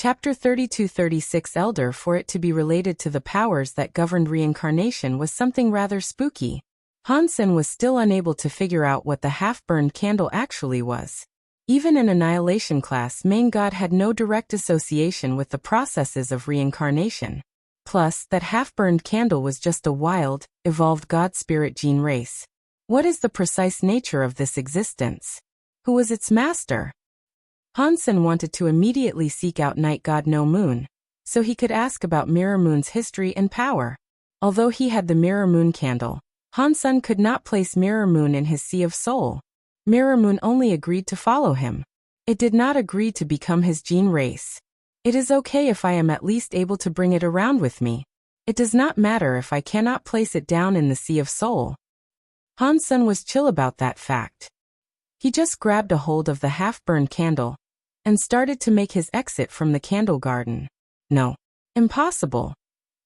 Chapter 32-36 Elder. For it to be related to the powers that governed reincarnation was something rather spooky. Hansen was still unable to figure out what the half-burned candle actually was. Even in Annihilation class, main god had no direct association with the processes of reincarnation. Plus, that half-burned candle was just a wild, evolved god-spirit gene race. What is the precise nature of this existence? Who was its master? Hansen wanted to immediately seek out Night God No Moon, so he could ask about Mirror Moon's history and power. Although he had the Mirror Moon candle, Hansen could not place Mirror Moon in his Sea of Soul. Mirror Moon only agreed to follow him. It did not agree to become his gene race. It is okay if I am at least able to bring it around with me. It does not matter if I cannot place it down in the Sea of Soul. Hansen was chill about that fact. He just grabbed a hold of the half-burned candle and started to make his exit from the candle garden. No. Impossible.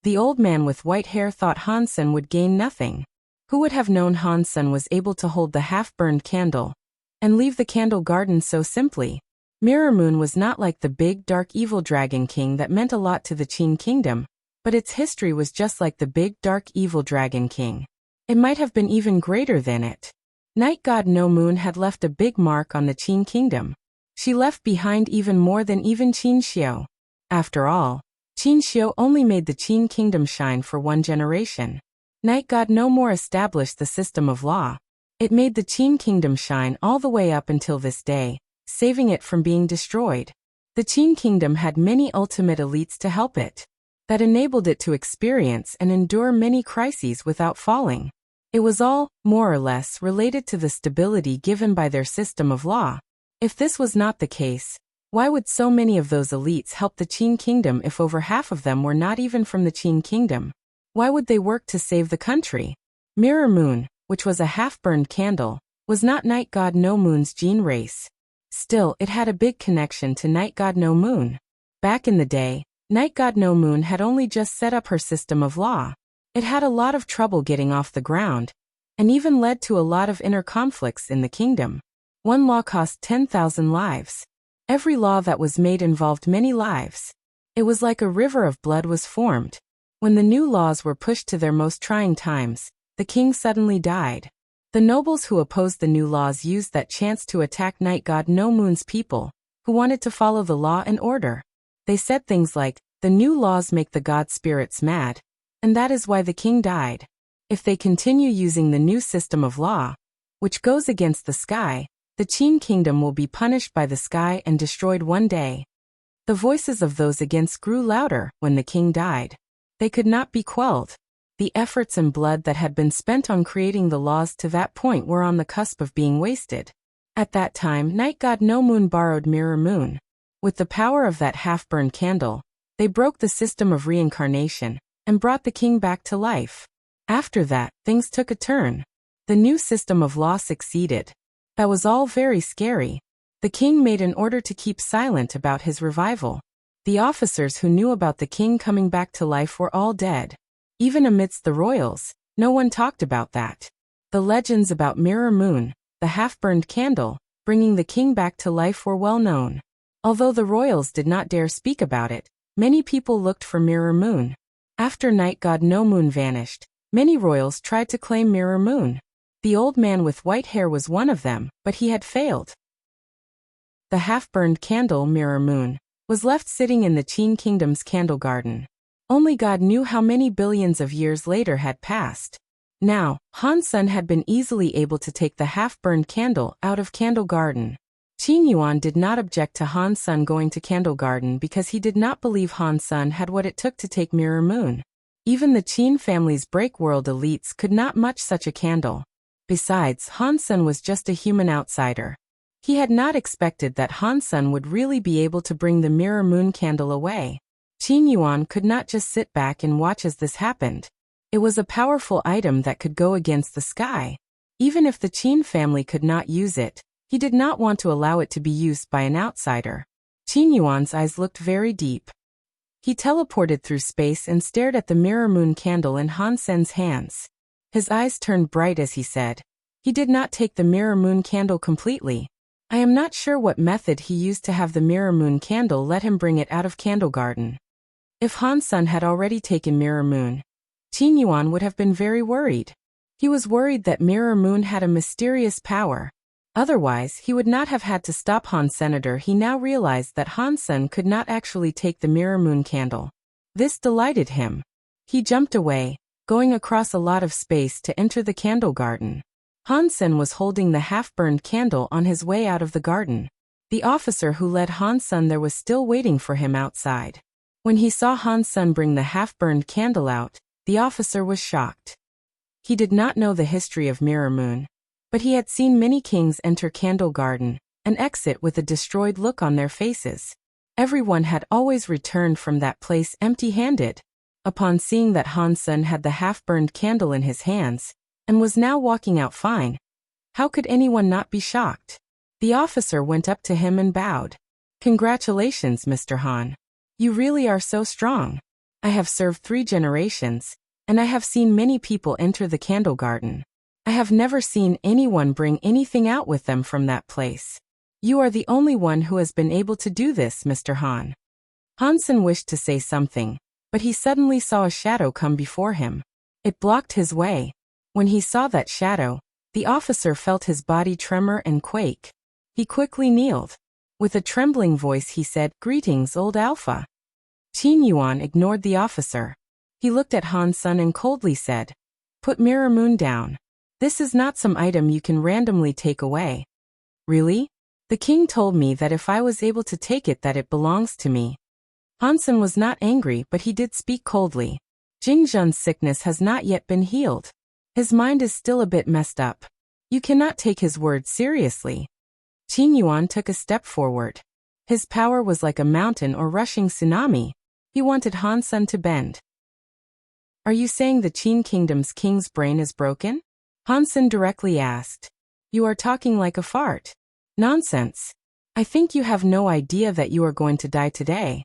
The old man with white hair thought Hansen would gain nothing. Who would have known Hansen was able to hold the half-burned candle and leave the candle garden so simply? Mirror Moon was not like the big, dark, evil dragon king that meant a lot to the Qin kingdom, but its history was just like the big, dark, evil dragon king. It might have been even greater than it. Night God No Moon had left a big mark on the Qin kingdom. She left behind even more than even Qin Xiu. After all, Qin Xiu only made the Qin kingdom shine for one generation. Night God no more established the system of law. It made the Qin kingdom shine all the way up until this day, saving it from being destroyed. The Qin kingdom had many ultimate elites to help it, that enabled it to experience and endure many crises without falling. It was all, more or less, related to the stability given by their system of law. If this was not the case, why would so many of those elites help the Qin kingdom if over half of them were not even from the Qin kingdom? Why would they work to save the country? Mirror Moon, which was a half-burned candle, was not Night God No Moon's gene race. Still, it had a big connection to Night God No Moon. Back in the day, Night God No Moon had only just set up her system of law. It had a lot of trouble getting off the ground, and even led to a lot of inner conflicts in the kingdom. One law cost 10,000 lives. Every law that was made involved many lives. It was like a river of blood was formed. When the new laws were pushed to their most trying times, the king suddenly died. The nobles who opposed the new laws used that chance to attack Night God No Moon's people, who wanted to follow the law and order. They said things like, "The new laws make the god spirits mad, and that is why the king died. If they continue using the new system of law, which goes against the sky, the Qin kingdom will be punished by the sky and destroyed one day." The voices of those against grew louder when the king died. They could not be quelled. The efforts and blood that had been spent on creating the laws to that point were on the cusp of being wasted. At that time, Night God No Moon borrowed Mirror Moon. With the power of that half-burned candle, they broke the system of reincarnation and brought the king back to life. After that, things took a turn. The new system of law succeeded. That was all very scary. The king made an order to keep silent about his revival. The officers who knew about the king coming back to life were all dead. Even amidst the royals, no one talked about that. The legends about Mirror Moon, the half-burned candle, bringing the king back to life were well known. Although the royals did not dare speak about it, many people looked for Mirror Moon. After Night God No Moon vanished, many royals tried to claim Mirror Moon. The old man with white hair was one of them, but he had failed. The half-burned candle, Mirror Moon, was left sitting in the Qin kingdom's candle garden. Only God knew how many billions of years later had passed. Now, Hansen had been easily able to take the half-burned candle out of Candle Garden. Chu Yuan did not object to Hansen going to Candle Garden because he did not believe Hansen had what it took to take Mirror Moon. Even the Qin family's break-world elites could not match such a candle. Besides, Hansen was just a human outsider. He had not expected that Hansen would really be able to bring the Mirror Moon candle away. Chu Yuan could not just sit back and watch as this happened. It was a powerful item that could go against the sky. Even if the Qin family could not use it, he did not want to allow it to be used by an outsider. Chu Yuan's eyes looked very deep. He teleported through space and stared at the Mirror Moon candle in Hansen's hands. His eyes turned bright as he said, "He did not take the Mirror Moon candle completely. I am not sure what method he used to have the Mirror Moon candle let him bring it out of Candle Garden. If Han Sen had already taken Mirror Moon, Chu Yuan would have been very worried. He was worried that Mirror Moon had a mysterious power. Otherwise, he would not have had to stop Han Senator. He now realized that Han Sen could not actually take the Mirror Moon candle. This delighted him. He jumped away, going across a lot of space to enter the Candle Garden. Han Sen was holding the half-burned candle on his way out of the garden. The officer who led Han Sen there was still waiting for him outside. When he saw Han Sen bring the half-burned candle out, the officer was shocked. He did not know the history of Mirror Moon, but he had seen many kings enter Candle Garden and exit with a destroyed look on their faces. Everyone had always returned from that place empty-handed. Upon seeing that Han Sen had the half-burned candle in his hands and was now walking out fine, how could anyone not be shocked? The officer went up to him and bowed. "Congratulations, Mr. Han. You really are so strong. I have served 3 generations, and I have seen many people enter the Candle Garden. I have never seen anyone bring anything out with them from that place. You are the only one who has been able to do this, Mr. Han." Han Sen wished to say something, but he suddenly saw a shadow come before him. It blocked his way. When he saw that shadow, the officer felt his body tremor and quake. He quickly kneeled. With a trembling voice he said, "Greetings, old Alpha." Chu Yuan ignored the officer. He looked at Han Sen and coldly said, "Put Mirror Moon down. This is not some item you can randomly take away." "Really? The king told me that if I was able to take it that it belongs to me." Han Sen was not angry, but he did speak coldly. Jingzhen's sickness has not yet been healed. His mind is still a bit messed up. You cannot take his words seriously. Chu Yuan took a step forward. His power was like a mountain or rushing tsunami. He wanted Han Sen to bend. "Are you saying the Qin Kingdom's king's brain is broken?" Han Sen directly asked. "You are talking like a fart." "Nonsense. I think you have no idea that you are going to die today."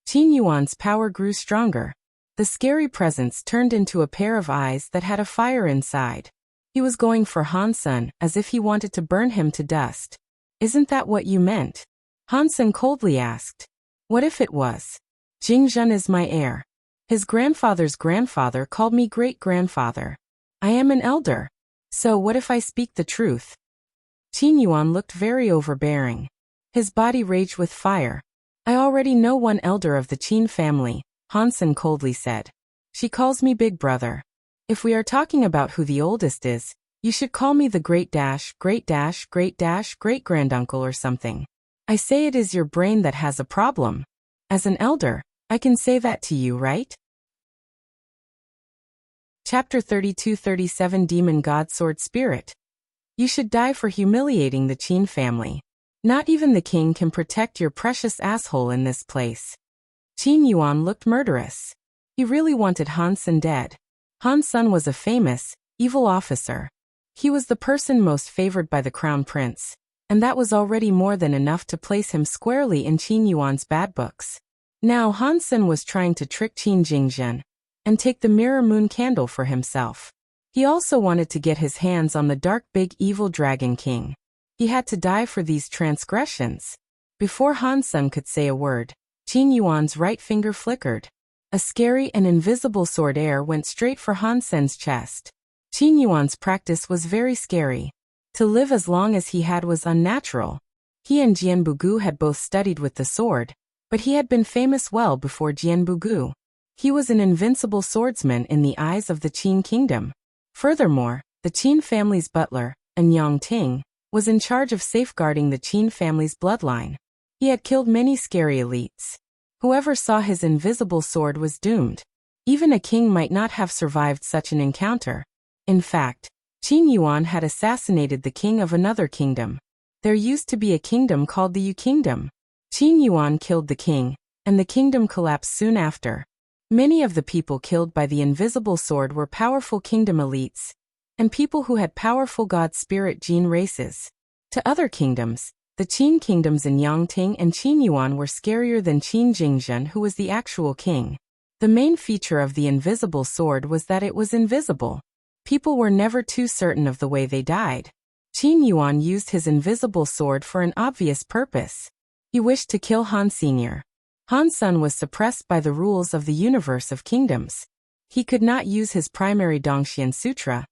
Chu Yuan's power grew stronger. The scary presence turned into a pair of eyes that had a fire inside. He was going for Han Sen as if he wanted to burn him to dust. "Isn't that what you meant?" Han Sen coldly asked. "What if it was? Jingzhen is my heir. His grandfather's grandfather called me great-grandfather. I am an elder. So what if I speak the truth?" Chu Yuan looked very overbearing. His body raged with fire. "I already know one elder of the Qin family," Han Sen coldly said. "She calls me Big Brother. If we are talking about who the oldest is, you should call me the great-great-great-granduncle or something. I say it is your brain that has a problem. As an elder, I can say that to you, right?" Chapter 32-37 Demon God Sword Spirit. You should die for humiliating the Qin family. Not even the king can protect your precious asshole in this place. Chu Yuan looked murderous. He really wanted Han Sen dead. Han Sen was a famous, evil officer. He was the person most favored by the crown prince, and that was already more than enough to place him squarely in Chu Yuan's bad books. Now Han Sen was trying to trick Qin Jingzhen and take the Mirror Moon candle for himself. He also wanted to get his hands on the dark big evil Dragon King. He had to die for these transgressions. Before Han Sen could say a word, Chu Yuan's right finger flickered. A scary and invisible sword air went straight for Han Sen's chest. Chu Yuan's practice was very scary. To live as long as he had was unnatural. He and Jianbugu had both studied with the sword, but he had been famous well before Jianbugu. He was an invincible swordsman in the eyes of the Qin kingdom. Furthermore, the Qin family's butler, Anyang Ting, was in charge of safeguarding the Qin family's bloodline. He had killed many scary elites. Whoever saw his invisible sword was doomed. Even a king might not have survived such an encounter. In fact, Chu Yuan had assassinated the king of another kingdom. There used to be a kingdom called the Yu Kingdom. Chu Yuan killed the king, and the kingdom collapsed soon after. Many of the people killed by the invisible sword were powerful kingdom elites, and people who had powerful god spirit gene races. To other kingdoms, the Qin kingdoms in Yangting and Qin Yuan were scarier than Qin Jingzhen, who was the actual king. The main feature of the invisible sword was that it was invisible. People were never too certain of the way they died. Qin Yuan used his invisible sword for an obvious purpose. He wished to kill Han Sr. Han Sen was suppressed by the rules of the universe of kingdoms. He could not use his primary Dongxian Sutra,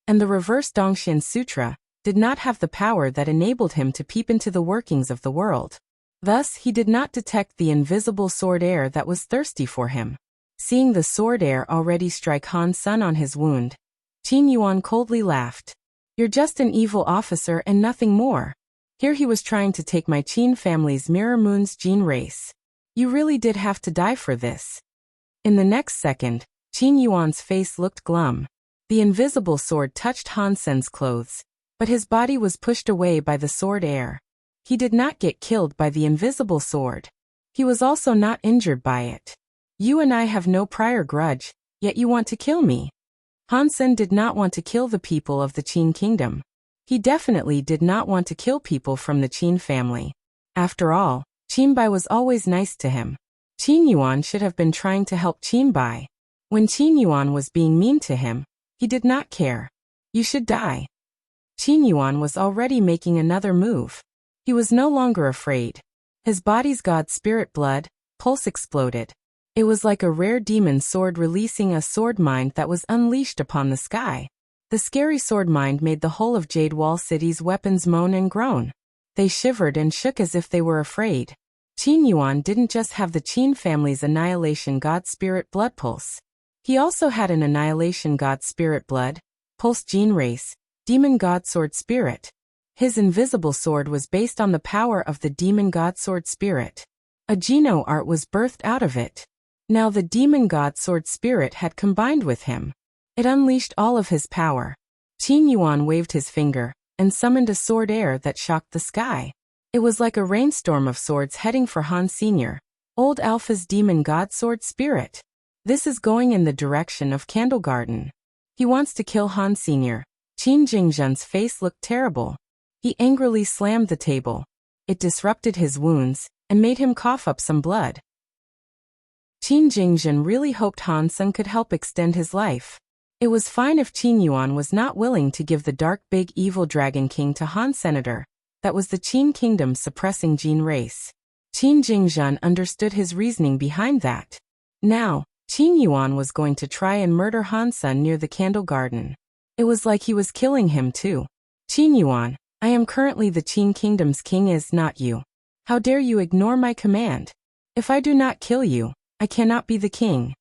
and the reverse Dongxian Sutra did not have the power that enabled him to peep into the workings of the world. Thus, he did not detect the invisible sword air that was thirsty for him. Seeing the sword air already strike Han Sen on his wound, Qin Yuan coldly laughed. "You're just an evil officer and nothing more." Here he was trying to take my Qin family's Mirror Moon's gene race. You really did have to die for this. In the next second, Qin Yuan's face looked glum. The invisible sword touched Han Sen's clothes, but his body was pushed away by the sword air. He did not get killed by the invisible sword. He was also not injured by it. "You and I have no prior grudge, yet you want to kill me." Han Sen did not want to kill the people of the Qin kingdom. He definitely did not want to kill people from the Qin family. After all, Qin Bai was always nice to him. Qin Yuan should have been trying to help Qin Bai. When Qin Yuan was being mean to him, he did not care. "You should die." Qin Yuan was already making another move. He was no longer afraid. His body's god spirit blood pulse exploded. It was like a rare demon sword releasing a sword mind that was unleashed upon the sky. The scary sword mind made the whole of Jade Wall City's weapons moan and groan. They shivered and shook as if they were afraid. Qin Yuan didn't just have the Qin family's Annihilation God Spirit Blood Pulse. He also had an Annihilation God Spirit Blood Pulse gene race, Demon God Sword Spirit. His invisible sword was based on the power of the Demon God Sword Spirit. A Geno art was birthed out of it. Now the Demon God Sword Spirit had combined with him. It unleashed all of his power. Qin Yuan waved his finger and summoned a sword air that shocked the sky. It was like a rainstorm of swords heading for Han Sr., Old Alpha's Demon God Sword Spirit. This is going in the direction of Candle Garden. He wants to kill Han Sr. Qin Jingzhen's face looked terrible. He angrily slammed the table. It disrupted his wounds and made him cough up some blood. Qin Jingzhen really hoped Han Sen could help extend his life. It was fine if Qin Yuan was not willing to give the dark big evil Dragon King to Han Senator. That was the Qin Kingdom's suppressing gene race. Qin Jingzhen understood his reasoning behind that. Now, Qin Yuan was going to try and murder Han Sen near the Candle Garden. It was like he was killing him too. "Qin Yuan, I am currently the Qin Kingdom's king, is not you. How dare you ignore my command? If I do not kill you, I cannot be the king."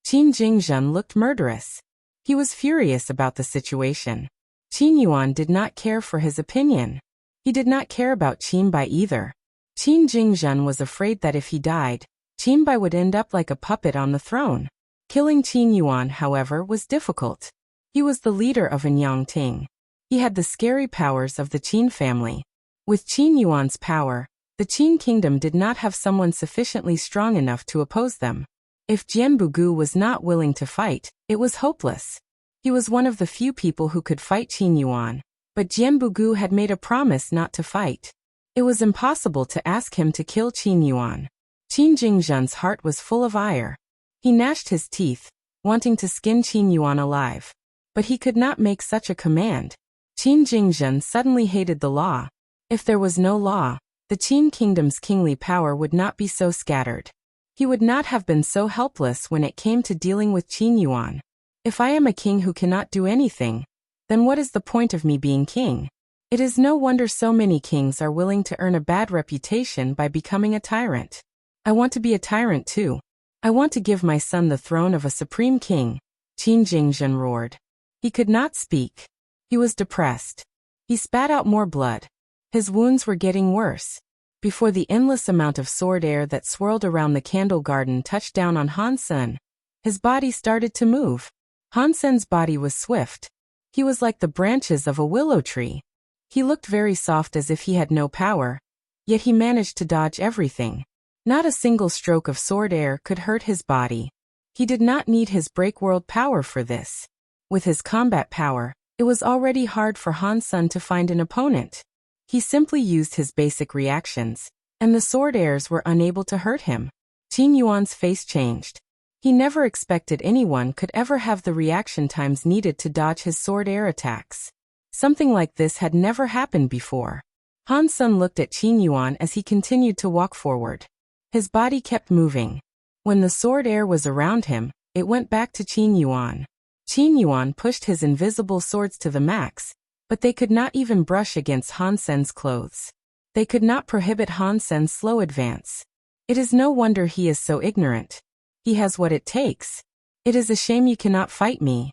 Qin Jingzhen looked murderous. He was furious about the situation. Qin Yuan did not care for his opinion. He did not care about Qin Bai either. Qin Jingzhen was afraid that if he died, Qin Bai would end up like a puppet on the throne. Killing Qin Yuan, however, was difficult. He was the leader of Anyang Ting. He had the scary powers of the Qin family. With Qin Yuan's power, the Qin kingdom did not have someone sufficiently strong enough to oppose them. If Jianbugu was not willing to fight, it was hopeless. He was one of the few people who could fight Qin Yuan, but Jianbugu had made a promise not to fight. It was impossible to ask him to kill Qin Yuan. Qin Jingzhen's heart was full of ire. He gnashed his teeth, wanting to skin Qin Yuan alive. But he could not make such a command. Qin Jingzhen suddenly hated the law. If there was no law, the Qin kingdom's kingly power would not be so scattered. He would not have been so helpless when it came to dealing with Qin Yuan. If I am a king who cannot do anything, then what is the point of me being king? It is no wonder so many kings are willing to earn a bad reputation by becoming a tyrant. I want to be a tyrant too. I want to give my son the throne of a supreme king, Qin Jingzhen roared. He could not speak. He was depressed. He spat out more blood. His wounds were getting worse. Before the endless amount of sword air that swirled around the Candle Garden touched down on Han Sen, his body started to move. Han Sen's body was swift. He was like the branches of a willow tree. He looked very soft as if he had no power, yet he managed to dodge everything. Not a single stroke of sword air could hurt his body. He did not need his break-world power for this. With his combat power, it was already hard for Han Sen to find an opponent. He simply used his basic reactions, and the sword airs were unable to hurt him. Qin Yuan's face changed. He never expected anyone could ever have the reaction times needed to dodge his sword air attacks. Something like this had never happened before. Han Sen looked at Chu Yuan as he continued to walk forward. His body kept moving. When the sword air was around him, it went back to Chu Yuan. Chu Yuan pushed his invisible swords to the max, but they could not even brush against Han Sen's clothes. They could not prohibit Han Sen's slow advance. It is no wonder he is so ignorant. He has what it takes. It is a shame you cannot fight me.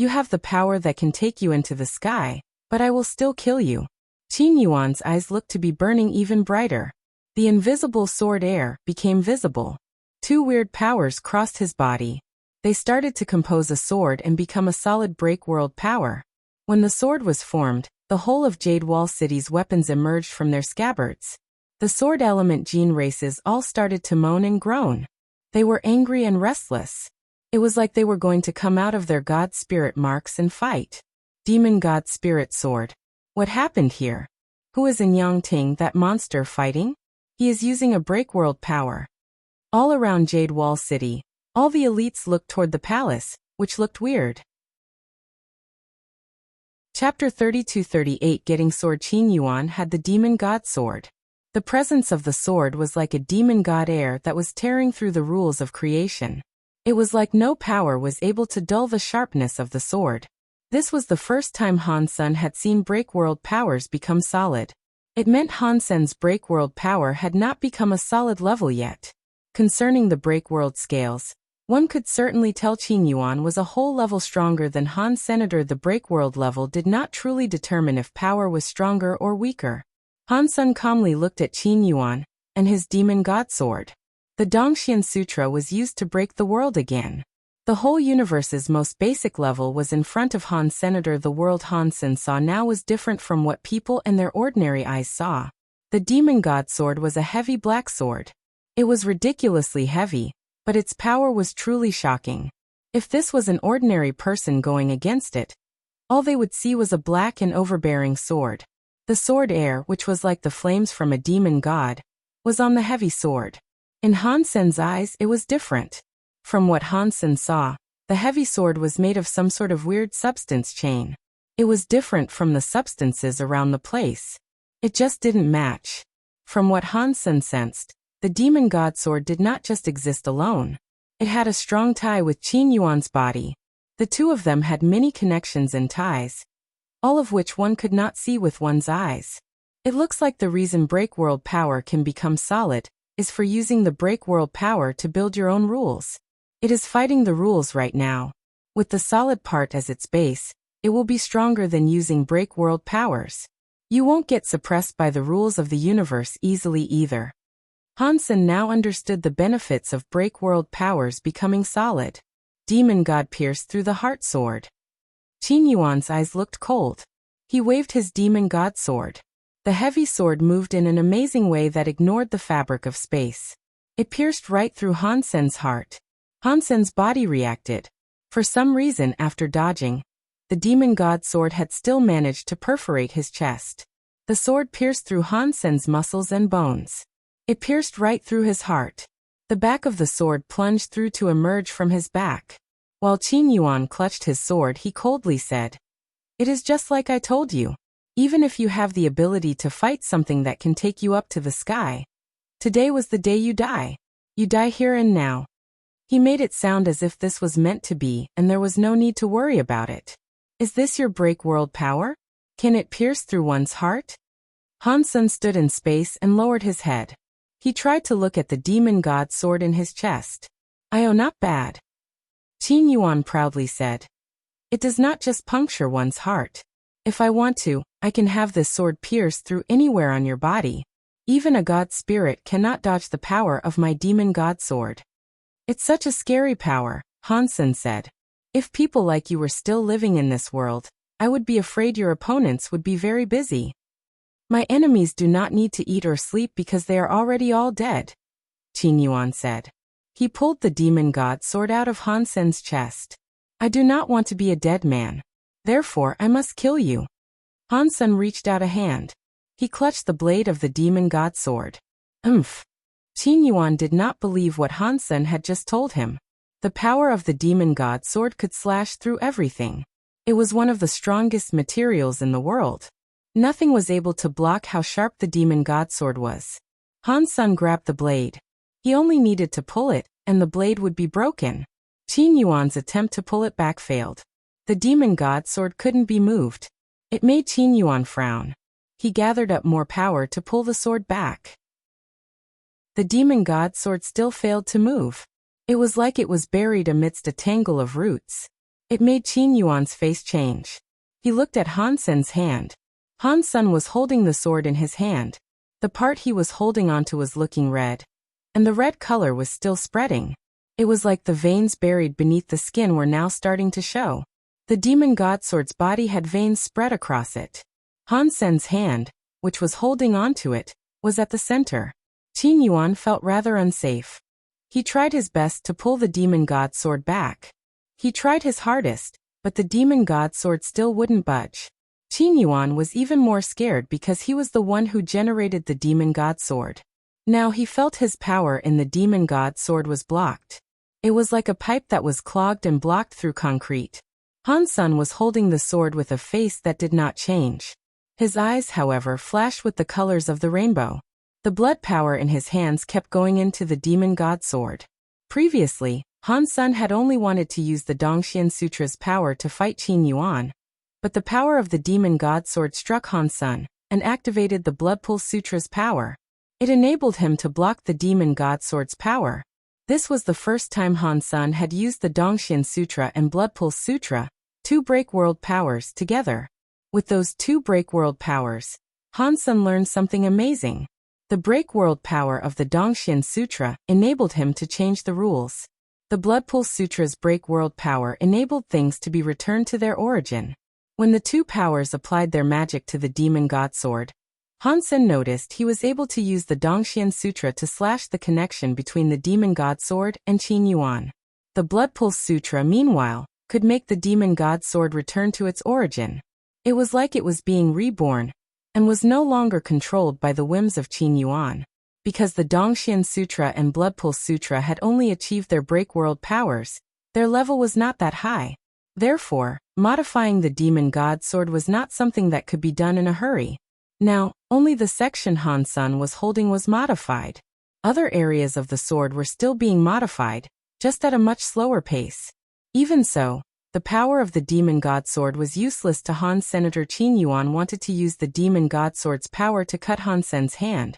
You have the power that can take you into the sky, but I will still kill you. Chu Yuan's eyes looked to be burning even brighter. The invisible sword air became visible. Two weird powers crossed his body. They started to compose a sword and become a solid break-world power. When the sword was formed, the whole of Jade Wall City's weapons emerged from their scabbards. The sword element gene races all started to moan and groan. They were angry and restless. It was like they were going to come out of their god spirit marks and fight. Demon god spirit sword. What happened here? Who is in Yangting, that monster fighting? He is using a break-world power. All around Jade Wall City, all the elites looked toward the palace, which looked weird. Chapter 32-38 Getting Sword. Chu Yuan had the demon god sword. The presence of the sword was like a demon god air that was tearing through the rules of creation. It was like no power was able to dull the sharpness of the sword. This was the first time Han Sen had seen break-world powers become solid. It meant Han Sen's break-world power had not become a solid level yet. Concerning the break-world scales, one could certainly tell Chu Yuan was a whole level stronger than Han Senator. The break-world level did not truly determine if power was stronger or weaker. Han Sen calmly looked at Chu Yuan and his demon god sword. The Dongxian Sutra was used to break the world again. The whole universe's most basic level was in front of Han Senator. The world Han Sen saw now was different from what people and their ordinary eyes saw. The demon god sword was a heavy black sword. It was ridiculously heavy, but its power was truly shocking. If this was an ordinary person going against it, all they would see was a black and overbearing sword. The sword air, which was like the flames from a demon god, was on the heavy sword. In Han Sen's eyes it was different. From what Han Sen saw, the heavy sword was made of some sort of weird substance chain. It was different from the substances around the place. It just didn't match. From what Han Sen sensed, the demon god sword did not just exist alone. It had a strong tie with Chu Yuan's body. The two of them had many connections and ties, all of which one could not see with one's eyes. It looks like the reason break-world power can become solid is for using the break-world power to build your own rules. It is fighting the rules right now. With the solid part as its base, it will be stronger than using break-world powers. You won't get suppressed by the rules of the universe easily either. Han Sen now understood the benefits of break-world powers becoming solid. Demon God pierced through the heart sword. Chu Yuan's eyes looked cold. He waved his demon god sword. The heavy sword moved in an amazing way that ignored the fabric of space. It pierced right through Han Sen's heart. Han Sen's body reacted. For some reason, after dodging, the demon god sword had still managed to perforate his chest. The sword pierced through Han Sen's muscles and bones. It pierced right through his heart. The back of the sword plunged through to emerge from his back. While Chu Yuan clutched his sword, he coldly said, "It is just like I told you. Even if you have the ability to fight something that can take you up to the sky, today was the day you die. You die here and now." He made it sound as if this was meant to be and there was no need to worry about it. Is this your break-world power? Can it pierce through one's heart? Han Sen stood in space and lowered his head. He tried to look at the demon god sword in his chest. "Oh, not bad." Chu Yuan proudly said, "It does not just puncture one's heart. If I want to, I can have this sword pierce through anywhere on your body. Even a god spirit cannot dodge the power of my demon god sword." "It's such a scary power," Han Sen said. "If people like you were still living in this world, I would be afraid your opponents would be very busy. My enemies do not need to eat or sleep because they are already all dead," Chu Yuan said. He pulled the demon god sword out of Han Sen's chest. "I do not want to be a dead man. Therefore I must kill you." Han Sen reached out a hand. He clutched the blade of the demon god sword. Umph. Chu Yuan did not believe what Han Sen had just told him. The power of the demon god sword could slash through everything. It was one of the strongest materials in the world. Nothing was able to block how sharp the demon god sword was. Han Sen grabbed the blade. He only needed to pull it, and the blade would be broken. Chu Yuan's attempt to pull it back failed. The demon god sword couldn't be moved. It made Chu Yuan frown. He gathered up more power to pull the sword back. The demon god sword still failed to move. It was like it was buried amidst a tangle of roots. It made Chu Yuan's face change. He looked at Han Sen's hand. Han Sen was holding the sword in his hand. The part he was holding onto was looking red. And the red color was still spreading. It was like the veins buried beneath the skin were now starting to show. The demon god sword's body had veins spread across it. Han Sen's hand, which was holding onto it, was at the center. Chu Yuan felt rather unsafe. He tried his best to pull the demon god sword back. He tried his hardest, but the demon god sword still wouldn't budge. Chu Yuan was even more scared because he was the one who generated the demon god sword. Now he felt his power in the demon god sword was blocked. It was like a pipe that was clogged and blocked through concrete. Han Sen was holding the sword with a face that did not change. His eyes, however, flashed with the colors of the rainbow. The blood power in his hands kept going into the demon god sword. Previously, Han Sen had only wanted to use the Dongxian Sutra's power to fight Chu Yuan. But the power of the demon god sword struck Han Sen, and activated the Blood Pool Sutra's power. It enabled him to block the demon god sword's power. This was the first time Han Sen had used the Dongxian Sutra and Blood Pool Sutra, two break-world powers, together. With those two break-world powers, Han Sen learned something amazing. The break-world power of the Dongxian Sutra enabled him to change the rules. The Blood Pool Sutra's break-world power enabled things to be returned to their origin. When the two powers applied their magic to the demon god sword, Han Sen noticed he was able to use the Dongxian Sutra to slash the connection between the demon god sword and Chu Yuan. The Blood Pool Sutra, meanwhile, could make the demon god sword return to its origin. It was like it was being reborn, and was no longer controlled by the whims of Chu Yuan. Because the Dongxian Sutra and Blood Pool Sutra had only achieved their break-world powers, their level was not that high. Therefore, modifying the demon god sword was not something that could be done in a hurry. Now, only the section Han Sen was holding was modified. Other areas of the sword were still being modified, just at a much slower pace. Even so, the power of the demon god sword was useless to Han. Senator Chu Yuan wanted to use the demon god sword's power to cut Han Sen's hand.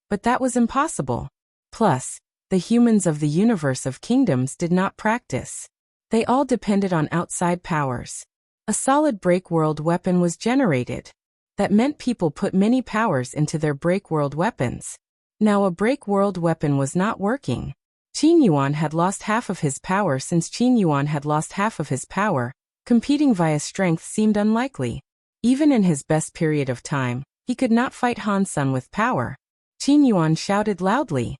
But that was impossible. Plus, the humans of the universe of kingdoms did not practice. They all depended on outside powers. A solid break-world weapon was generated. That meant people put many powers into their break-world weapons. Now a break-world weapon was not working. Chu Yuan had lost half of his power. Since Chu Yuan had lost half of his power, competing via strength seemed unlikely. Even in his best period of time, he could not fight Han Sen with power. Chu Yuan shouted loudly.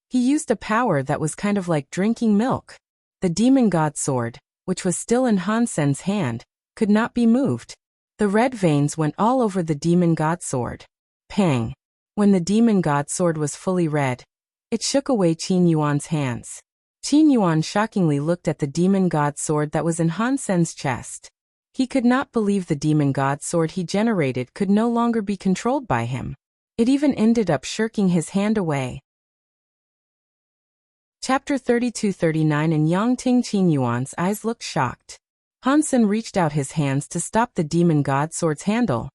He used a power that was kind of like drinking milk. The demon god sword, which was still in Han Sen's hand, could not be moved. The red veins went all over the demon god sword. Pang! When the demon god sword was fully red, it shook away Chu Yuan's hands. Chu Yuan shockingly looked at the demon god sword that was in Han Sen's chest. He could not believe the demon god sword he generated could no longer be controlled by him. It even ended up shirking his hand away. Chapter 32-39. In Yangting, Chu Yuan's eyes looked shocked. Han Sen reached out his hands to stop the demon god sword's handle.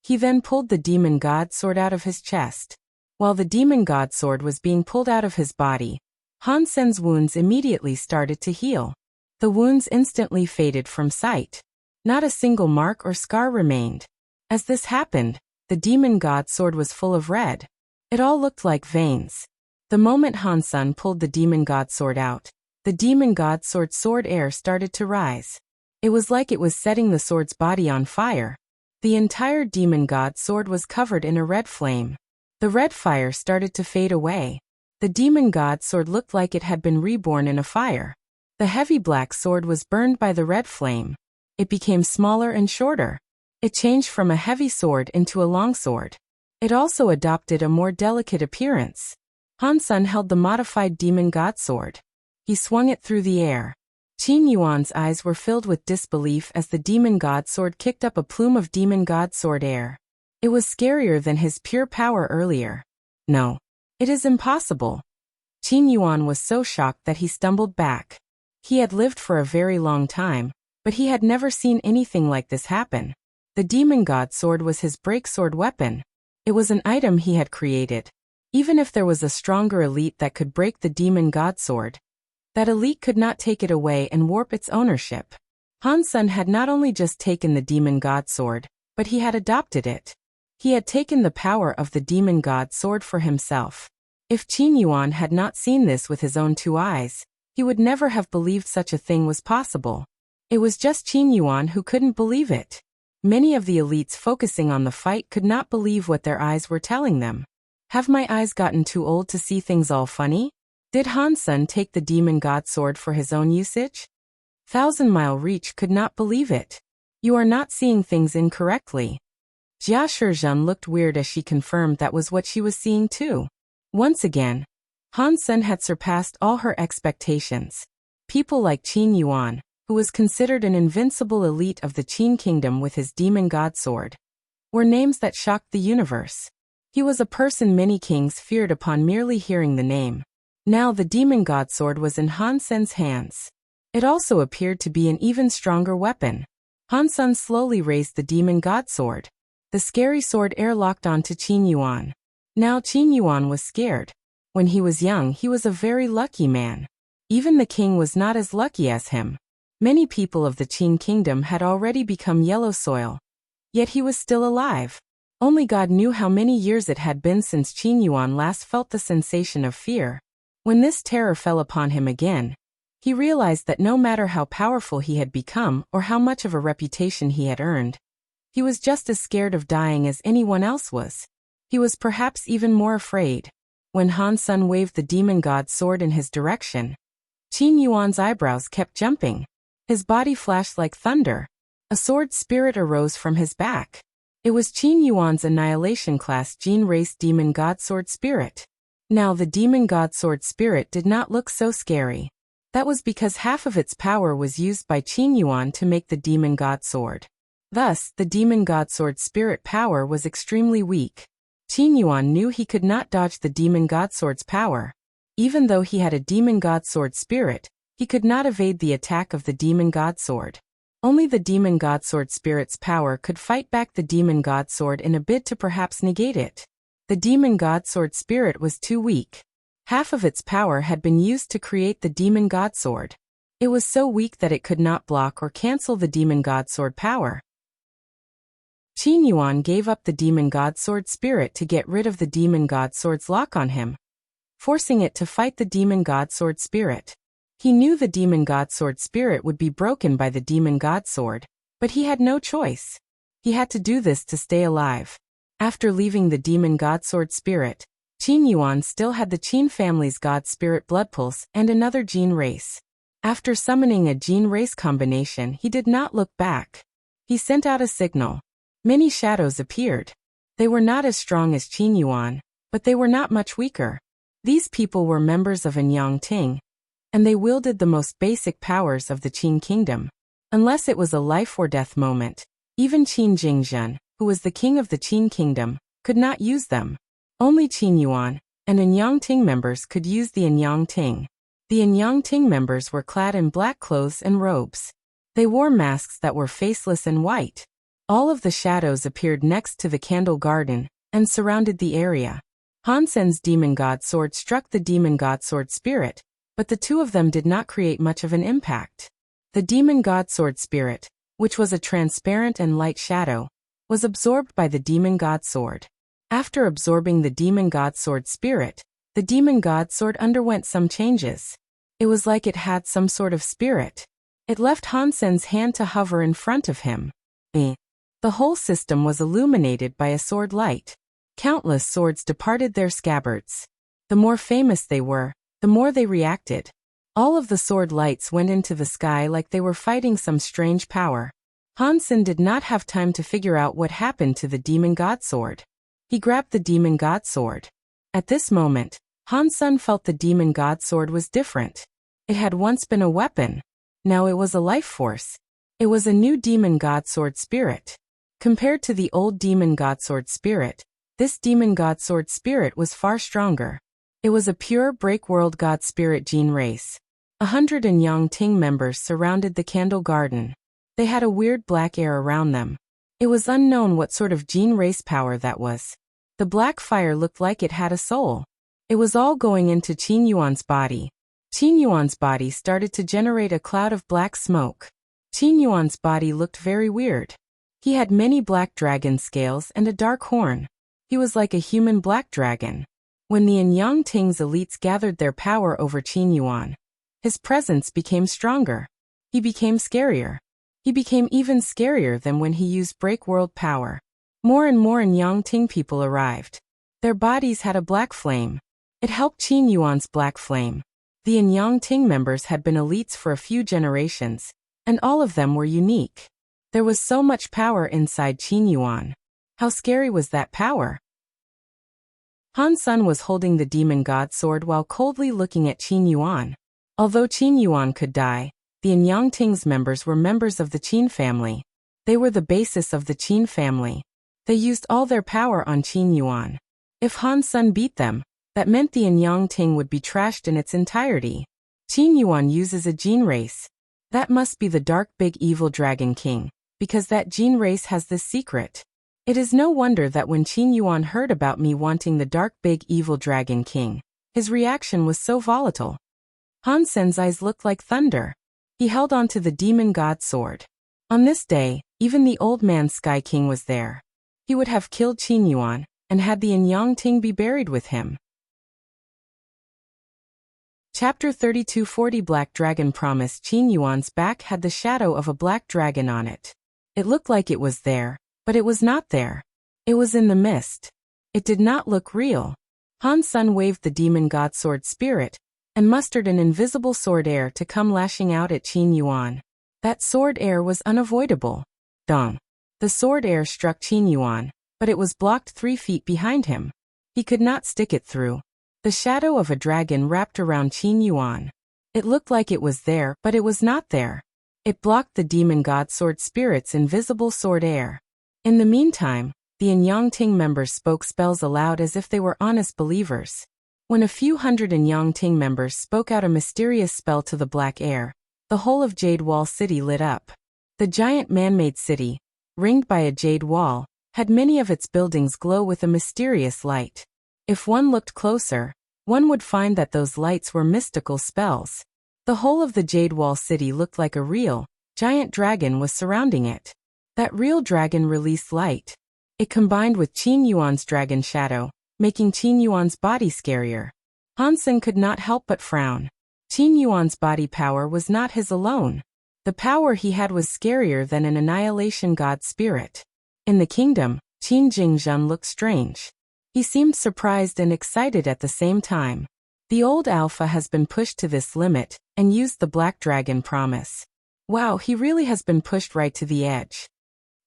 He then pulled the demon god sword out of his chest. While the demon god sword was being pulled out of his body, Han Sen's wounds immediately started to heal. The wounds instantly faded from sight. Not a single mark or scar remained. As this happened, the demon god sword was full of red. It all looked like veins. The moment Han Sen pulled the demon god sword out, the demon god sword's sword air started to rise. It was like it was setting the sword's body on fire. The entire demon god sword was covered in a red flame. The red fire started to fade away. The demon god sword looked like it had been reborn in a fire. The heavy black sword was burned by the red flame. It became smaller and shorter. It changed from a heavy sword into a long sword. It also adopted a more delicate appearance. Han Sen held the modified demon god sword. He swung it through the air. Qin Yuan's eyes were filled with disbelief as the demon god sword kicked up a plume of demon god sword air. It was scarier than his pure power earlier. No. It is impossible. Qin Yuan was so shocked that he stumbled back. He had lived for a very long time, but he had never seen anything like this happen. The demon god sword was his break-sword weapon. It was an item he had created. Even if there was a stronger elite that could break the demon god sword, that elite could not take it away and warp its ownership. Han Sen had not only just taken the demon god sword, but he had adopted it. He had taken the power of the demon god sword for himself. If Qin Yuan had not seen this with his own 2 eyes, he would never have believed such a thing was possible. It was just Qin Yuan who couldn't believe it. Many of the elites focusing on the fight could not believe what their eyes were telling them. Have my eyes gotten too old to see things all funny? Did Han Sen take the demon god sword for his own usage? Thousand Mile Reach could not believe it. You are not seeing things incorrectly. Jia Shizhen looked weird as she confirmed that was what she was seeing too. Once again, Han Sen had surpassed all her expectations. People like Qin Yuan, who was considered an invincible elite of the Qin kingdom with his demon god sword, were names that shocked the universe. He was a person many kings feared upon merely hearing the name. Now the demon god sword was in Han Sen's hands. It also appeared to be an even stronger weapon. Han Sen slowly raised the demon god sword. The scary sword airlocked onto Qin Yuan. Now Qin Yuan was scared. When he was young, he was a very lucky man. Even the king was not as lucky as him. Many people of the Qin kingdom had already become yellow soil. Yet he was still alive. Only God knew how many years it had been since Qin Yuan last felt the sensation of fear. When this terror fell upon him again, he realized that no matter how powerful he had become or how much of a reputation he had earned, he was just as scared of dying as anyone else was. He was perhaps even more afraid. When Han Sen waved the demon god sword in his direction, Qin Yuan's eyebrows kept jumping. His body flashed like thunder. A sword spirit arose from his back. It was Qin Yuan's Annihilation class Gene Race Demon God Sword Spirit. Now the Demon God Sword Spirit did not look so scary. That was because half of its power was used by Qin Yuan to make the Demon God Sword. Thus, the Demon God Sword Spirit power was extremely weak. Qin Yuan knew he could not dodge the Demon God Sword's power. Even though he had a Demon God Sword Spirit, he could not evade the attack of the Demon God Sword. Only the Demon God Sword Spirit's power could fight back the Demon God Sword in a bid to perhaps negate it. The Demon God Sword Spirit was too weak. Half of its power had been used to create the Demon God Sword. It was so weak that it could not block or cancel the Demon God Sword power. Qin Yuan gave up the Demon God Sword Spirit to get rid of the Demon God Sword's lock on him, forcing it to fight the Demon God Sword Spirit. He knew the Demon God Sword Spirit would be broken by the Demon God Sword, but he had no choice. He had to do this to stay alive. After leaving the Demon God Sword Spirit, Qin Yuan still had the Qin family's God Spirit Blood Pulse and another gene race. After summoning a gene race combination, he did not look back. He sent out a signal. Many shadows appeared. They were not as strong as Qin Yuan, but they were not much weaker. These people were members of Anyang Ting, and they wielded the most basic powers of the Qin kingdom. Unless it was a life or death moment, even Qin Jingzhen, who was the king of the Qin kingdom, could not use them. Only Qin Yuan and Anyang Ting members could use the Anyang Ting. The Anyang Ting members were clad in black clothes and robes. They wore masks that were faceless and white. All of the shadows appeared next to the candle garden and surrounded the area. Han Sen's Demon God Sword struck the Demon God Sword Spirit, but the two of them did not create much of an impact. The Demon God Sword Spirit, which was a transparent and light shadow, was absorbed by the Demon God Sword. After absorbing the Demon God Sword Spirit, the Demon God Sword underwent some changes. It was like it had some sort of spirit. It left Han Sen's hand to hover in front of him. The whole system was illuminated by a sword light. Countless swords departed their scabbards. The more famous they were, the more they reacted. All of the sword lights went into the sky like they were fighting some strange power. Han Sen did not have time to figure out what happened to the Demon God Sword. He grabbed the Demon God Sword. At this moment, Han Sen felt the Demon God Sword was different. It had once been a weapon. Now it was a life force. It was a new demon god sword spirit. Compared to the old demon god sword spirit, this demon god sword spirit was far stronger. It was a pure break-world god spirit gene race. 100 Yang Ting members surrounded the candle garden. They had a weird black air around them. It was unknown what sort of gene race power that was. The black fire looked like it had a soul. It was all going into Qin Yuan's body. Qin Yuan's body started to generate a cloud of black smoke. Qin Yuan's body looked very weird. He had many black dragon scales and a dark horn. He was like a human black dragon. When the Yang Ting's elites gathered their power over Qin Yuan, his presence became stronger. He became scarier. He became even scarier than when he used break-world power. More and more Yang Ting people arrived. Their bodies had a black flame. It helped Qin Yuan's black flame. The Yang Ting members had been elites for a few generations, and all of them were unique. There was so much power inside Qin Yuan. How scary was that power? Han Sun was holding the demon god sword while coldly looking at Qin Yuan. Although Qin Yuan could die, the Yang Ting's members were members of the Qin family. They were the basis of the Qin family. They used all their power on Qin Yuan. If Han Sun beat them, that meant the Yang Ting would be trashed in its entirety. Qin Yuan uses a gene race. That must be the dark big evil dragon king, because that gene race has this secret. It is no wonder that when Qin Yuan heard about me wanting the dark big evil dragon king, his reaction was so volatile. Han Sen's eyes looked like thunder. He held on to the demon god sword. On this day, even the old man Sky King was there. He would have killed Qin Yuan, and had the Yang Ting be buried with him. Chapter 3240 Black Dragon promised Qin Yuan's back had the shadow of a black dragon on it. It looked like it was there, but it was not there. It was in the mist. It did not look real. Han Sun waved the demon god sword spirit, and mustered an invisible sword air to come lashing out at Qin Yuan. That sword air was unavoidable. Dong. The sword air struck Qin Yuan, but it was blocked 3 feet behind him. He could not stick it through. The shadow of a dragon wrapped around Qin Yuan. It looked like it was there, but it was not there. It blocked the demon god sword spirit's invisible sword air. In the meantime, the Yang Ting members spoke spells aloud as if they were honest believers. When a few hundred Yang Ting members spoke out a mysterious spell to the black air, the whole of Jade Wall City lit up. The giant man-made city, ringed by a jade wall, had many of its buildings glow with a mysterious light. If one looked closer, one would find that those lights were mystical spells. The whole of the Jade Wall City looked like a real, giant dragon was surrounding it. That real dragon released light. It combined with Qin Yuan's dragon shadow, making Qin Yuan's body scarier. Han Sun could not help but frown. Qin Yuan's body power was not his alone. The power he had was scarier than an annihilation god spirit. In the kingdom, Qin Jingzhen looked strange. He seemed surprised and excited at the same time. The old alpha has been pushed to this limit, and used the black dragon promise. Wow, he really has been pushed right to the edge.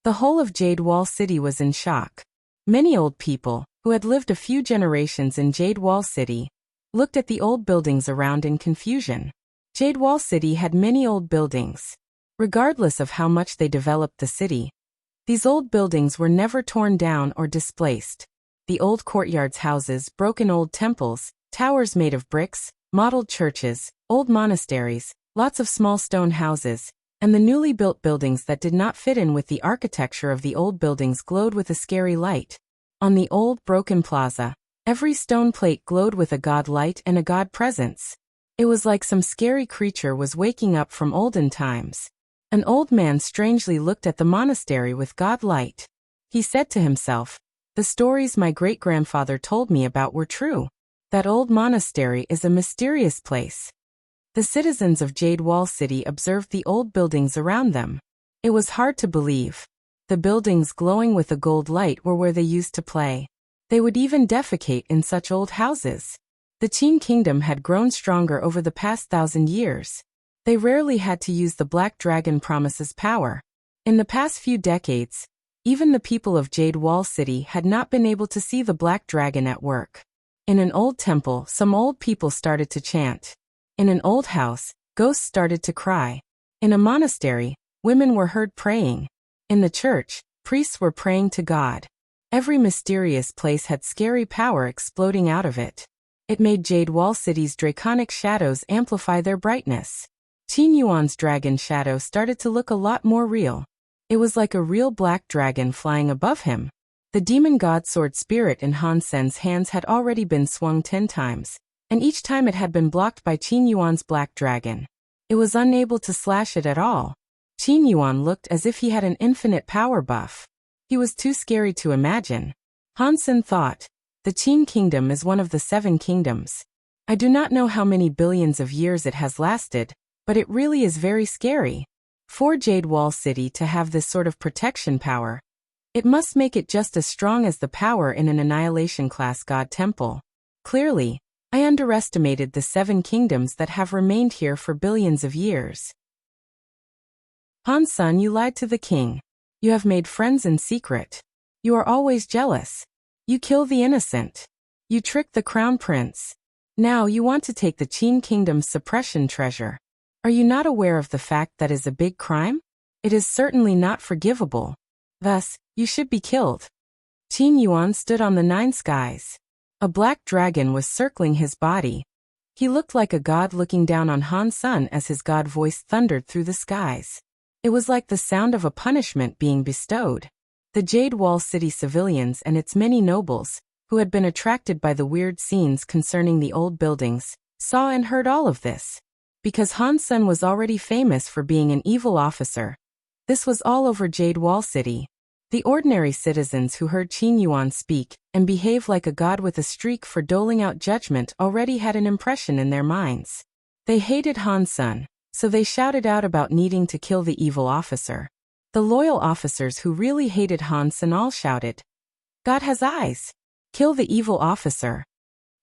The whole of Jade Wall City was in shock. Many old people, who had lived a few generations in Jade Wall City, looked at the old buildings around in confusion. Jade Wall City had many old buildings. Regardless of how much they developed the city, these old buildings were never torn down or displaced. The old courtyards, houses, broken old temples, towers made of bricks, modeled churches, old monasteries, lots of small stone houses, and the newly built buildings that did not fit in with the architecture of the old buildings glowed with a scary light. On the old, broken plaza, every stone plate glowed with a god light and a god presence. It was like some scary creature was waking up from olden times. An old man strangely looked at the monastery with god light. He said to himself, "The stories my great-grandfather told me about were true. That old monastery is a mysterious place." The citizens of Jade Wall City observed the old buildings around them. It was hard to believe. The buildings glowing with a gold light were where they used to play. They would even defecate in such old houses. The Qin kingdom had grown stronger over the past 1,000 years. They rarely had to use the Black Dragon Promise's power. In the past few decades, even the people of Jade Wall City had not been able to see the Black Dragon at work. In an old temple, some old people started to chant. In an old house, ghosts started to cry. In a monastery, women were heard praying. In the church, priests were praying to God. Every mysterious place had scary power exploding out of it. It made Jade Wall City's draconic shadows amplify their brightness. Chu Yuan's dragon shadow started to look a lot more real. It was like a real black dragon flying above him. The demon god sword spirit in Han Sen's hands had already been swung 10 times, and each time it had been blocked by Chu Yuan's black dragon. It was unable to slash it at all. Chu Yuan looked as if he had an infinite power buff. He was too scary to imagine. Han Sen thought, the Qin kingdom is one of the 7 kingdoms. I do not know how many billions of years it has lasted, but it really is very scary. For Jade Wall City to have this sort of protection power, it must make it just as strong as the power in an Annihilation-class god temple. Clearly, I underestimated the 7 kingdoms that have remained here for billions of years. Han Sen, you lied to the king. You have made friends in secret. You are always jealous. You kill the innocent. You trick the crown prince. Now you want to take the Qin kingdom's suppression treasure. Are you not aware of the fact that is a big crime? It is certainly not forgivable. Thus, you should be killed. Chu Yuan stood on the 9 skies. A black dragon was circling his body. He looked like a god looking down on Han Sen as his god voice thundered through the skies. It was like the sound of a punishment being bestowed. The Jade Wall City civilians and its many nobles, who had been attracted by the weird scenes concerning the old buildings, saw and heard all of this. Because Han Sen was already famous for being an evil officer. This was all over Jade Wall City. The ordinary citizens who heard Chu Yuan speak and behave like a god with a streak for doling out judgment already had an impression in their minds. They hated Han Sen, so they shouted out about needing to kill the evil officer. The loyal officers who really hated Han Sen all shouted, "God has eyes! Kill the evil officer!"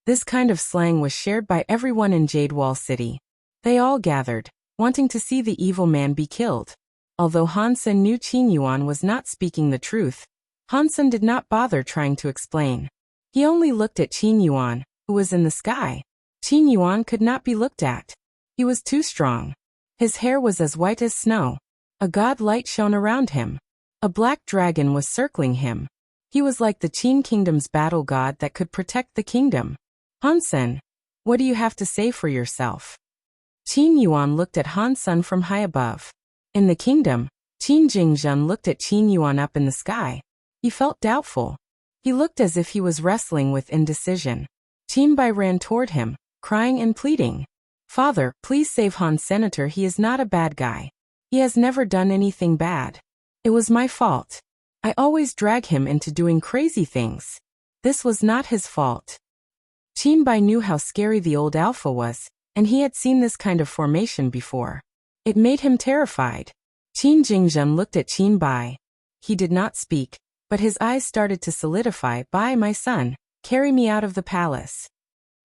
This kind of slang was shared by everyone in Jade Wall City. They all gathered, wanting to see the evil man be killed. Although Han Sen knew Chu Yuan was not speaking the truth, Han Sen did not bother trying to explain. He only looked at Chu Yuan, who was in the sky. Chu Yuan could not be looked at. He was too strong. His hair was as white as snow. A god light shone around him. A black dragon was circling him. He was like the Qin kingdom's battle god that could protect the kingdom. Han Sen, what do you have to say for yourself? Chu Yuan looked at Han Sen from high above. In the kingdom, Qin Jingzhen looked at Chu Yuan up in the sky. He felt doubtful. He looked as if he was wrestling with indecision. Qin Bai ran toward him, crying and pleading. "Father, please save Han Senator. He is not a bad guy. He has never done anything bad. It was my fault. I always drag him into doing crazy things. This was not his fault." Qin Bai knew how scary the old alpha was, and he had seen this kind of formation before. It made him terrified. Qin Jingzhen looked at Qin Bai. He did not speak, but his eyes started to solidify. "Bai, my son, carry me out of the palace."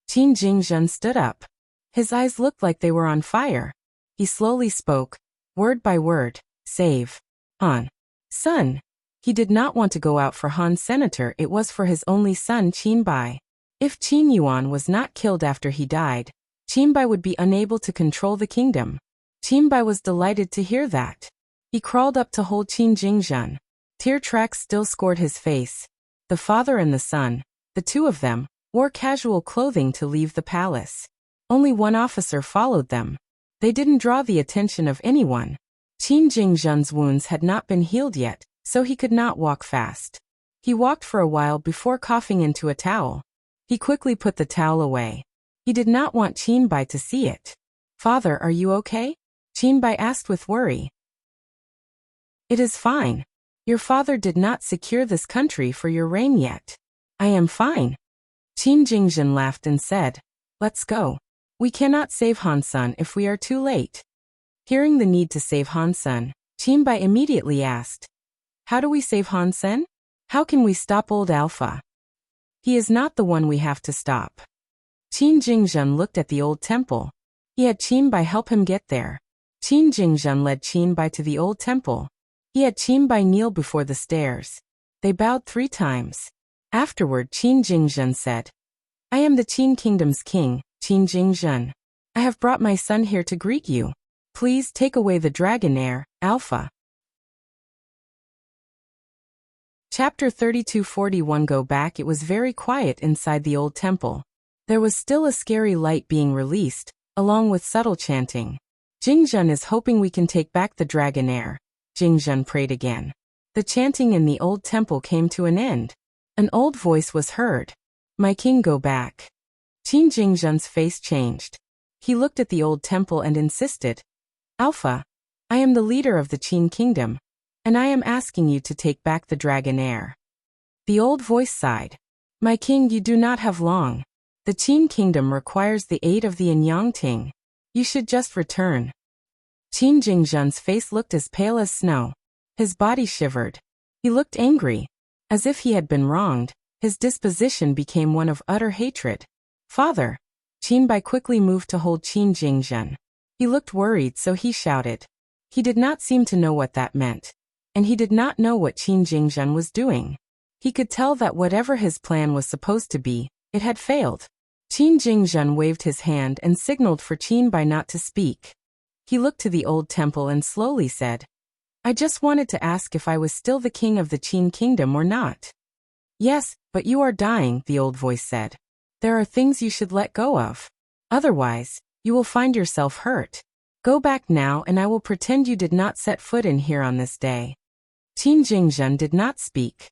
Qin Jingzhen stood up. His eyes looked like they were on fire. He slowly spoke, word by word, "Save Han Sen." He did not want to go out for Han Senator. It was for his only son Qin Bai. If Qin Yuan was not killed after he died, Qin Bai would be unable to control the kingdom. Qin Bai was delighted to hear that. He crawled up to hold Qin Jingzhen. Tear tracks still scored his face. The father and the son, the two of them, wore casual clothing to leave the palace. Only one officer followed them. They didn't draw the attention of anyone. Qin Jingzhen's wounds had not been healed yet, so he could not walk fast. He walked for a while before coughing into a towel. He quickly put the towel away. He did not want Qin Bai to see it. "Father, are you okay?" Qin Bai asked with worry. "It is fine. Your father did not secure this country for your reign yet. I am fine." Qin Jingzhen laughed and said, "Let's go. We cannot save Han Sen if we are too late." Hearing the need to save Han Sen, Qin Bai immediately asked, "How do we save Han Sen? How can we stop old Alpha? He is not the one we have to stop." Qin Jingzhen looked at the old temple. He had Qin Bai help him get there. Qin Jingzhen led Qin Bai to the old temple. He had Qin Bai kneel before the stairs. They bowed 3 times. Afterward, Qin Jingzhen said, "I am the Qin kingdom's king, Qin Jingzhen. I have brought my son here to greet you." Please take away the dragon heir, Alpha. Chapter 3241 Go back. It was very quiet inside the old temple. There was still a scary light being released, along with subtle chanting. Jingzhen is hoping we can take back the dragon heir. Jingzhen prayed again. The chanting in the old temple came to an end. An old voice was heard. My king, go back. Qin Jingzhen's face changed. He looked at the old temple and insisted. Alpha, I am the leader of the Qin kingdom, and I am asking you to take back the dragon heir. The old voice sighed. My king, you do not have long. The Qin kingdom requires the aid of the Anyang Ting. You should just return. Qin Jingzhen's face looked as pale as snow. His body shivered. He looked angry. As if he had been wronged, his disposition became one of utter hatred. Father! Qin Bai quickly moved to hold Qin Jingzhen. He looked worried, so he shouted. He did not seem to know what that meant. And he did not know what Qin Jingzhen was doing. He could tell that whatever his plan was supposed to be, it had failed. Qin Jingzhen waved his hand and signaled for Qin Bai not to speak. He looked to the old temple and slowly said, I just wanted to ask if I was still the king of the Qin kingdom or not. Yes, but you are dying, the old voice said. There are things you should let go of. Otherwise, you will find yourself hurt. Go back now and I will pretend you did not set foot in here on this day. Qin Jingzhen did not speak.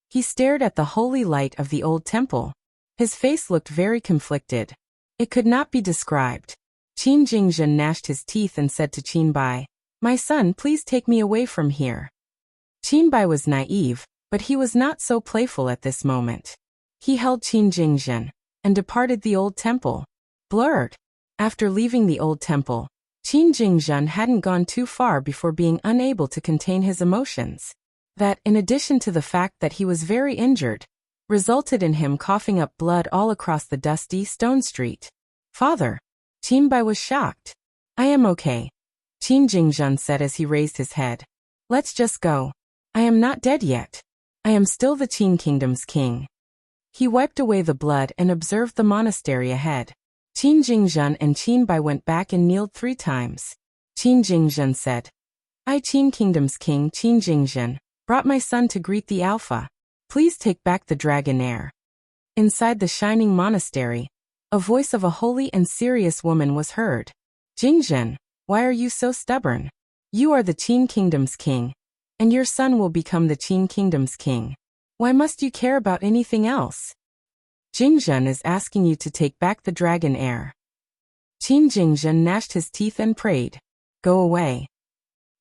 He stared at the holy light of the old temple. His face looked very conflicted. It could not be described. Qin Jingzhen gnashed his teeth and said to Qin Bai, My son, please take me away from here. Qin Bai was naive, but he was not so playful at this moment. He held Qin Jingzhen and departed the old temple. Blurred. After leaving the old temple, Qin Jingzhen hadn't gone too far before being unable to contain his emotions. That, in addition to the fact that he was very injured, resulted in him coughing up blood all across the dusty stone street. Father! Qin Bai was shocked. I am okay. Qin Jingzhen said as he raised his head. Let's just go. I am not dead yet. I am still the Qin kingdom's king. He wiped away the blood and observed the monastery ahead. Qin Jingzhen and Qin Bai went back and kneeled 3 times. Qin Jingzhen said, I, Qin kingdom's king Qin Jingzhen, brought my son to greet the Alpha. Please take back the dragon heir. Inside the shining monastery, a voice of a holy and serious woman was heard. Jingzhen, why are you so stubborn? You are the Qin kingdom's king, and your son will become the Qin kingdom's king. Why must you care about anything else? Jingzhen is asking you to take back the dragon heir. Qin Jingzhen gnashed his teeth and prayed. Go away.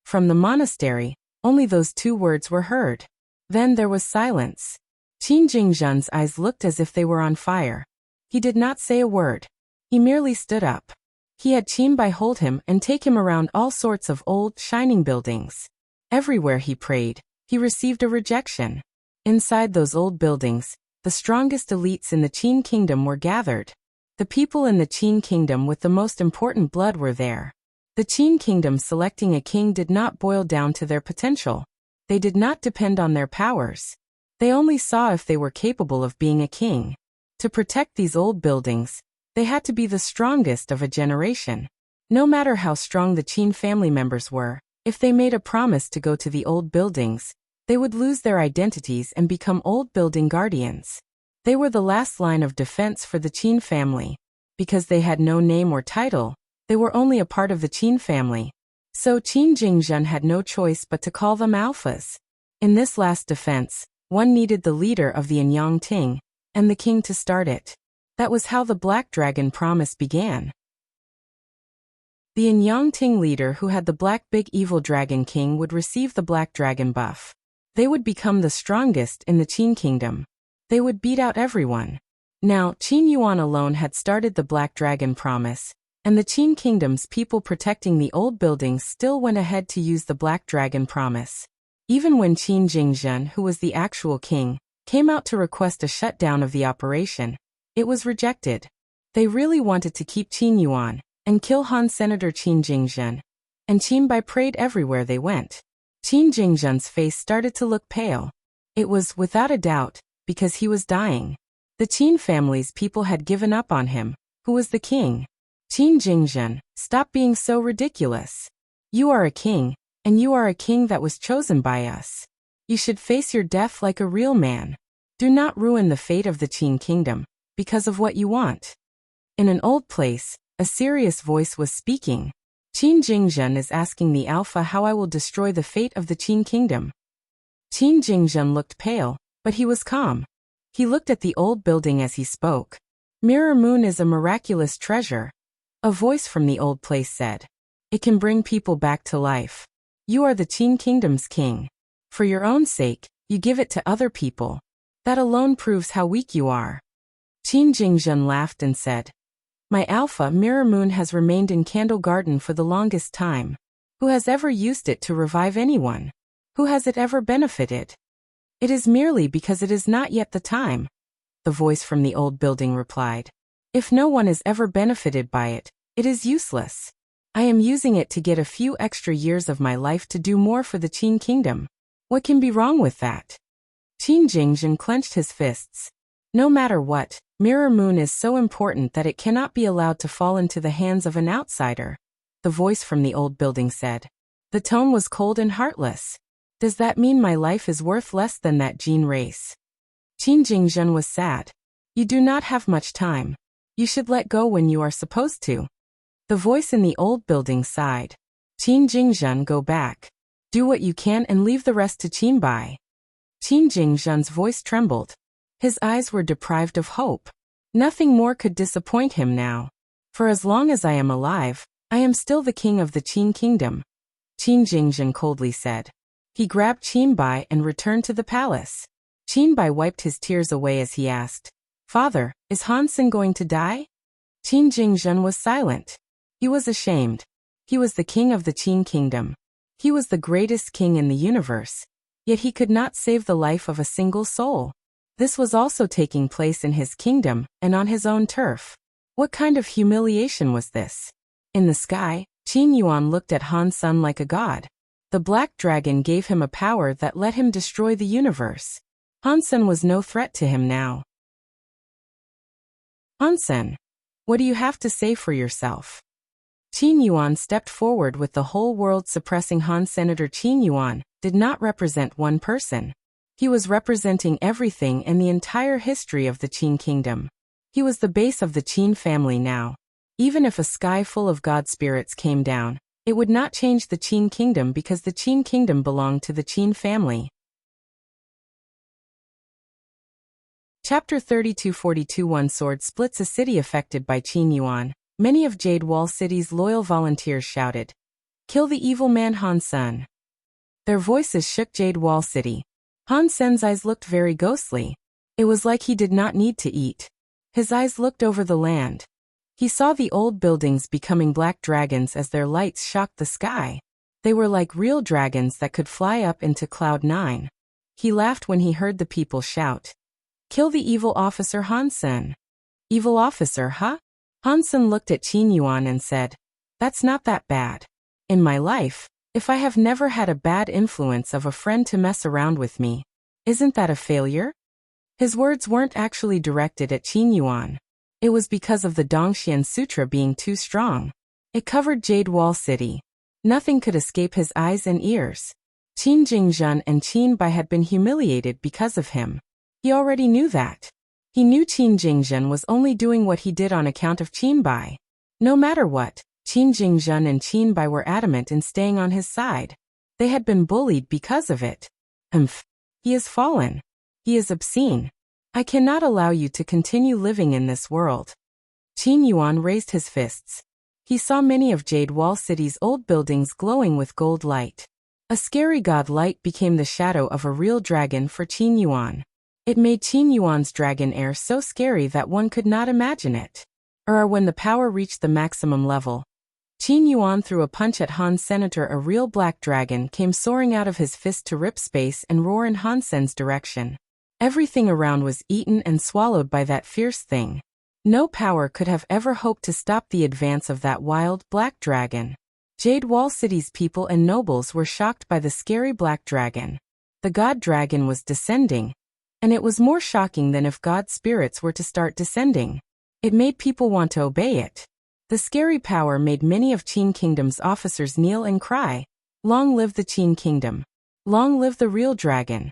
From the monastery, only those 2 words were heard. Then there was silence. Qin Jingzhen's eyes looked as if they were on fire. He did not say a word. He merely stood up. He had Qin Bai hold him and take him around all sorts of old, shining buildings. Everywhere he prayed, he received a rejection. Inside those old buildings, the strongest elites in the Qin kingdom were gathered. The people in the Qin kingdom with the most important blood were there. The Qin kingdom selecting a king did not boil down to their potential. They did not depend on their powers. They only saw if they were capable of being a king. To protect these old buildings, they had to be the strongest of a generation. No matter how strong the Qin family members were, if they made a promise to go to the old buildings, they would lose their identities and become old building guardians. They were the last line of defense for the Qin family. Because they had no name or title, they were only a part of the Qin family. So Qin Jingzhen had no choice but to call them alphas. In this last defense, one needed the leader of the Anyang Ting, and the king to start it. That was how the Black Dragon promise began. The Anyang Ting leader who had the Black Big Evil Dragon King would receive the Black Dragon buff. They would become the strongest in the Qin kingdom. They would beat out everyone. Now, Chu Yuan alone had started the Black Dragon promise, and the Qin kingdom's people protecting the old buildings still went ahead to use the Black Dragon promise. Even when Qin Jingzhen, who was the actual king, came out to request a shutdown of the operation, it was rejected. They really wanted to keep Qin Yuan and kill Han Senator Qin Jingzhen, and Qin Bai prayed everywhere they went. Qin Jingzhen's face started to look pale. It was, without a doubt, because he was dying. The Qin family's people had given up on him, who was the king. Qin Jingzhen, stop being so ridiculous. You are a king, and you are a king that was chosen by us. You should face your death like a real man. Do not ruin the fate of the Qin kingdom, because of what you want. In an old place, a serious voice was speaking. Qin Jingzhen is asking the Alpha how I will destroy the fate of the Qin kingdom. Qin Jingzhen looked pale, but he was calm. He looked at the old building as he spoke. Mirror Moon is a miraculous treasure. A voice from the old place said. It can bring people back to life. You are the Qin kingdom's king. For your own sake, you give it to other people. That alone proves how weak you are. Qin Jingzhen laughed and said, My Alpha, Mirror Moon has remained in Candle Garden for the longest time. Who has ever used it to revive anyone? Who has it ever benefited? It is merely because it is not yet the time. The voice from the old building replied. If no one is ever benefited by it, it is useless. I am using it to get a few extra years of my life to do more for the Qin kingdom. What can be wrong with that? Qin Jingzhen clenched his fists. No matter what, Mirror Moon is so important that it cannot be allowed to fall into the hands of an outsider. The voice from the old building said. The tone was cold and heartless. Does that mean my life is worth less than that Jin race? Qin Jingzhen was sad. You do not have much time. You should let go when you are supposed to. The voice in the old building sighed. Qin Jingzhen, go back. Do what you can and leave the rest to Qin Bai. Qin Jingzhen's voice trembled. His eyes were deprived of hope. Nothing more could disappoint him now. For as long as I am alive, I am still the king of the Qin kingdom. Qin Jingzhen coldly said. He grabbed Qin Bai and returned to the palace. Qin Bai wiped his tears away as he asked, Father, is Hansen going to die? Qin Jingzhen was silent. He was ashamed. He was the king of the Qin kingdom. He was the greatest king in the universe. Yet he could not save the life of a single soul. This was also taking place in his kingdom and on his own turf. What kind of humiliation was this? In the sky, Qin Yuan looked at Hansen like a god. The black dragon gave him a power that let him destroy the universe. Hansen was no threat to him now. Hansen, what do you have to say for yourself? Qin Yuan stepped forward with the whole world suppressing Han. Senator Qin Yuan did not represent one person. He was representing everything and the entire history of the Qin kingdom. He was the base of the Qin family now. Even if a sky full of god spirits came down, it would not change the Qin kingdom because the Qin kingdom belonged to the Qin family. Chapter 3242 One sword splits a city affected by Qin Yuan. Many of Jade Wall City's loyal volunteers shouted, Kill the evil man Hansen. Their voices shook Jade Wall City. Hansen's eyes looked very ghostly. It was like he did not need to eat. His eyes looked over the land. He saw the old buildings becoming black dragons as their lights shocked the sky. They were like real dragons that could fly up into Cloud 9. He laughed when he heard the people shout, Kill the evil officer Hansen. Evil officer, huh? Hansen looked at Qin Yuan and said, That's not that bad. In my life, if I have never had a bad influence of a friend to mess around with me, isn't that a failure? His words weren't actually directed at Qin Yuan. It was because of the Dongxian Sutra being too strong. It covered Jade Wall City. Nothing could escape his eyes and ears. Qin Jingzhen and Qin Bai had been humiliated because of him. He already knew that. He knew Qin Jingzhen was only doing what he did on account of Qin Bai. No matter what, Qin Jingzhen and Qin Bai were adamant in staying on his side. They had been bullied because of it. He is fallen. He is obscene. I cannot allow you to continue living in this world. Qin Yuan raised his fists. He saw many of Jade Wall City's old buildings glowing with gold light. A scary god light became the shadow of a real dragon for Qin Yuan. It made Qin Yuan's dragon air so scary that one could not imagine it. When the power reached the maximum level, Qin Yuan threw a punch at Han Senator. A real black dragon came soaring out of his fist to rip space and roar in Hansen's direction. Everything around was eaten and swallowed by that fierce thing. No power could have ever hoped to stop the advance of that wild, black dragon. Jade Wall City's people and nobles were shocked by the scary black dragon. The god dragon was descending, and it was more shocking than if god spirits were to start descending. It made people want to obey it. The scary power made many of Qin Kingdom's officers kneel and cry, "Long live the Qin Kingdom! Long live the real dragon!"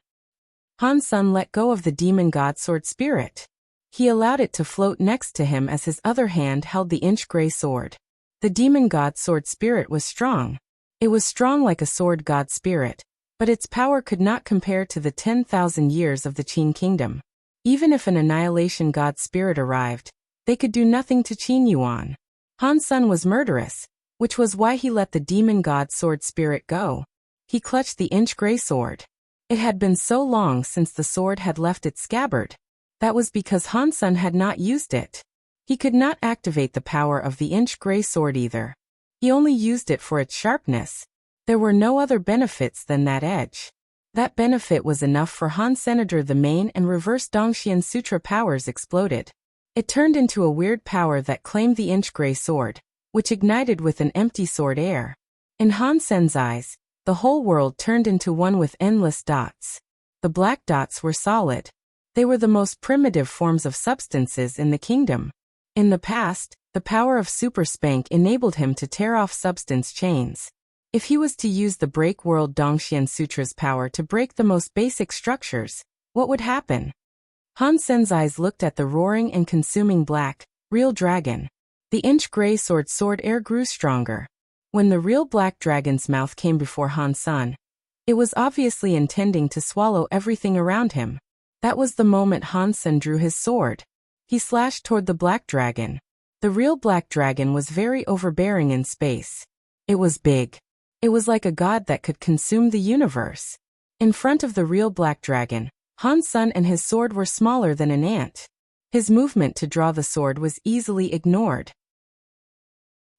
Han Sen let go of the demon god sword spirit. He allowed it to float next to him as his other hand held the inch-gray sword. The demon god sword spirit was strong. It was strong like a sword god spirit, but its power could not compare to the 10,000 years of the Qin Kingdom. Even if an annihilation god spirit arrived, they could do nothing to Qin Yuan. Han Sen was murderous, which was why he let the demon god sword spirit go. He clutched the inch-gray sword. It had been so long since the sword had left its scabbard. That was because Han Sen had not used it. He could not activate the power of the inch-gray sword either. He only used it for its sharpness. There were no other benefits than that edge. That benefit was enough for Han Senador. The main and reverse Dongxian Sutra powers exploded. It turned into a weird power that claimed the inch-gray sword, which ignited with an empty sword air. In Han Sen's eyes, the whole world turned into one with endless dots. The black dots were solid. They were the most primitive forms of substances in the kingdom. In the past, the power of Super Spank enabled him to tear off substance chains. If he was to use the Break World Dongxian Sutra's power to break the most basic structures, what would happen? Han Sen's eyes looked at the roaring and consuming black, real dragon. The inch-gray sword air grew stronger. When the real black dragon's mouth came before Han Sen, it was obviously intending to swallow everything around him. That was the moment Han Sen drew his sword. He slashed toward the black dragon. The real black dragon was very overbearing in space. It was big. It was like a god that could consume the universe. In front of the real black dragon, Han Sen and his sword were smaller than an ant. His movement to draw the sword was easily ignored.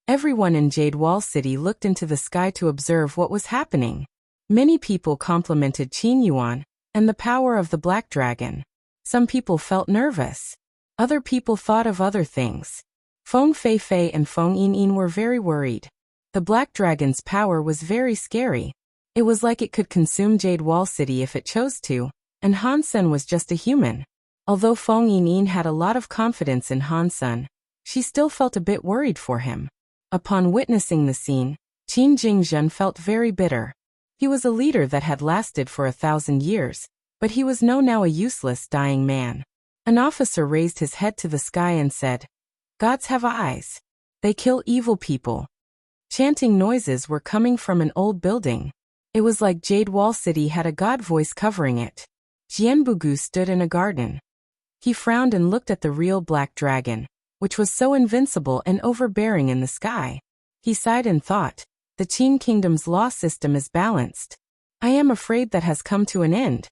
Everyone in Jade Wall City looked into the sky to observe what was happening. Many people complimented Qin Yuan and the power of the black dragon. Some people felt nervous. Other people thought of other things. Feng Feifei and Feng Yinyin were very worried. The black dragon's power was very scary. It was like it could consume Jade Wall City if it chose to, and Han Sen was just a human. Although Feng Yinyin had a lot of confidence in Han Sen, she still felt a bit worried for him. Upon witnessing the scene, Qin Jingzhen felt very bitter. He was a leader that had lasted for 1,000 years, but he was now a useless dying man. An officer raised his head to the sky and said, "Gods have eyes. They kill evil people." Chanting noises were coming from an old building. It was like Jade Wall City had a god voice covering it. Jianbugu stood in a garden. He frowned and looked at the real black dragon, which was so invincible and overbearing in the sky. He sighed and thought, the Qin Kingdom's law system is balanced. I am afraid that has come to an end.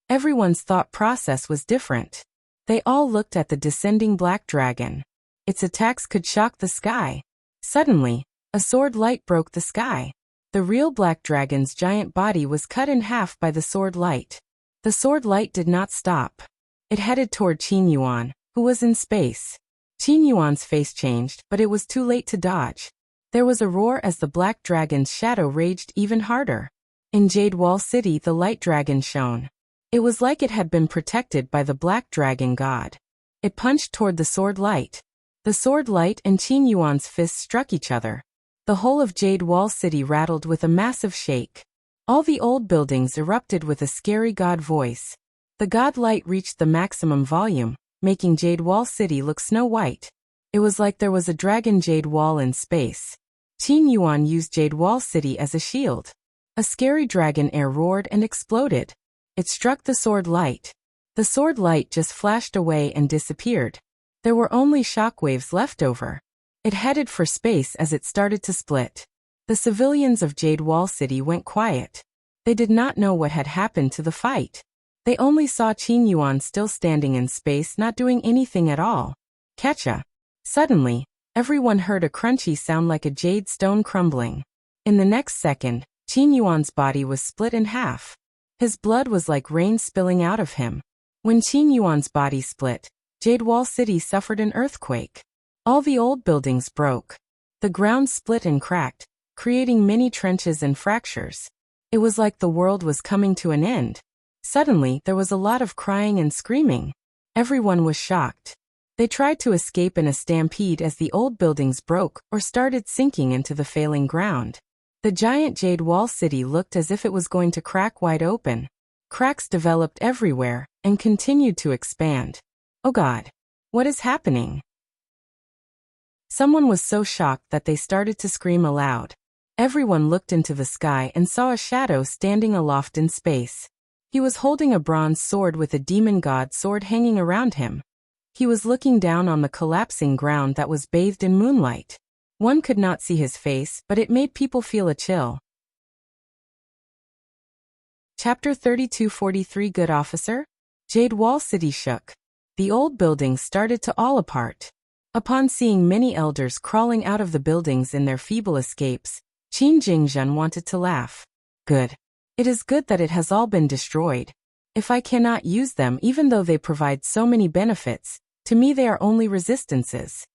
Everyone's thought process was different. They all looked at the descending black dragon. Its attacks could shock the sky. Suddenly, a sword light broke the sky. The real black dragon's giant body was cut in half by the sword light. The sword light did not stop. It headed toward Qin Yuan, who was in space. Qin Yuan's face changed, but it was too late to dodge. There was a roar as the black dragon's shadow raged even harder. In Jade Wall City, the light dragon shone. It was like it had been protected by the black dragon god. It punched toward the sword light. The sword light and Qin Yuan's fists struck each other. The whole of Jade Wall City rattled with a massive shake. All the old buildings erupted with a scary god voice. The god light reached the maximum volume, making Jade Wall City look snow white. It was like there was a dragon jade wall in space. Qin Yuan used Jade Wall City as a shield. A scary dragon air roared and exploded. It struck the sword light. The sword light just flashed away and disappeared. There were only shockwaves left over. It headed for space as it started to split. The civilians of Jade Wall City went quiet. They did not know what had happened to the fight. They only saw Qin Yuan still standing in space, not doing anything at all. Catcha! Suddenly, everyone heard a crunchy sound like a jade stone crumbling. In the next second, Qin Yuan's body was split in half. His blood was like rain spilling out of him. When Qin Yuan's body split, Jade Wall City suffered an earthquake. All the old buildings broke. The ground split and cracked, creating many trenches and fractures. It was like the world was coming to an end. Suddenly, there was a lot of crying and screaming. Everyone was shocked. They tried to escape in a stampede as the old buildings broke or started sinking into the failing ground. The giant Jade Wall City looked as if it was going to crack wide open. Cracks developed everywhere and continued to expand. Oh God! What is happening? Someone was so shocked that they started to scream aloud. Everyone looked into the sky and saw a shadow standing aloft in space. He was holding a bronze sword with a demon god sword hanging around him. He was looking down on the collapsing ground that was bathed in moonlight. One could not see his face, but it made people feel a chill. Chapter 3243 Good Officer? Jade Wall City shook. The old buildings started to fall apart. Upon seeing many elders crawling out of the buildings in their feeble escapes, Qin Jingzhen wanted to laugh. Good. It is good that it has all been destroyed. If I cannot use them even though they provide so many benefits, to me they are only resistances.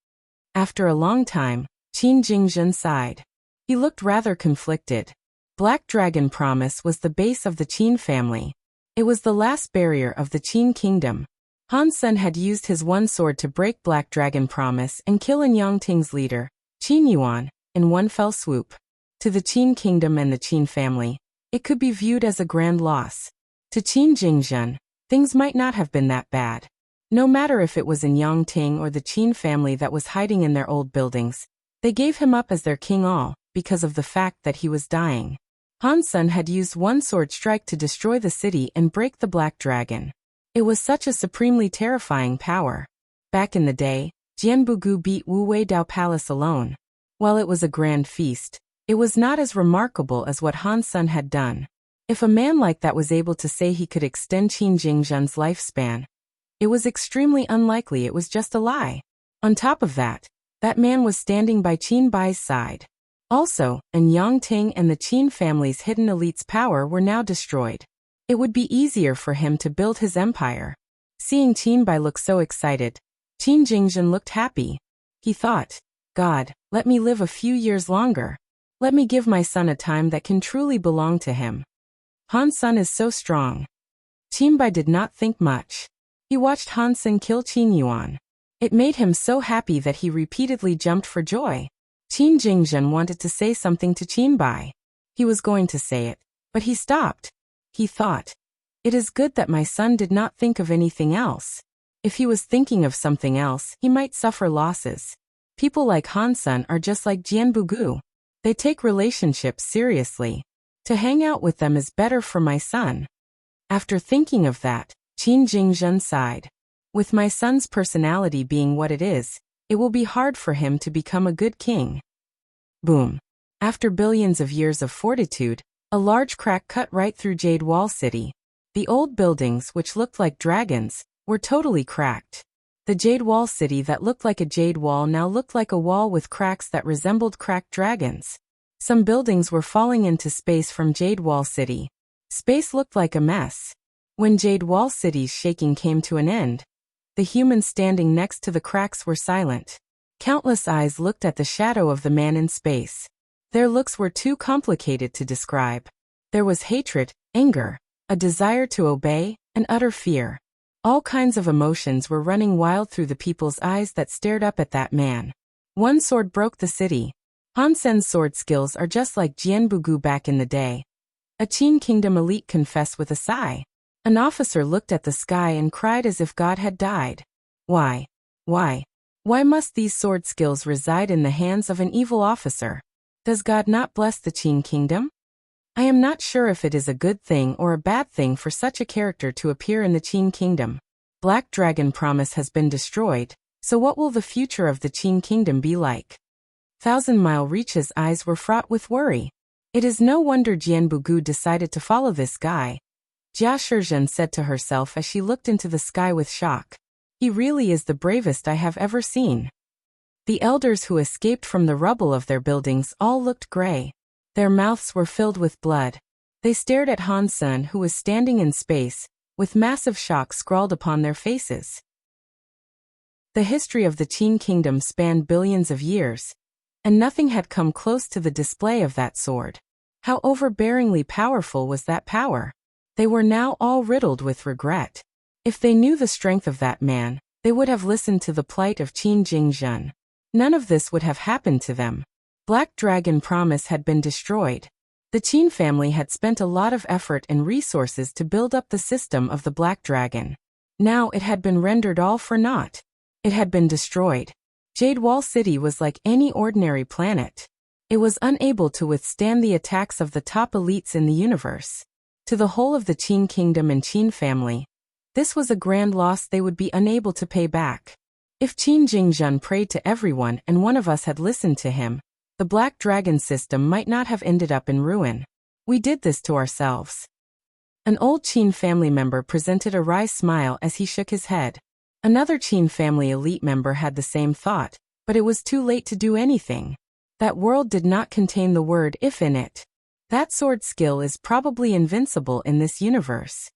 After a long time, Qin Jingzhen sighed. He looked rather conflicted. Black Dragon Promise was the base of the Qin family. It was the last barrier of the Qin kingdom. Han Sen had used his one sword to break Black Dragon Promise and kill in Yangting's leader, Chu Yuan, in one fell swoop. To the Qin kingdom and the Qin family, it could be viewed as a grand loss. To Qin Jingzhen, things might not have been that bad. No matter if it was in Yangting or the Qin family that was hiding in their old buildings, they gave him up as their king all because of the fact that he was dying. Han Sen had used one sword strike to destroy the city and break the Black Dragon. It was such a supremely terrifying power. Back in the day, Jianbugu beat Wu Wei Dao Palace alone. While it was a grand feast, it was not as remarkable as what Han Sen had done. If a man like that was able to say he could extend Qin Jingzhen's lifespan, it was extremely unlikely it was just a lie. On top of that, that man was standing by Qin Bai's side. Also, in Yangting and the Qin family's hidden elite's power were now destroyed. It would be easier for him to build his empire. Seeing Qin Bai look so excited, Qin Jingzhen looked happy. He thought, God, let me live a few years longer. Let me give my son a time that can truly belong to him. Han Sen is so strong. Qin Bai did not think much. He watched Han Sen kill Qin Yuan. It made him so happy that he repeatedly jumped for joy. Qin Jingzhen wanted to say something to Qin Bai. He was going to say it, but he stopped. He thought, it is good that my son did not think of anything else. If he was thinking of something else, he might suffer losses. People like Han Sen are just like Jianbugu. They take relationships seriously. To hang out with them is better for my son. After thinking of that, Qin Jingzhen sighed. With my son's personality being what it is, it will be hard for him to become a good king. Boom. After billions of years of fortitude, a large crack cut right through Jade Wall City. The old buildings, which looked like dragons, were totally cracked. The Jade Wall City that looked like a jade wall now looked like a wall with cracks that resembled cracked dragons. Some buildings were falling into space from Jade Wall City. Space looked like a mess. When Jade Wall City's shaking came to an end, the humans standing next to the cracks were silent. Countless eyes looked at the shadow of the man in space. Their looks were too complicated to describe. There was hatred, anger, a desire to obey, and utter fear. All kinds of emotions were running wild through the people's eyes that stared up at that man. One sword broke the city. Han Sen's sword skills are just like Jianbugu back in the day. A Qin kingdom elite confessed with a sigh. An officer looked at the sky and cried as if God had died. Why? Why? Why must these sword skills reside in the hands of an evil officer? Does God not bless the Qin kingdom? I am not sure if it is a good thing or a bad thing for such a character to appear in the Qin kingdom. Black Dragon Promise has been destroyed, so what will the future of the Qin kingdom be like? Thousand Mile Reach's eyes were fraught with worry. It is no wonder Jianbugu decided to follow this guy. Jia Shizhen said to herself as she looked into the sky with shock. He really is the bravest I have ever seen. The elders who escaped from the rubble of their buildings all looked gray. Their mouths were filled with blood. They stared at Han Sen, who was standing in space, with massive shock scrawled upon their faces. The history of the Qin kingdom spanned billions of years, and nothing had come close to the display of that sword. How overbearingly powerful was that power? They were now all riddled with regret. If they knew the strength of that man, They would have listened to the plight of Qin Jingzhen. None of this would have happened to them. Black Dragon Promise had been destroyed. The Qin family had spent a lot of effort and resources to build up the system of the Black Dragon. Now it had been rendered all for naught. It had been destroyed. Jade Wall City was like any ordinary planet. It was unable to withstand the attacks of the top elites in the universe. To the whole of the Qin kingdom and Qin family, this was a grand loss they would be unable to pay back. If Qin Jingzhen prayed to everyone and one of us had listened to him, the Black Dragon system might not have ended up in ruin. We did this to ourselves. An old Qin family member presented a wry smile as he shook his head. Another Qin family elite member had the same thought, but it was too late to do anything. That world did not contain the word if in it. That sword skill is probably invincible in this universe.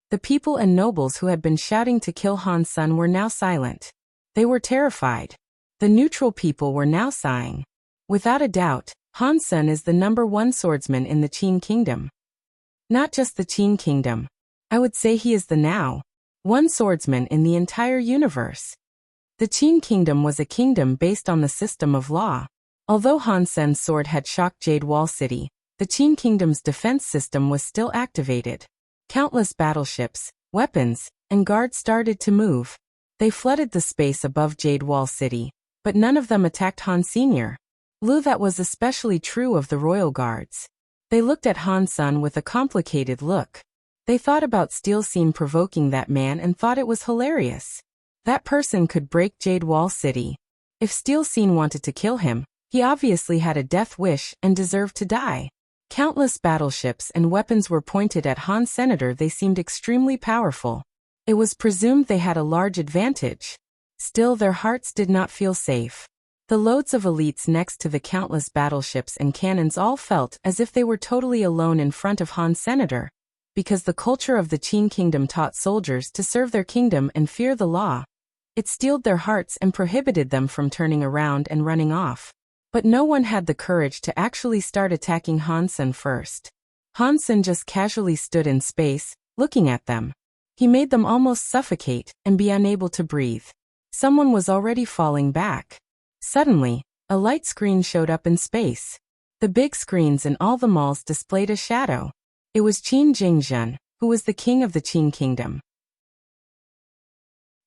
The people and nobles who had been shouting to kill Han Sen were now silent. They were terrified. The neutral people were now sighing. Without a doubt, Han Sen is the #1 swordsman in the Qin kingdom. Not just the Qin kingdom. I would say he is the #1 swordsman in the entire universe. The Qin kingdom was a kingdom based on the system of law. Although Han Sen's sword had shocked Jade Wall City, the Qin kingdom's defense system was still activated. Countless battleships, weapons, and guards started to move. They flooded the space above Jade Wall City, but none of them attacked Han Sr. That was especially true of the royal guards. They looked at Han Sen with a complicated look. They thought about Steel Scene provoking that man and thought it was hilarious. That person could break Jade Wall City. If Steel Scene wanted to kill him, he obviously had a death wish and deserved to die. Countless battleships and weapons were pointed at Han Senator. They seemed extremely powerful. It was presumed they had a large advantage. Still, their hearts did not feel safe. The loads of elites next to the countless battleships and cannons all felt as if they were totally alone in front of Han Senator, because the culture of the Qin kingdom taught soldiers to serve their kingdom and fear the law. It steeled their hearts and prohibited them from turning around and running off. But no one had the courage to actually start attacking Han Sen first. Han Sen just casually stood in space, looking at them. He made them almost suffocate and be unable to breathe. Someone was already falling back. Suddenly, a light screen showed up in space. The big screens in all the malls displayed a shadow. It was Qin Jingzhen, who was the king of the Qin kingdom.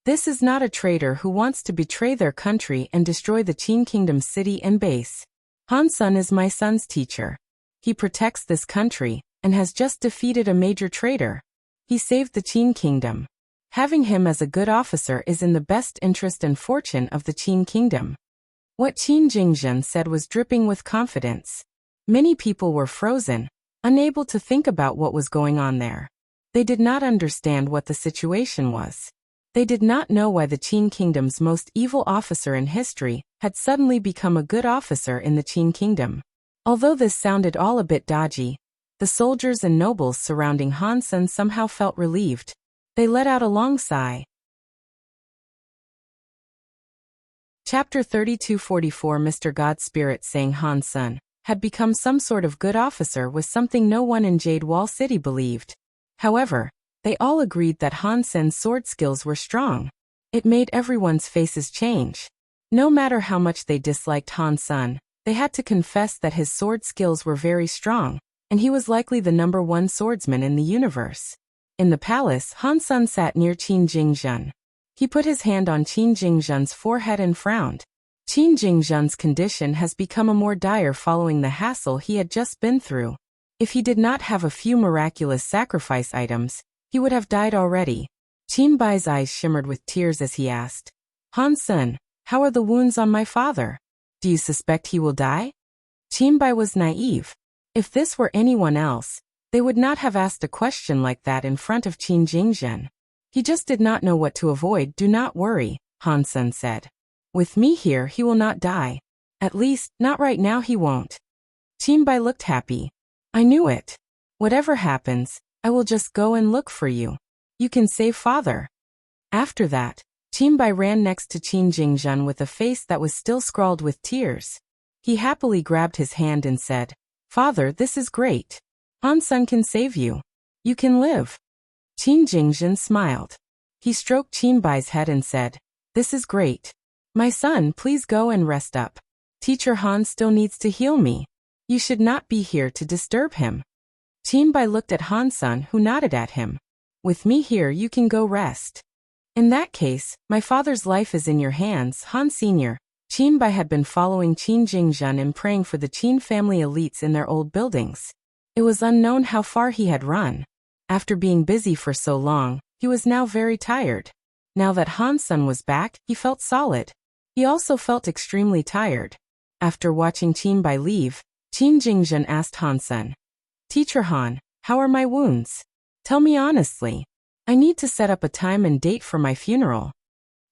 This is not a traitor who wants to betray their country and destroy the Qin kingdom's city and base. Han Sen is my son's teacher. He protects this country and has just defeated a major traitor. He saved the Qin kingdom. Having him as a good officer is in the best interest and fortune of the Qin kingdom. What Qin Jingzhen said was dripping with confidence. Many people were frozen, unable to think about what was going on there. They did not understand what the situation was. They did not know why the Qin kingdom's most evil officer in history had suddenly become a good officer in the Qin kingdom. Although this sounded all a bit dodgy, the soldiers and nobles surrounding Han Sen somehow felt relieved. They let out a long sigh. Chapter 3244 Mr. God Spirit saying Han Sen had become some sort of good officer was something no one in Jade Wall City believed. However, they all agreed that Han Sen's sword skills were strong. It made everyone's faces change. No matter how much they disliked Han Sen, they had to confess that his sword skills were very strong, and he was likely the #1 swordsman in the universe. In the palace, Han Sen sat near Qin Jingzhen. He put his hand on Qin Jingzhen's forehead and frowned. Qin Jingzhen's condition has become a more dire following the hassle he had just been through. If he did not have a few miraculous sacrifice items, he would have died already. Qin Bai's eyes shimmered with tears as he asked, Han Sen, how are the wounds on my father? Do you suspect he will die? Qin Bai was naive. If this were anyone else, they would not have asked a question like that in front of Qin Jingzhen. He just did not know what to avoid. Do not worry, Han Sen said. With me here he will not die. At least, not right now he won't. Qin Bai looked happy. I knew it. Whatever happens, I will just go and look for you. You can save father. After that, Qin Bai ran next to Qin Jingzhen with a face that was still scrawled with tears. He happily grabbed his hand and said, Father, this is great. Han Sen can save you. You can live. Qin Jingzhen smiled. He stroked Qinbai's head and said, "This is great. My son, please go and rest up. Teacher Han still needs to heal me. You should not be here to disturb him." Qinbai looked at Han-sun, who nodded at him. "With me here you can go rest." "In that case, my father's life is in your hands, Han Sr." Qinbai had been following Qin Jingzhen and praying for the Qin family elites in their old buildings. It was unknown how far he had run. After being busy for so long, he was now very tired. Now that Han-sun was back, he felt solid. He also felt extremely tired. After watching Qinbai leave, Qin Jingzhen asked Han-sun, "Teacher Han, how are my wounds? Tell me honestly. I need to set up a time and date for my funeral."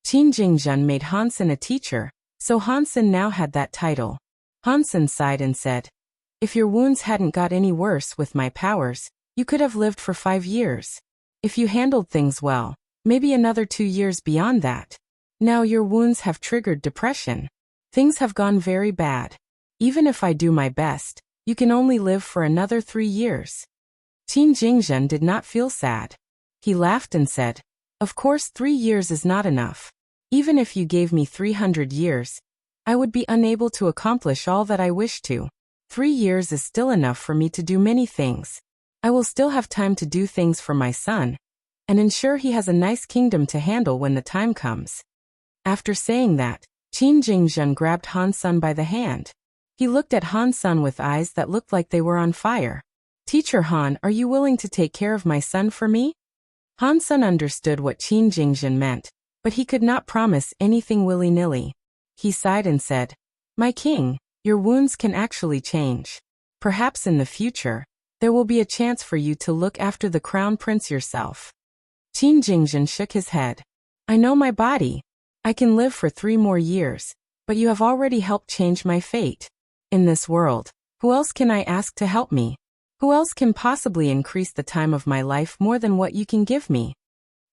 Qin Jingzhen made Han-sun a teacher, so Han-sun now had that title. Han-sun sighed and said, "If your wounds hadn't got any worse with my powers, you could have lived for 5 years. If you handled things well, maybe another 2 years beyond that. Now your wounds have triggered depression. Things have gone very bad. Even if I do my best, you can only live for another 3 years." Qin Jingzhen did not feel sad. He laughed and said, "Of course 3 years is not enough. Even if you gave me 300 years, I would be unable to accomplish all that I wish to. 3 years is still enough for me to do many things. I will still have time to do things for my son, and ensure he has a nice kingdom to handle when the time comes." After saying that, Qin Jingzhen grabbed Han-sun by the hand. He looked at Han-sun with eyes that looked like they were on fire. "Teacher Han, are you willing to take care of my son for me?" Han-sun understood what Qin Jingzhen meant, but he could not promise anything willy-nilly. He sighed and said, "My king, your wounds can actually change. Perhaps in the future, there will be a chance for you to look after the crown prince yourself." Qin Jingzhen shook his head. "I know my body. I can live for 3 more years, but you have already helped change my fate. In this world, who else can I ask to help me? Who else can possibly increase the time of my life more than what you can give me?"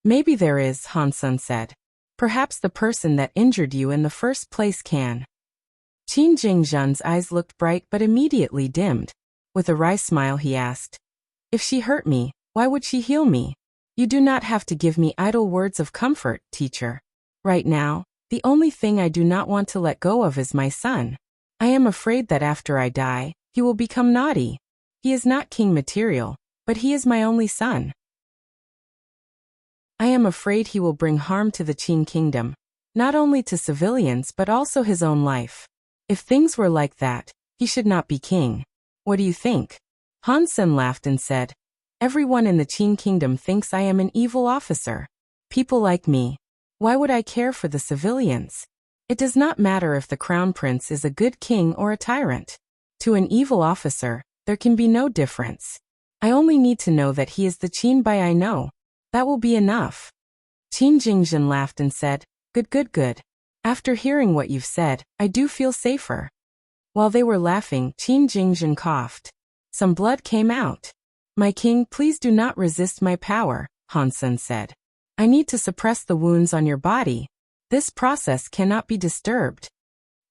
"Maybe there is," Han-sun said. "Perhaps the person that injured you in the first place can." Qin Jingzhen's eyes looked bright but immediately dimmed. With a wry smile he asked, "If she hurt me, why would she heal me? You do not have to give me idle words of comfort, teacher. Right now, the only thing I do not want to let go of is my son. I am afraid that after I die, he will become naughty. He is not king material, but he is my only son. I am afraid he will bring harm to the Qin kingdom, not only to civilians but also his own life. If things were like that, he should not be king. What do you think?" Han-sun laughed and said, "Everyone in the Qin kingdom thinks I am an evil officer. People like me. Why would I care for the civilians? It does not matter if the crown prince is a good king or a tyrant. To an evil officer, there can be no difference. I only need to know that he is the Qinbai I know. That will be enough." Qin Jingzhen laughed and said, Good. After hearing what you've said, I do feel safer." While they were laughing, Qin Jingzhen coughed. Some blood came out. "My king, please do not resist my power," Han-sun said. "I need to suppress the wounds on your body. This process cannot be disturbed.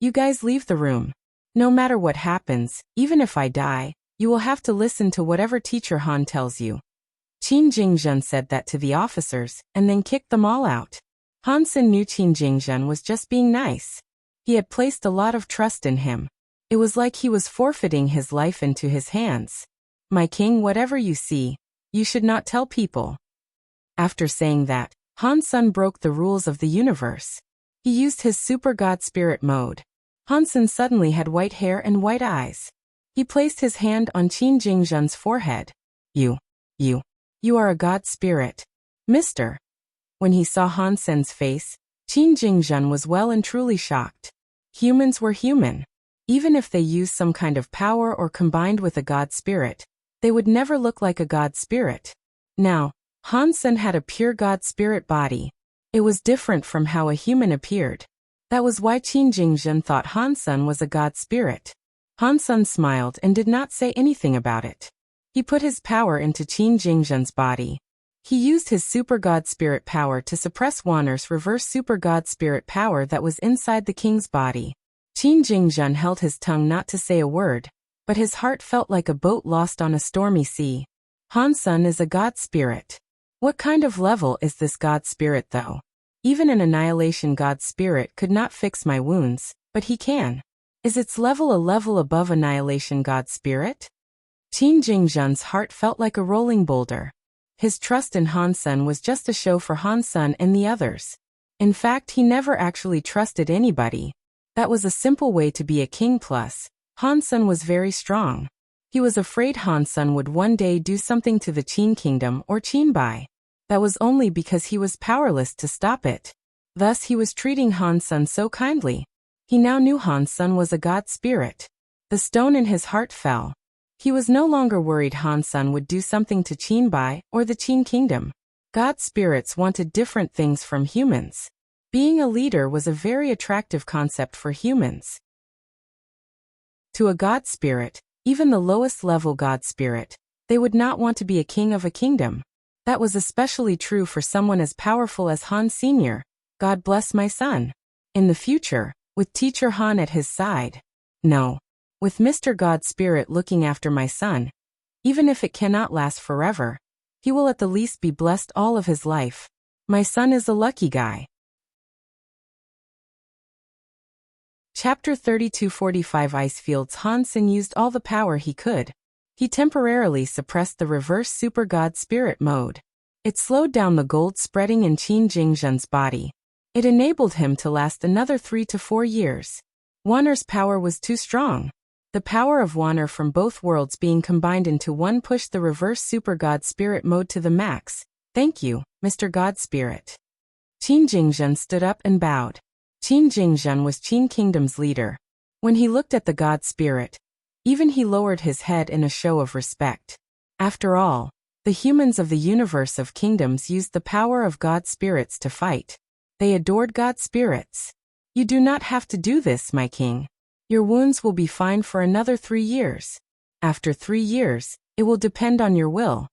You guys leave the room. No matter what happens, even if I die, you will have to listen to whatever Teacher Han tells you." Qin Jingzhen said that to the officers, and then kicked them all out. Han-sun knew Qin Jingzhen was just being nice. He had placed a lot of trust in him. It was like he was forfeiting his life into his hands. "My king, whatever you see, you should not tell people." After saying that, Han-sun broke the rules of the universe. He used his super god spirit mode. Han-sun suddenly had white hair and white eyes. He placed his hand on Qin Jingzhen's forehead. You are a god spirit. Mister." When he saw Han-sun's face, Qin Jingzhen was well and truly shocked. Humans were human. Even if they used some kind of power or combined with a god spirit, they would never look like a god spirit. Now, Han-sun had a pure god spirit body. It was different from how a human appeared. That was why Qin Jingzhen thought Han-sun was a god spirit. Han-sun smiled and did not say anything about it. He put his power into Qin Jingzhen's body. He used his super god spirit power to suppress Wanner's reverse super god spirit power that was inside the king's body. Qin Jingzhen held his tongue not to say a word, but his heart felt like a boat lost on a stormy sea. Han-sun is a god spirit. What kind of level is this God spirit though? Even an annihilation God spirit could not fix my wounds, but he can. Is its level a level above annihilation God spirit? Qin Jingzhen's heart felt like a rolling boulder. His trust in Han Sen was just a show for Han Sen and the others. In fact, he never actually trusted anybody. That was a simple way to be a king. Plus, Han Sen was very strong. He was afraid Han Sen would one day do something to the Qin kingdom or Qin Bai. That was only because he was powerless to stop it. Thus he was treating Han Sen so kindly. He now knew Han Sen was a God spirit. The stone in his heart fell. He was no longer worried Han Sen would do something to Qin Bai or the Qin kingdom. God spirits wanted different things from humans. Being a leader was a very attractive concept for humans. To a God spirit, even the lowest level God spirit, they would not want to be a king of a kingdom. That was especially true for someone as powerful as Han Sr. God bless my son. In the future, with teacher Han at his side. No. With Mr. God Spirit looking after my son, even if it cannot last forever, he will at the least be blessed all of his life. My son is a lucky guy. Chapter 32:45 Ice Fields. Han Sen used all the power he could. He temporarily suppressed the reverse super God spirit mode. It slowed down the gold spreading in Qin Jingzhen's body. It enabled him to last another 3 to 4 years. Wanner's power was too strong. The power of Wanner from both worlds being combined into one pushed the reverse super God spirit mode to the max. Thank you, Mr. God Spirit. Qin Jingzhen stood up and bowed. Qin Jingzhen was Qin Kingdom's leader. When he looked at the God spirit, even he lowered his head in a show of respect. After all, the humans of the universe of kingdoms used the power of God spirits to fight. They adored God spirits. You do not have to do this, my king. Your wounds will be fine for another 3 years. After 3 years, it will depend on your will.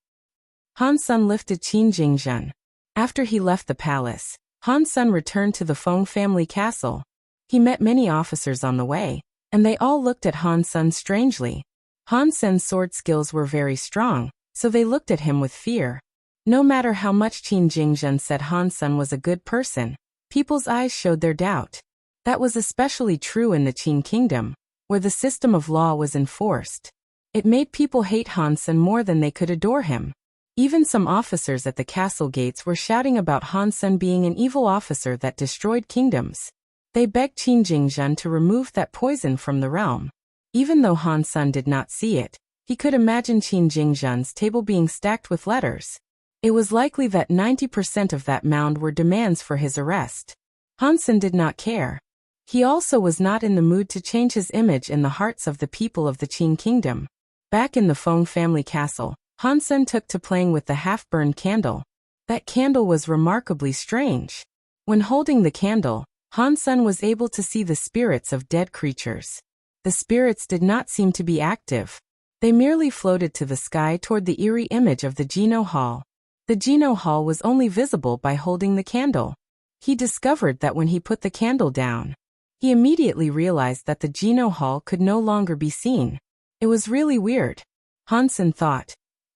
Han Sen lifted Qin Jingzhen. After he left the palace, Han Sen returned to the Feng family castle. He met many officers on the way, and they all looked at Han Sen strangely. Han Sen's sword skills were very strong, so they looked at him with fear. No matter how much Qin Jingzhen said Han Sen was a good person, people's eyes showed their doubt. That was especially true in the Qin kingdom, where the system of law was enforced. It made people hate Han Sen more than they could adore him. Even some officers at the castle gates were shouting about Han Sen being an evil officer that destroyed kingdoms. They begged Qin Jingzhen to remove that poison from the realm. Even though Han Sen did not see it, he could imagine Qin Jingzhen's table being stacked with letters. It was likely that 90% of that mound were demands for his arrest. Han Sen did not care. He also was not in the mood to change his image in the hearts of the people of the Qin kingdom. Back in the Feng family castle, Han Sen took to playing with the half-burned candle. That candle was remarkably strange. When holding the candle, Han Sen was able to see the spirits of dead creatures. The spirits did not seem to be active. They merely floated to the sky toward the eerie image of the Geno Hall. The Geno Hall was only visible by holding the candle. He discovered that when he put the candle down, he immediately realized that the Geno Hall could no longer be seen. It was really weird. Han Sen thought,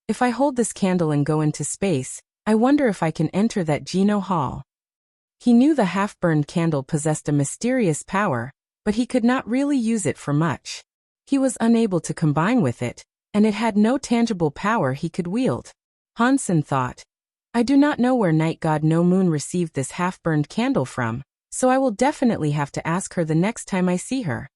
if I hold this candle and go into space, I wonder if I can enter that Geno Hall. He knew the half-burned candle possessed a mysterious power, but he could not really use it for much. He was unable to combine with it, and it had no tangible power he could wield. Han Sen thought, I do not know where Night God No Moon received this half-burned candle from, so I will definitely have to ask her the next time I see her.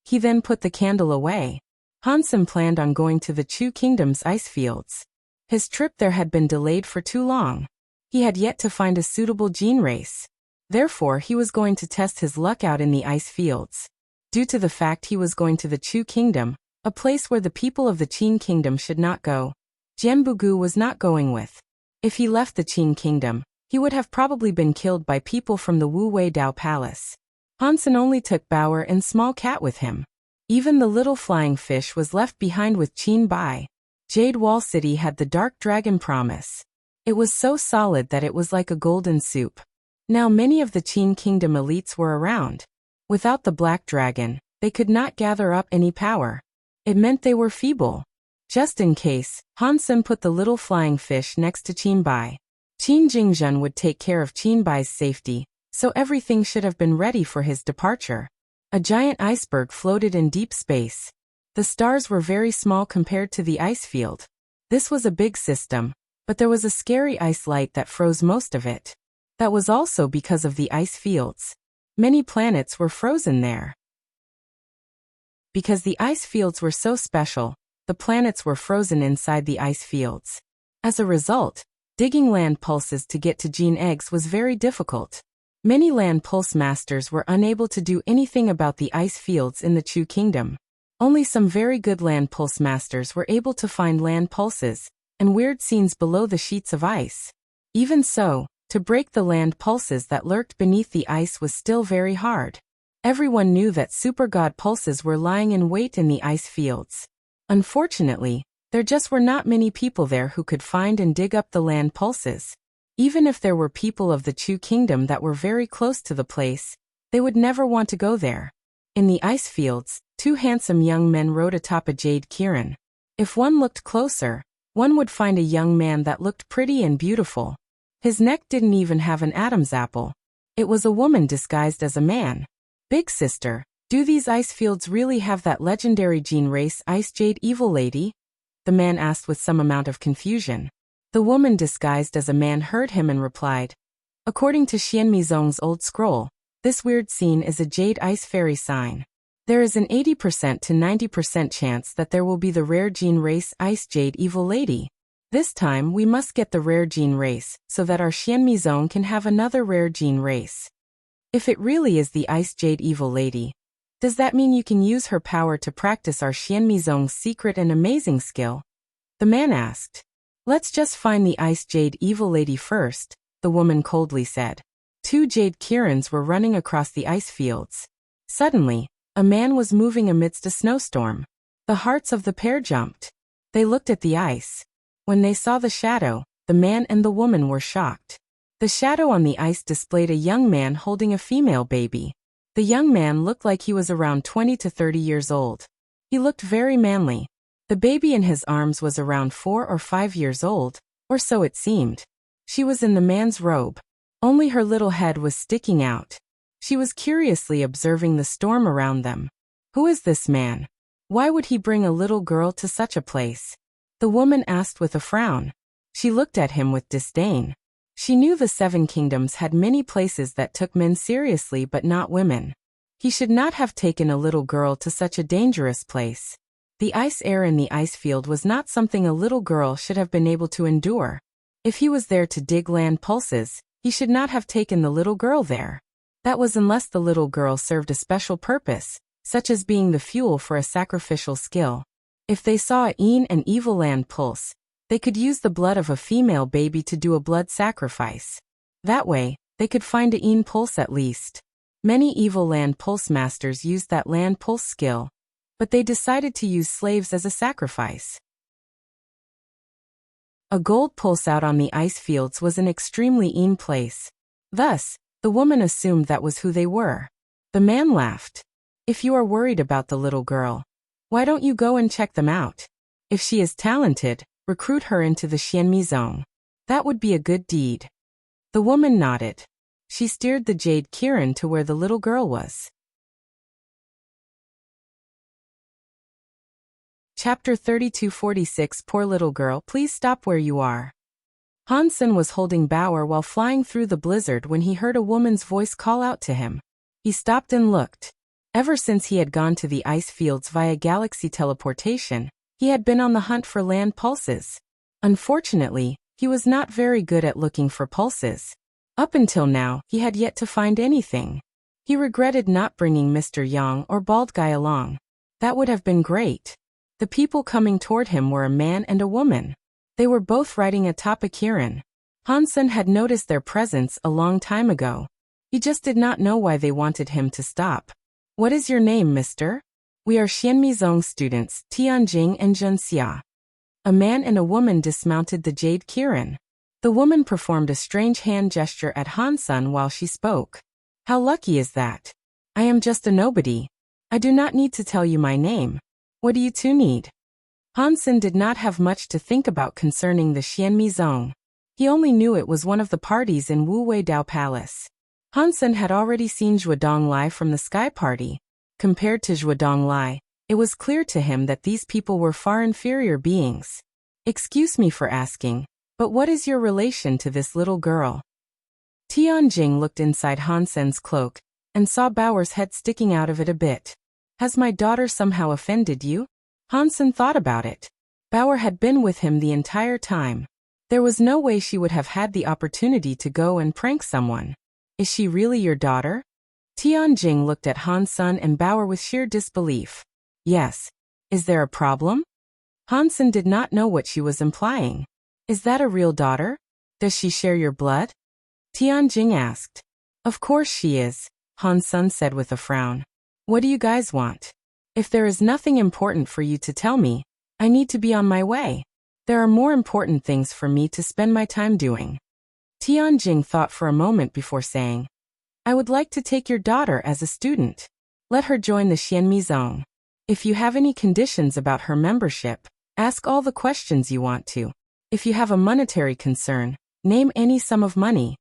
He then put the candle away. Han Sen planned on going to the Chu Kingdom's ice fields. His trip there had been delayed for too long. He had yet to find a suitable gene race. Therefore, he was going to test his luck out in the ice fields. Due to the fact he was going to the Chu Kingdom, a place where the people of the Qin Kingdom should not go, Jianbugu was not going with. If he left the Qin Kingdom, he would have probably been killed by people from the Wu Wei Dao Palace. Han Sen only took Bauer and Small Cat with him. Even the little flying fish was left behind with Qin Bai. Jade Wall City had the Dark Dragon promise. It was so solid that it was like a golden soup. Now many of the Qin Kingdom elites were around. Without the Black Dragon, they could not gather up any power. It meant they were feeble. Just in case, Han Sen put the little flying fish next to Qin Bai. Qin Jingzhen would take care of Qinbai's safety, so everything should have been ready for his departure. A giant iceberg floated in deep space. The stars were very small compared to the ice field. This was a big system, but there was a scary ice light that froze most of it. That was also because of the ice fields. Many planets were frozen there. Because the ice fields were so special, the planets were frozen inside the ice fields. As a result, digging land pulses to get to gene eggs was very difficult. Many land pulse masters were unable to do anything about the ice fields in the Chu kingdom. Only some very good land pulse masters were able to find land pulses and weird scenes below the sheets of ice. Even so, to break the land pulses that lurked beneath the ice was still very hard. Everyone knew that super god pulses were lying in wait in the ice fields. Unfortunately, there just were not many people there who could find and dig up the land pulses. Even if there were people of the Chu kingdom that were very close to the place, they would never want to go there. In the ice fields, two handsome young men rode atop a jade kirin. If one looked closer, one would find a young man that looked pretty and beautiful. His neck didn't even have an Adam's apple. It was a woman disguised as a man. Big sister, do these ice fields really have that legendary gene race Ice Jade Evil Lady? The man asked with some amount of confusion. The woman disguised as a man heard him and replied, according to Xianmizong's old scroll, this weird scene is a jade ice fairy sign. There is an 80% to 90% chance that there will be the rare gene race Ice Jade Evil Lady. This time we must get the rare gene race so that our Xianmizong can have another rare gene race. If it really is the Ice Jade Evil Lady, does that mean you can use her power to practice our Xianmizong's secret and amazing skill? The man asked. Let's just find the Ice Jade Evil Lady first, the woman coldly said. Two jade kirins were running across the ice fields. Suddenly, a man was moving amidst a snowstorm. The hearts of the pair jumped. They looked at the ice. When they saw the shadow, the man and the woman were shocked. The shadow on the ice displayed a young man holding a female baby. The young man looked like he was around 20 to 30 years old. He looked very manly. The baby in his arms was around 4 or 5 years old, or so it seemed. She was in the man's robe. Only her little head was sticking out. She was curiously observing the storm around them. Who is this man? Why would he bring a little girl to such a place? The woman asked with a frown. She looked at him with disdain. She knew the Seven Kingdoms had many places that took men seriously but not women. He should not have taken a little girl to such a dangerous place. The ice air in the ice field was not something a little girl should have been able to endure. If he was there to dig land pulses, he should not have taken the little girl there. That was unless the little girl served a special purpose, such as being the fuel for a sacrificial skill. If they saw an evil land pulse, they could use the blood of a female baby to do a blood sacrifice. That way, they could find a pulse at least. Many evil land pulse masters used that land pulse skill, but they decided to use slaves as a sacrifice. A gold pulse out on the ice fields was an extremely place. Thus, the woman assumed that was who they were. The man laughed. If you are worried about the little girl, why don't you go and check them out? If she is talented, recruit her into the Xianmizong. That would be a good deed. The woman nodded. She steered the jade kirin to where the little girl was. Chapter 3246 Poor little girl, please stop where you are. Hansen was holding Bauer while flying through the blizzard when he heard a woman's voice call out to him. He stopped and looked. Ever since he had gone to the ice fields via galaxy teleportation, he had been on the hunt for land pulses. Unfortunately, he was not very good at looking for pulses. Up until now, he had yet to find anything. He regretted not bringing Mr. Yang or Bald Guy along. That would have been great. The people coming toward him were a man and a woman. They were both riding atop a kirin. Hansen had noticed their presence a long time ago. He just did not know why they wanted him to stop. What is your name, mister? We are Xianmizong students, Tianjing and Zhenxia. A man and a woman dismounted the jade kirin. The woman performed a strange hand gesture at Hansen while she spoke. How lucky is that? I am just a nobody. I do not need to tell you my name. What do you two need? Hansen did not have much to think about concerning the Xianmizong. He only knew it was one of the parties in Wu Wei Dao Palace. Han Sen had already seen Zhuo Donglai from the Sky Party. Compared to Zhuo Donglai, it was clear to him that these people were far inferior beings. Excuse me for asking, but what is your relation to this little girl? Tianjing looked inside Han Sen's cloak and saw Baoer's head sticking out of it a bit. Has my daughter somehow offended you? Han Sen thought about it. Baoer had been with him the entire time. There was no way she would have had the opportunity to go and prank someone. Is she really your daughter? Tianjing looked at Han Sen and Baoer with sheer disbelief. Yes. Is there a problem? Han Sen did not know what she was implying. Is that a real daughter? Does she share your blood? Tianjing asked. Of course she is, Han Sen said with a frown. What do you guys want? If there is nothing important for you to tell me, I need to be on my way. There are more important things for me to spend my time doing. Tianjing thought for a moment before saying, I would like to take your daughter as a student. Let her join the Xianmizong. If you have any conditions about her membership, ask all the questions you want to. If you have a monetary concern, name any sum of money.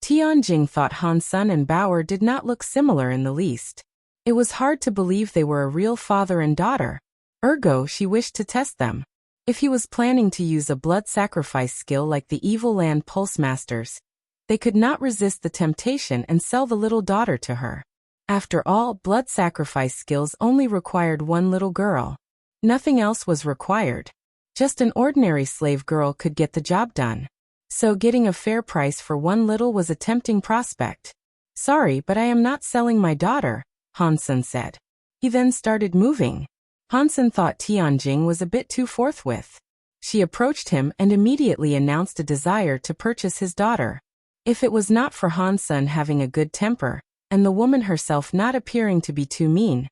Tianjing thought Han Sen and Baoer did not look similar in the least. It was hard to believe they were a real father and daughter. Ergo, she wished to test them. If he was planning to use a blood sacrifice skill like the evil land pulse masters, they could not resist the temptation and sell the little daughter to her. After all, blood sacrifice skills only required one little girl. Nothing else was required. Just an ordinary slave girl could get the job done. So getting a fair price for one little was a tempting prospect. Sorry, but I am not selling my daughter, Han Sen said. He then started moving. Han Sen thought Tianjing was a bit too forthwith. She approached him and immediately announced a desire to purchase his daughter. If it was not for Han Sen having a good temper, and the woman herself not appearing to be too mean,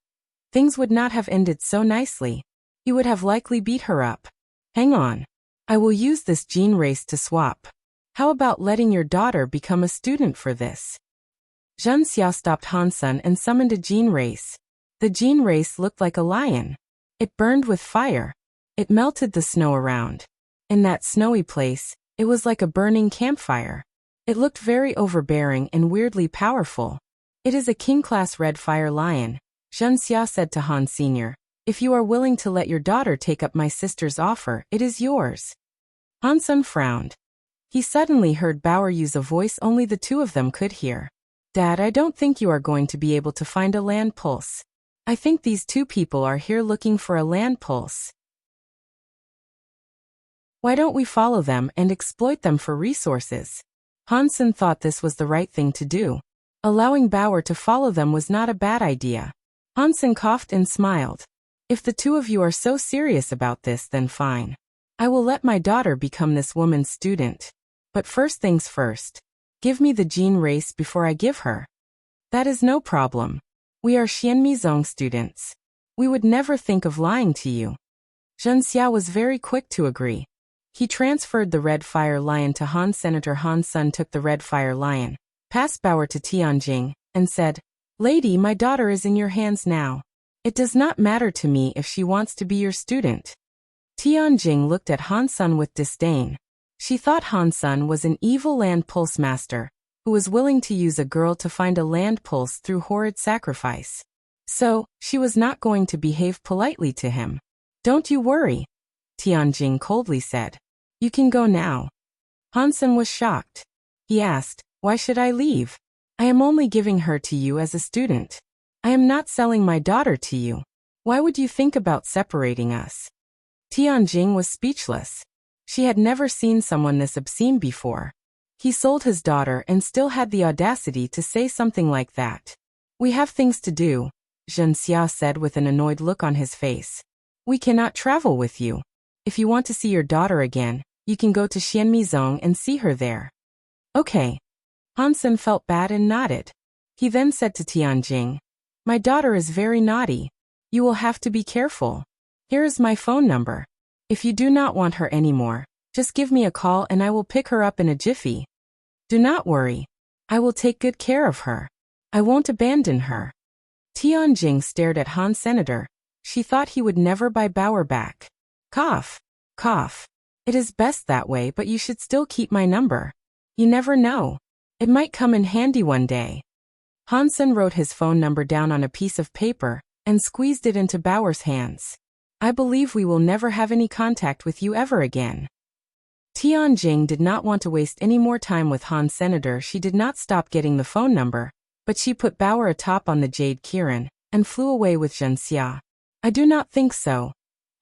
things would not have ended so nicely. He would have likely beat her up. Hang on. I will use this gene race to swap. How about letting your daughter become a student for this? Zhen Xiao stopped Han Sen and summoned a gene race. The gene race looked like a lion. It burned with fire. It melted the snow around. In that snowy place, it was like a burning campfire. It looked very overbearing and weirdly powerful. It is a king-class red fire lion, Zhen Xiao said to Han Sr. If you are willing to let your daughter take up my sister's offer, it is yours. Han Sen frowned. He suddenly heard Baoer use a voice only the two of them could hear. Dad, I don't think you are going to be able to find a land pulse. I think these two people are here looking for a land pulse. Why don't we follow them and exploit them for resources? Han Sen thought this was the right thing to do. Allowing Baoer to follow them was not a bad idea. Han Sen coughed and smiled. If the two of you are so serious about this, then fine. I will let my daughter become this woman's student. But first things first. Give me the gene race before I give her. That is no problem. We are Xianmizong students. We would never think of lying to you. Zhen Xiao was very quick to agree. He transferred the red fire lion to Han. Senator Han Sen took the red fire lion, passed Baoer to Tianjing, and said, Lady, my daughter is in your hands now. It does not matter to me if she wants to be your student. Tianjing looked at Han Sen with disdain. She thought Han Sen was an evil land pulse master, who was willing to use a girl to find a land pulse through horrid sacrifice. So, she was not going to behave politely to him. Don't you worry, Tianjing coldly said. You can go now. Han Sen was shocked. He asked, why should I leave? I am only giving her to you as a student. I am not selling my daughter to you. Why would you think about separating us? Tianjing was speechless. She had never seen someone this obscene before. He sold his daughter and still had the audacity to say something like that. We have things to do, Zhen Xiao said with an annoyed look on his face. We cannot travel with you. If you want to see your daughter again, you can go to Xianmizong and see her there. Okay. Han Sen felt bad and nodded. He then said to Tianjing, my daughter is very naughty. You will have to be careful. Here is my phone number. If you do not want her anymore, just give me a call and I will pick her up in a jiffy. Do not worry. I will take good care of her. I won't abandon her. Tianjing stared at Han Senator. She thought he would never buy Baoer back. Cough. Cough. It is best that way, but you should still keep my number. You never know. It might come in handy one day. Hansen wrote his phone number down on a piece of paper and squeezed it into Bauer's hands. I believe we will never have any contact with you ever again. Tianjing did not want to waste any more time with Han Senator. She did not stop getting the phone number, but she put Bauer atop on the Jade Kirin and flew away with Zhenxia. I do not think so,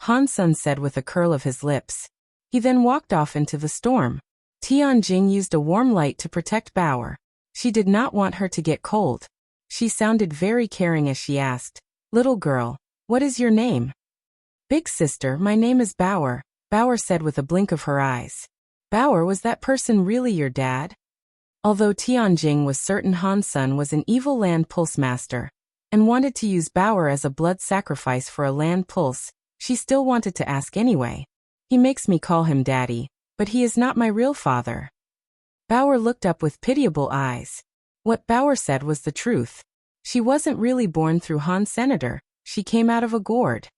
Hansen said with a curl of his lips. He then walked off into the storm. Tianjing used a warm light to protect Bauer. She did not want her to get cold. She sounded very caring as she asked, "Little girl, what is your name?" "Big sister, my name is Bauer," Bauer said with a blink of her eyes. "Bauer, was that person really your dad?" Although Tianjing was certain Hansen was an evil land pulse master and wanted to use Bauer as a blood sacrifice for a land pulse, she still wanted to ask anyway. "He makes me call him daddy, but he is not my real father." Bauer looked up with pitiable eyes. What Bauer said was the truth. She wasn't really born through Han Senator, she came out of a gourd.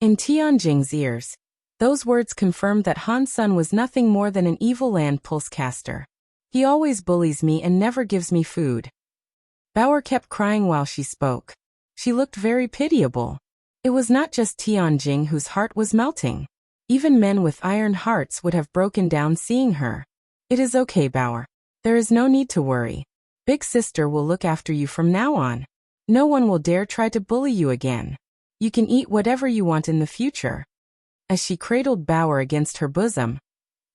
In Tianjing's ears, those words confirmed that Hansen was nothing more than an evil land pulse caster. "He always bullies me and never gives me food." Bauer kept crying while she spoke. She looked very pitiable. It was not just Tianjing whose heart was melting. Even men with iron hearts would have broken down seeing her. "It is okay, Bauer. There is no need to worry. Big sister will look after you from now on. No one will dare try to bully you again. You can eat whatever you want in the future." As she cradled Bauer against her bosom,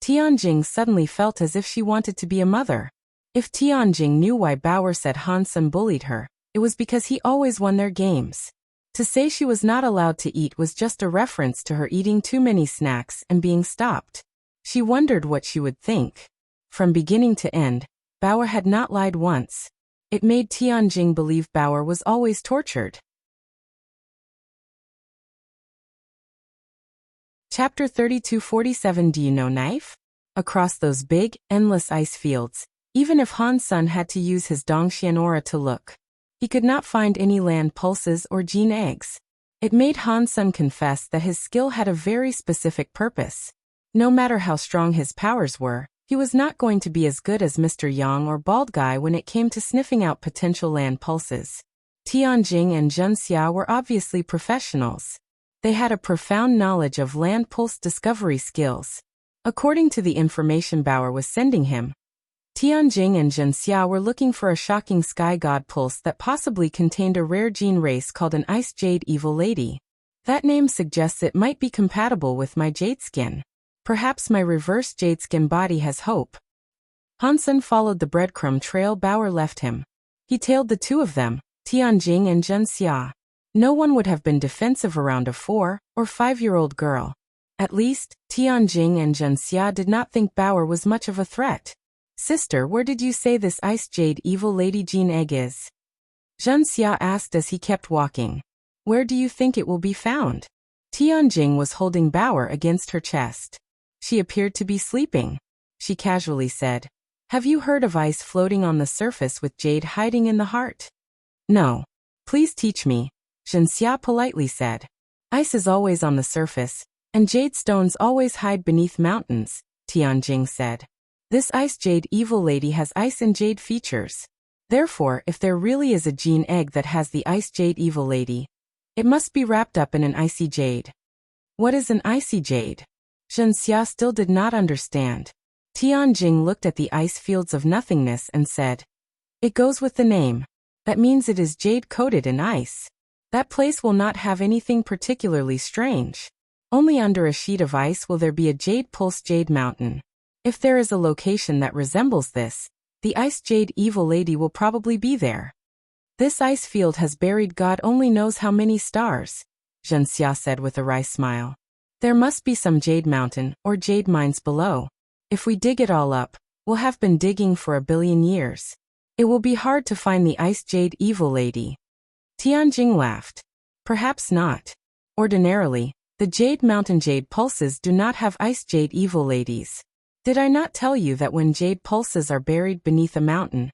Tianjing suddenly felt as if she wanted to be a mother. If Tianjing knew why Bauer said Hansen bullied her, it was because he always won their games. To say she was not allowed to eat was just a reference to her eating too many snacks and being stopped. She wondered what she would think. From beginning to end, Bauer had not lied once. It made Tianjing believe Bauer was always tortured. Chapter 3247. Do you know knife? Across those big, endless ice fields, even if Hansen had to use his Dongxian aura to look, he could not find any land pulses or gene eggs. It made Hansen confess that his skill had a very specific purpose. No matter how strong his powers were, he was not going to be as good as Mr. Yang or Bald Guy when it came to sniffing out potential land pulses. Tianjing and Zhenxia were obviously professionals. They had a profound knowledge of land pulse discovery skills. According to the information Bauer was sending him, Tianjing and Zhenxia were looking for a shocking sky god pulse that possibly contained a rare gene race called an Ice Jade Evil Lady. That name suggests it might be compatible with my jade skin. Perhaps my reverse jade skin body has hope. Hansen followed the breadcrumb trail Bauer left him. He tailed the two of them, Tianjing and Zhenxia. No one would have been defensive around a 4- or 5-year-old girl. At least, Tianjing and Zhenxia did not think Bauer was much of a threat. "Sister, where did you say this Ice Jade Evil Lady gene egg is?" Zhenxia asked as he kept walking. "Where do you think it will be found?" Tianjing was holding Bauer against her chest. She appeared to be sleeping. She casually said, "Have you heard of ice floating on the surface with jade hiding in the heart?" "No. Please teach me," Zhenxia politely said. "Ice is always on the surface, and jade stones always hide beneath mountains," Tianjing said. "This Ice Jade Evil Lady has ice and jade features. Therefore, if there really is a gene egg that has the Ice Jade Evil Lady, it must be wrapped up in an icy jade." "What is an icy jade?" Zhenxia still did not understand. Tianjing looked at the ice fields of nothingness and said, "It goes with the name. That means it is jade-coated in ice. That place will not have anything particularly strange. Only under a sheet of ice will there be a jade pulse jade mountain. If there is a location that resembles this, the Ice Jade Evil Lady will probably be there. This ice field has buried God only knows how many stars," Zhenxia said with a wry smile. "There must be some jade mountain or jade mines below. If we dig it all up, we'll have been digging for 1 billion years. It will be hard to find the Ice Jade Evil Lady." Tianjing laughed. "Perhaps not. Ordinarily, the Jade Mountain jade pulses do not have Ice Jade Evil Ladies. Did I not tell you that when jade pulses are buried beneath a mountain,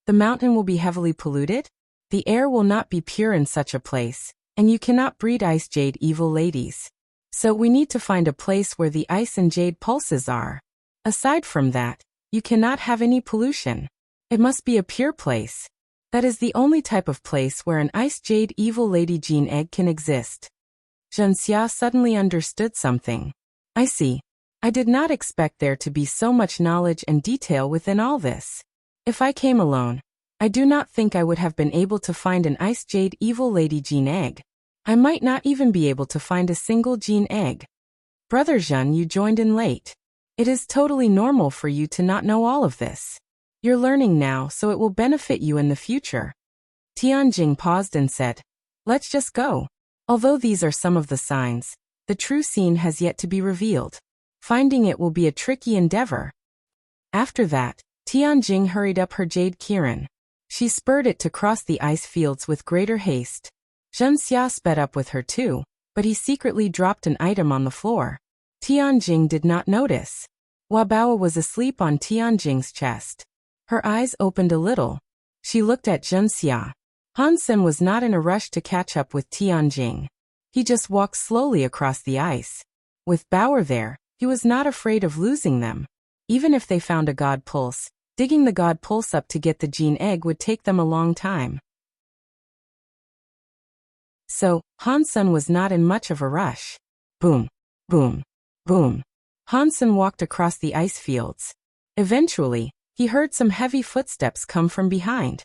the mountain will be heavily polluted? The air will not be pure in such a place, and you cannot breed Ice Jade Evil Ladies. So we need to find a place where the ice and jade pulses are. Aside from that, you cannot have any pollution. It must be a pure place. That is the only type of place where an ice jade evil lady gene egg can exist. Junxia suddenly understood something. I see. I did not expect there to be so much knowledge and detail within all this. If I came alone, I do not think I would have been able to find an ice jade evil lady gene egg. I might not even be able to find a single gene egg. Brother Zhen, you joined in late. It is totally normal for you to not know all of this. You're learning now, so it will benefit you in the future. Tianjing paused and said, let's just go. Although these are some of the signs, the true scene has yet to be revealed. Finding it will be a tricky endeavor. After that, Tianjing hurried up her jade Kirin. She spurred it to cross the ice fields with greater haste. Junxia sped up with her too, but he secretly dropped an item on the floor. Tianjing did not notice. Wabaoa was asleep on Tianjing's chest. Her eyes opened a little. She looked at Junxia. Hansen was not in a rush to catch up with Tianjing. He just walked slowly across the ice. With Bauer there, he was not afraid of losing them. Even if they found a god pulse, digging the god pulse up to get the gene egg would take them a long time. So, Hansen was not in much of a rush. Boom, boom, boom. Hansen walked across the ice fields. Eventually, he heard some heavy footsteps come from behind.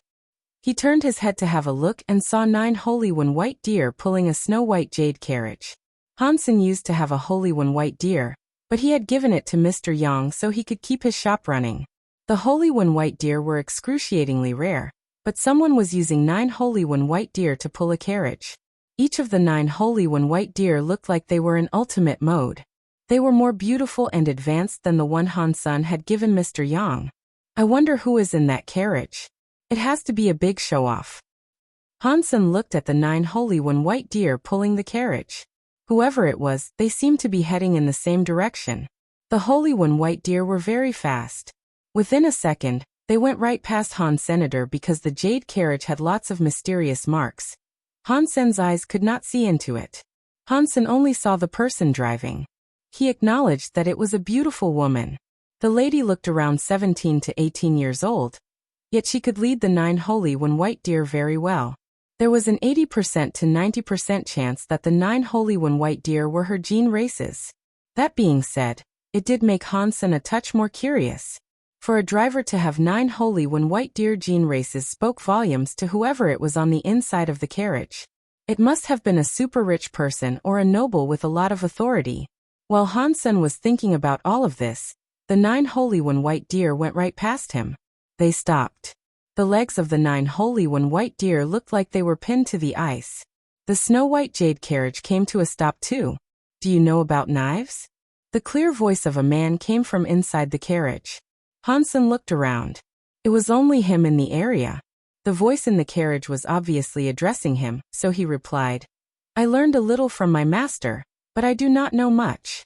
He turned his head to have a look and saw 9 Holy One white deer pulling a snow-white jade carriage. Hansen used to have a Holy One white deer, but he had given it to Mr. Yang so he could keep his shop running. The Holy One white deer were excruciatingly rare, but someone was using 9 Holy One white deer to pull a carriage. Each of the 9 Holy One white deer looked like they were in ultimate mode. They were more beautiful and advanced than the one Hansen had given Mr. Yang. I wonder who is in that carriage. It has to be a big show-off. Hansen looked at the 9 Holy One white deer pulling the carriage. Whoever it was, they seemed to be heading in the same direction. The Holy One white deer were very fast. Within a second, they went right past Hansenator because the jade carriage had lots of mysterious marks. Hansen's eyes could not see into it. Hansen only saw the person driving. He acknowledged that it was a beautiful woman. The lady looked around 17 to 18 years old. Yet she could lead the 9 Holy One white deer very well. There was an 80% to 90% chance that the 9 Holy One white deer were her gene races. That being said, it did make Hansen a touch more curious. For a driver to have 9 Holy One white deer gene races spoke volumes to whoever it was on the inside of the carriage. It must have been a super rich person or a noble with a lot of authority. While Hansen was thinking about all of this, the 9 Holy One white deer went right past him. They stopped. The legs of the 9 Holy One white deer looked like they were pinned to the ice. The snow-white jade carriage came to a stop too. Do you know about knives? The clear voice of a man came from inside the carriage. Hansen looked around. It was only him in the area. The voice in the carriage was obviously addressing him, so he replied, I learned a little from my master, but I do not know much.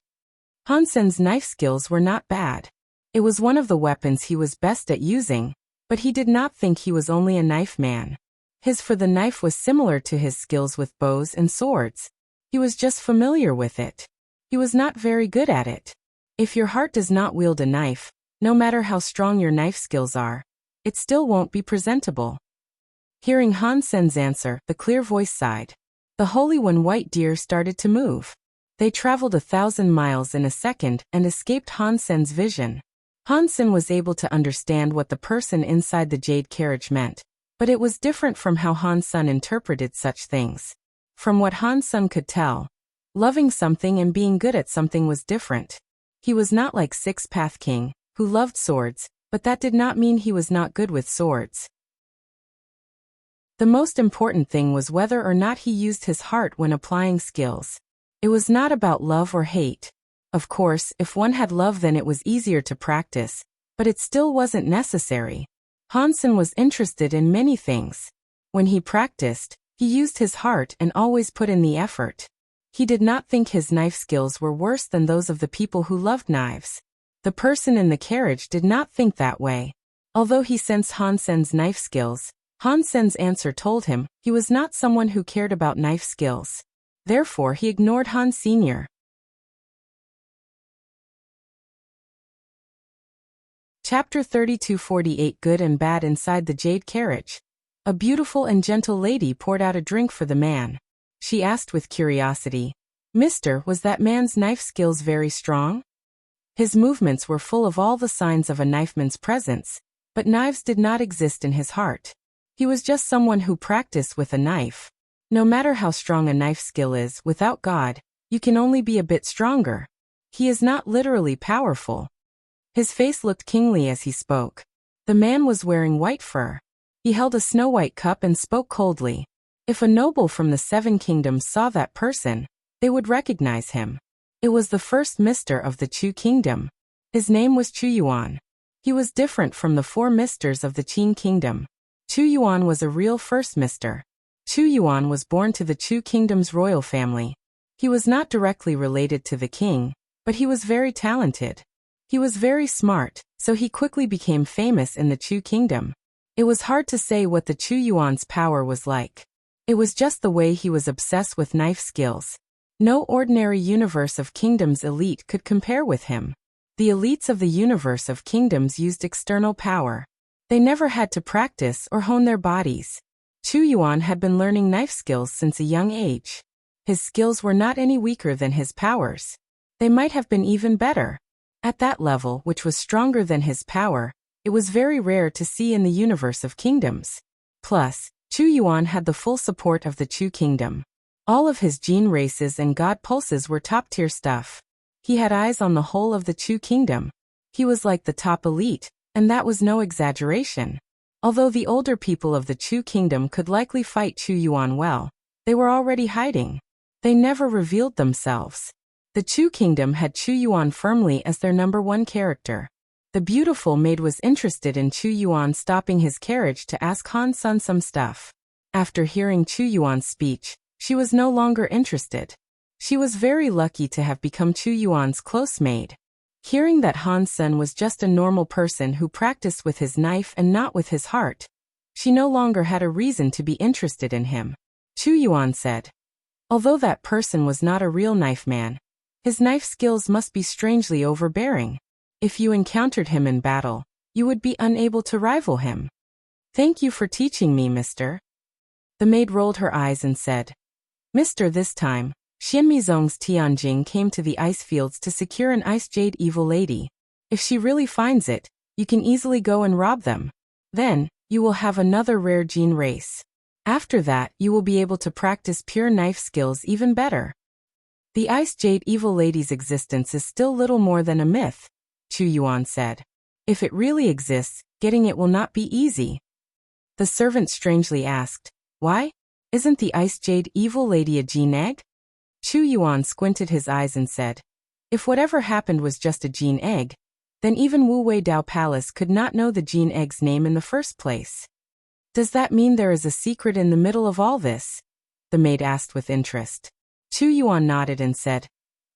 Hansen's knife skills were not bad. It was one of the weapons he was best at using, but he did not think he was only a knife man. His for the knife was similar to his skills with bows and swords. He was just familiar with it. He was not very good at it. If your heart does not wield a knife, no matter how strong your knife skills are, it still won't be presentable. Hearing Hansen's answer, the clear voice sighed. The Holy One white deer started to move. They traveled 1,000 miles in a second and escaped Hansen's vision. Hansen was able to understand what the person inside the jade carriage meant, but it was different from how Hansen interpreted such things. From what Hansen could tell, loving something and being good at something was different. He was not like Six Path King, who loved swords, but that did not mean he was not good with swords. The most important thing was whether or not he used his heart when applying skills. It was not about love or hate. Of course, if one had love then it was easier to practice, but it still wasn't necessary. Hansen was interested in many things. When he practiced, he used his heart and always put in the effort. He did not think his knife skills were worse than those of the people who loved knives. The person in the carriage did not think that way. Although he sensed Hansen's knife skills, Hansen's answer told him he was not someone who cared about knife skills. Therefore he ignored Han Sr. Chapter 3248 Good and Bad Inside the Jade Carriage. A beautiful and gentle lady poured out a drink for the man. She asked with curiosity, "Mister, was that man's knife skills very strong?" His movements were full of all the signs of a knifeman's presence, but knives did not exist in his heart. He was just someone who practiced with a knife. No matter how strong a knife skill is, without God, you can only be a bit stronger. He is not literally powerful. His face looked kingly as he spoke. The man was wearing white fur. He held a snow-white cup and spoke coldly. If a noble from the Seven Kingdoms saw that person, they would recognize him. It was the first mister of the Chu Kingdom. His name was Chu Yuan. He was different from the four misters of the Qin Kingdom. Chu Yuan was a real first mister. Chu Yuan was born to the Chu Kingdom's royal family. He was not directly related to the king, but he was very talented. He was very smart, so he quickly became famous in the Chu Kingdom. It was hard to say what the Chu Yuan's power was like. It was just the way he was obsessed with knife skills. No ordinary universe of kingdoms elite could compare with him. The elites of the universe of kingdoms used external power. They never had to practice or hone their bodies. Chu Yuan had been learning knife skills since a young age. His skills were not any weaker than his powers. They might have been even better. At that level, which was stronger than his power, it was very rare to see in the universe of kingdoms. Plus, Chu Yuan had the full support of the Chu Kingdom. All of his gene races and god pulses were top-tier stuff. He had eyes on the whole of the Chu Kingdom. He was like the top elite, and that was no exaggeration. Although the older people of the Chu Kingdom could likely fight Chu Yuan well, they were already hiding. They never revealed themselves. The Chu Kingdom had Chu Yuan firmly as their number one character. The beautiful maid was interested in Chu Yuan stopping his carriage to ask Han Sun some stuff. After hearing Chu Yuan's speech, she was no longer interested. She was very lucky to have become Chu Yuan's close maid. Hearing that Han Sun was just a normal person who practiced with his knife and not with his heart, she no longer had a reason to be interested in him. Chu Yuan said, "Although that person was not a real knife man, his knife skills must be strangely overbearing. If you encountered him in battle, you would be unable to rival him. Thank you for teaching me, mister." The maid rolled her eyes and said, "Mister, this time, Xianmizong's Tianjing came to the ice fields to secure an ice jade evil lady. If she really finds it, you can easily go and rob them. Then, you will have another rare gene race. After that, you will be able to practice pure knife skills even better." "The ice jade evil lady's existence is still little more than a myth," Chu Yuan said. "If it really exists, getting it will not be easy." The servant strangely asked, "Why? Isn't the ice jade evil lady a gene egg?" Chu Yuan squinted his eyes and said, "If whatever happened was just a gene egg, then even Wu Wei Dao Palace could not know the gene egg's name in the first place." "Does that mean there is a secret in the middle of all this?" the maid asked with interest. Chu Yuan nodded and said,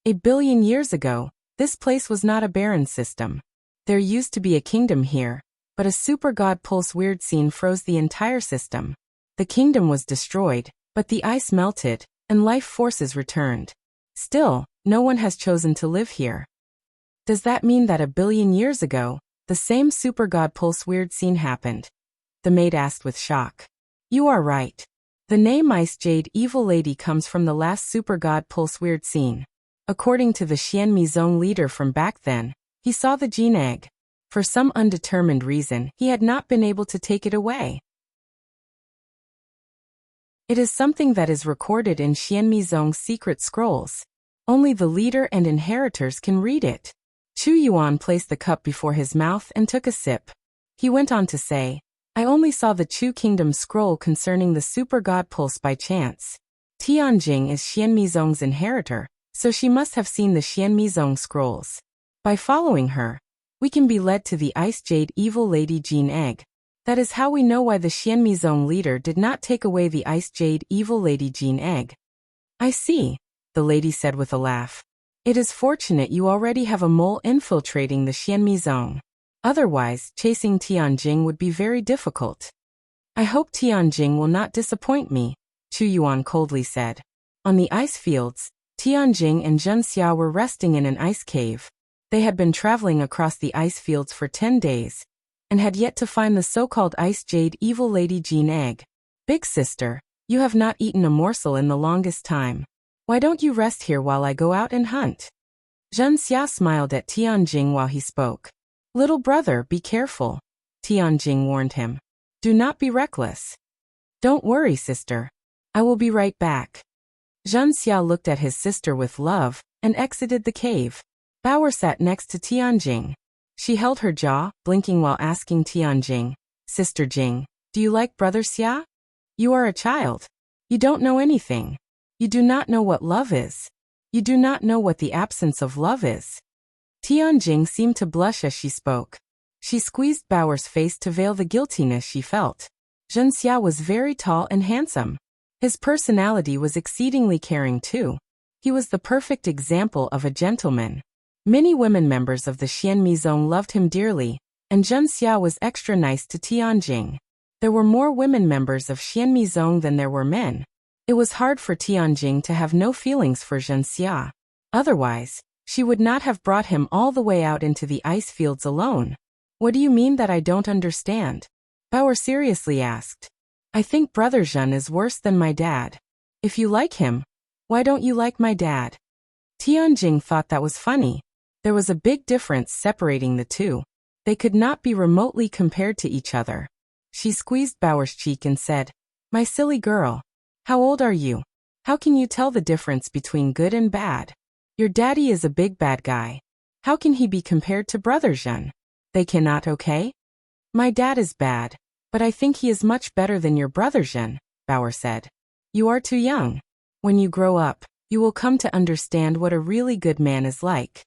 "A billion years ago, this place was not a barren system. There used to be a kingdom here, but a super god pulse weird scene froze the entire system. The kingdom was destroyed, but the ice melted, and life forces returned. Still, no one has chosen to live here." "Does that mean that a billion years ago, the same super god pulse weird scene happened?" the maid asked with shock. "You are right. The name Ice Jade Evil Lady comes from the last super god pulse weird scene. According to the Xianmizong leader from back then, he saw the gene egg. For some undetermined reason, he had not been able to take it away. It is something that is recorded in Xianmizong's secret scrolls. Only the leader and inheritors can read it." Chu Yuan placed the cup before his mouth and took a sip. He went on to say, "I only saw the Chu Kingdom scroll concerning the super god pulse by chance. Tianjing is Xianmizong's inheritor, so she must have seen the Xianmizong scrolls. By following her, we can be led to the Ice Jade Evil Lady gene egg. That is how we know why the Xianmizong leader did not take away the Ice Jade Evil Lady gene egg." "I see," the lady said with a laugh. "It is fortunate you already have a mole infiltrating the Xianmizong. Otherwise, chasing Tianjing would be very difficult." "I hope Tianjing will not disappoint me," Chu Yuan coldly said. On the ice fields, Tianjing and Zhenxia were resting in an ice cave. They had been traveling across the ice fields for 10 days, and had yet to find the so-called Ice Jade Evil Lady Jean Egg. Big sister, you have not eaten a morsel in the longest time. Why don't you rest here while I go out and hunt? Zhenxia smiled at Tianjing while he spoke. Little brother, be careful, Tianjing warned him. Do not be reckless. Don't worry, sister. I will be right back. Zhenxia looked at his sister with love and exited the cave. Bauer sat next to Tianjing. She held her jaw, blinking while asking Tianjing, Sister Jing, do you like Brother Xia? You are a child. You don't know anything. You do not know what love is. You do not know what the absence of love is. Tianjing seemed to blush as she spoke. She squeezed Bauer's face to veil the guiltiness she felt. Zhenxia was very tall and handsome. His personality was exceedingly caring too. He was the perfect example of a gentleman. Many women members of the Xianmi Zone loved him dearly, and Zhenxia was extra nice to Tianjing. There were more women members of Xianmi Zone than there were men. It was hard for Tianjing to have no feelings for Zhenxia. Otherwise, she would not have brought him all the way out into the ice fields alone. What do you mean that I don't understand? Bauer seriously asked. I think Brother Zhen is worse than my dad. If you like him, why don't you like my dad? Tianjing thought that was funny. There was a big difference separating the two. They could not be remotely compared to each other. She squeezed Bauer's cheek and said, My silly girl. How old are you? How can you tell the difference between good and bad? Your daddy is a big bad guy. How can he be compared to Brother Zhen? They cannot, okay? My dad is bad, but I think he is much better than your Brother Zhen, Bauer said. You are too young. When you grow up, you will come to understand what a really good man is like.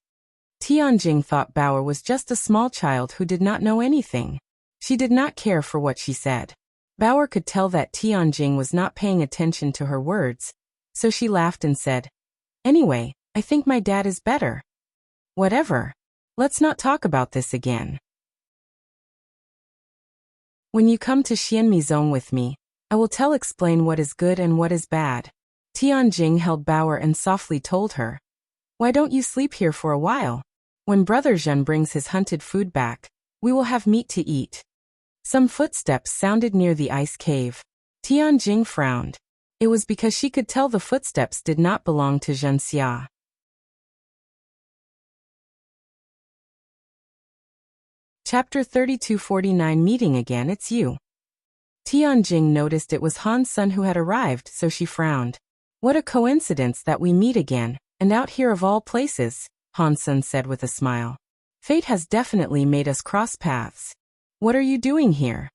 Tianjing thought Bauer was just a small child who did not know anything. She did not care for what she said. Bauer could tell that Tianjing was not paying attention to her words, so she laughed and said, Anyway, I think my dad is better. Whatever. Let's not talk about this again. When you come to Xianmi Zone with me, I will explain what is good and what is bad. Tianjing held Bauer and softly told her, Why don't you sleep here for a while? When Brother Zhen brings his hunted food back, we will have meat to eat. Some footsteps sounded near the ice cave. Tianjing frowned. It was because she could tell the footsteps did not belong to Zhenxia. Chapter 3249 Meeting Again, It's You. Tianjing noticed it was Han Sun who had arrived, so she frowned. What a coincidence that we meet again, and out here of all places, Han Sun said with a smile. Fate has definitely made us cross paths. What are you doing here?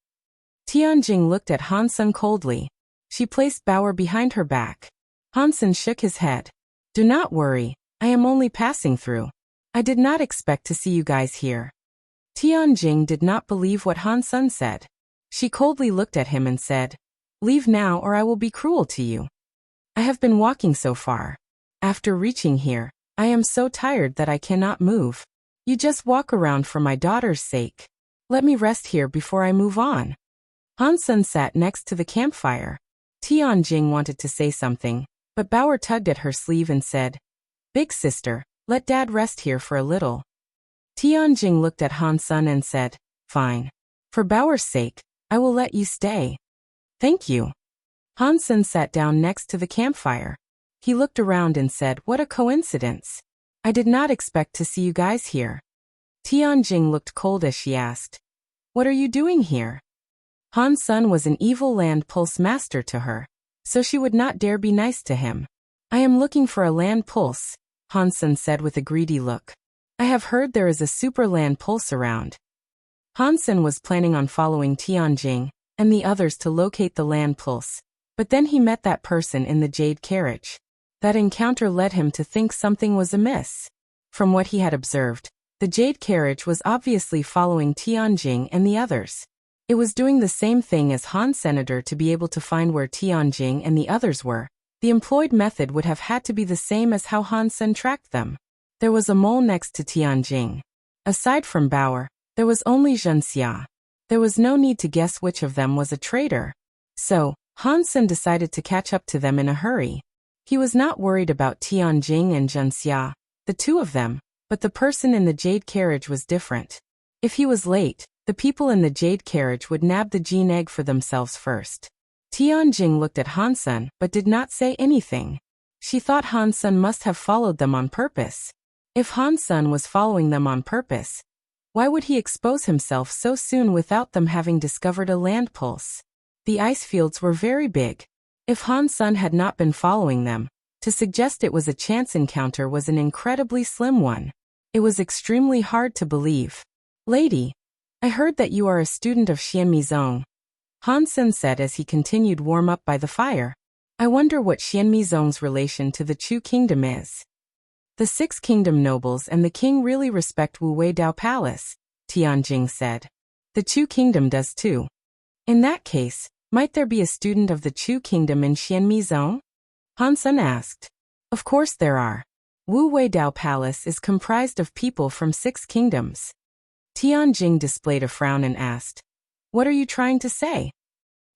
Tianjing looked at Han Sun coldly. She placed Bauer behind her back. Han Sun shook his head. Do not worry, I am only passing through. I did not expect to see you guys here. Tianjing did not believe what Han Sun said. She coldly looked at him and said, Leave now or I will be cruel to you. I have been walking so far. After reaching here, I am so tired that I cannot move. You just walk around for my daughter's sake. Let me rest here before I move on. Han Sun sat next to the campfire. Tianjing wanted to say something, but Bauer tugged at her sleeve and said, Big sister, let Dad rest here for a little. Tianjing looked at Han Sun and said, Fine. For Bauer's sake, I will let you stay. Thank you. Han Sun sat down next to the campfire. He looked around and said, What a coincidence. I did not expect to see you guys here. Tianjing looked cold as she asked, What are you doing here? Han Sun was an evil land pulse master to her, so she would not dare be nice to him. I am looking for a land pulse, Han Sun said with a greedy look. I have heard there is a super land pulse around. Han Sun was planning on following Tianjing and the others to locate the land pulse, but then he met that person in the Jade carriage. That encounter led him to think something was amiss. From what he had observed, the Jade carriage was obviously following Tianjing and the others. It was doing the same thing as Han Senator to be able to find where Tianjing and the others were. The employed method would have had to be the same as how Han Sen tracked them. There was a mole next to Tianjing. Aside from Bauer, there was only Zhenxia. There was no need to guess which of them was a traitor. So, Han Sen decided to catch up to them in a hurry. He was not worried about Tianjing and Zhenxia, the two of them, But the person in the Jade carriage was different. If he was late, the people in the Jade carriage would nab the Jin egg for themselves first. Tianjing looked at Hansen but did not say anything. She thought Hansen must have followed them on purpose. If Hansen was following them on purpose, why would he expose himself so soon without them having discovered a land pulse? The ice fields were very big. If Hansen had not been following them, to suggest it was a chance encounter was an incredibly slim one. It was extremely hard to believe. "Lady, I heard that you are a student of Xianmizong," Hansen said as he continued warm up by the fire. "I wonder what Xianmizong's relation to the Chu kingdom is." "The Six Kingdom nobles and the king really respect Wu Weidao Palace," Tianjing said. "The Chu kingdom does too. In that case, might there be a student of the Chu kingdom in Xianmizong?" Hansen asked. "Of course there are. Wu Weidao Palace is comprised of people from 6 kingdoms. Tianjing displayed a frown and asked, "What are you trying to say?"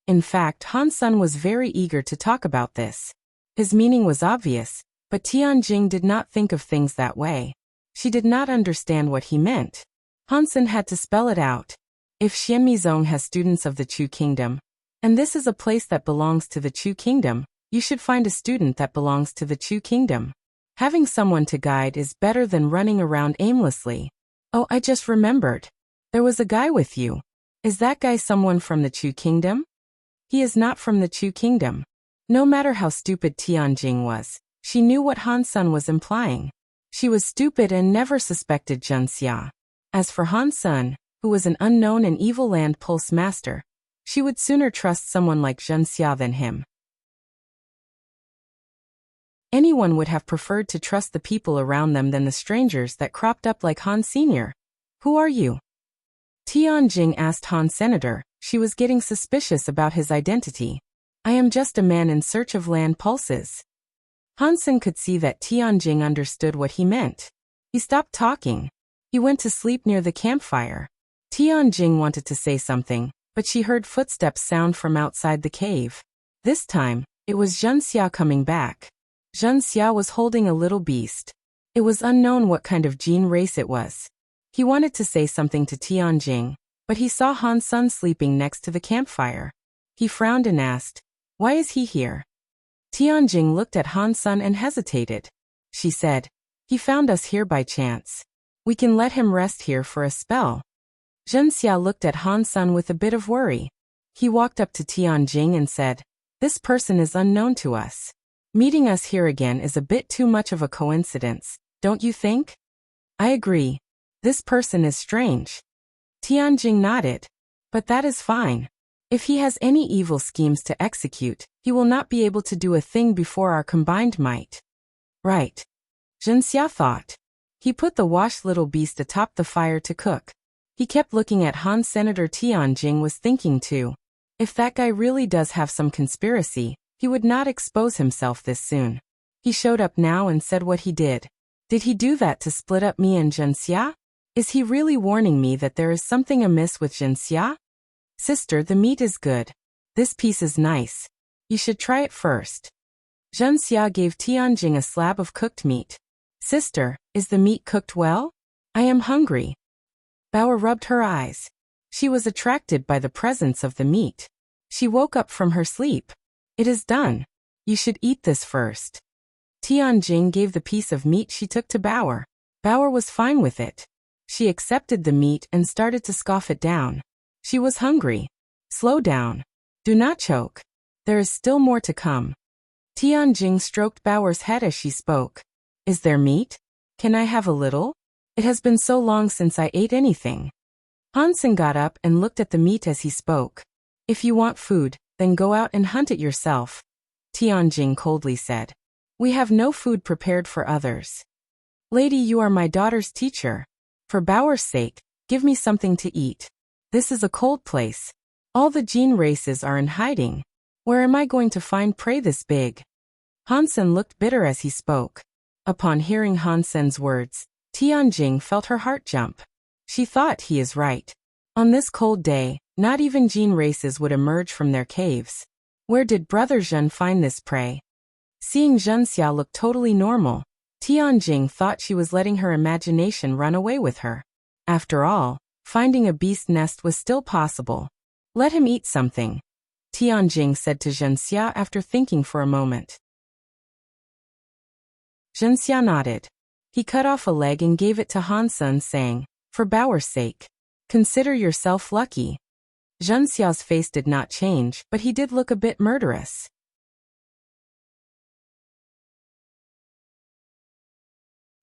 In fact, Hansen was very eager to talk about this. His meaning was obvious, but Tianjing did not think of things that way. She did not understand what he meant. Hansen had to spell it out. If Xianmizong has students of the Chu kingdom, and this is a place that belongs to the Chu kingdom, you should find a student that belongs to the Chu kingdom. Having someone to guide is better than running around aimlessly. "Oh, I just remembered. There was a guy with you. Is that guy someone from the Chu kingdom?" "He is not from the Chu kingdom." No matter how stupid Tianjing was, she knew what Hansen was implying. She was stupid and never suspected Zhenxia. As for Hansen, who was an unknown and evil land pulse master, she would sooner trust someone like Zhenxia than him. Anyone would have preferred to trust the people around them than the strangers that cropped up like Han Sr. "Who are you?" Tianjing asked Han Senator. She was getting suspicious about his identity. "I am just a man in search of land pulses." Hansen could see that Tianjing understood what he meant. He stopped talking. He went to sleep near the campfire. Tianjing wanted to say something, but she heard footsteps sound from outside the cave. This time, it was Zhenxia coming back. Zhenxia was holding a little beast. It was unknown what kind of gene race it was. He wanted to say something to Tianjing, but he saw Hansen sleeping next to the campfire. He frowned and asked, "Why is he here?" Tianjing looked at Hansen and hesitated. She said, "He found us here by chance. We can let him rest here for a spell." Zhenxia looked at Hansen with a bit of worry. He walked up to Tianjing and said, "This person is unknown to us. Meeting us here again is a bit too much of a coincidence, don't you think?" "I agree. This person is strange." Tianjing nodded. "But that is fine. If he has any evil schemes to execute, he will not be able to do a thing before our combined might." "Right," Zhenxia thought. He put the washed little beast atop the fire to cook. He kept looking at Han Senator. Tianjing was thinking too. If that guy really does have some conspiracy, he would not expose himself this soon. He showed up now and said what he did. Did he do that to split up me and Zhenxia? Is he really warning me that there is something amiss with Zhenxia? "Sister, the meat is good. This piece is nice. You should try it first." Zhenxia gave Tianjing a slab of cooked meat. "Sister, is the meat cooked well? I am hungry." Bauer rubbed her eyes. She was attracted by the presence of the meat. She woke up from her sleep. "It is done. You should eat this first." Tianjing gave the piece of meat she took to Bauer. Bauer was fine with it. She accepted the meat and started to scoff it down. She was hungry. "Slow down. Do not choke. There is still more to come." Tianjing stroked Bauer's head as she spoke. "Is there meat? Can I have a little? It has been so long since I ate anything." Hansen got up and looked at the meat as he spoke. "If you want food, then go out and hunt it yourself," Tianjing coldly said. "We have no food prepared for others." "Lady, you are my daughter's teacher. For Bauer's sake, give me something to eat. This is a cold place. All the gene races are in hiding. Where am I going to find prey this big?" Hansen looked bitter as he spoke. Upon hearing Hansen's words, Tianjing felt her heart jump. She thought he is right. On this cold day, not even gene races would emerge from their caves. Where did Brother Zhen find this prey? Seeing Zhenxia look totally normal, Tianjing thought she was letting her imagination run away with her. After all, finding a beast nest was still possible. Let him eat something, Tianjing said to Zhenxia after thinking for a moment. Zhenxia nodded. He cut off a leg and gave it to Han Sen, saying, "For Baoer's sake, consider yourself lucky." Zhenxia's face did not change, but he did look a bit murderous.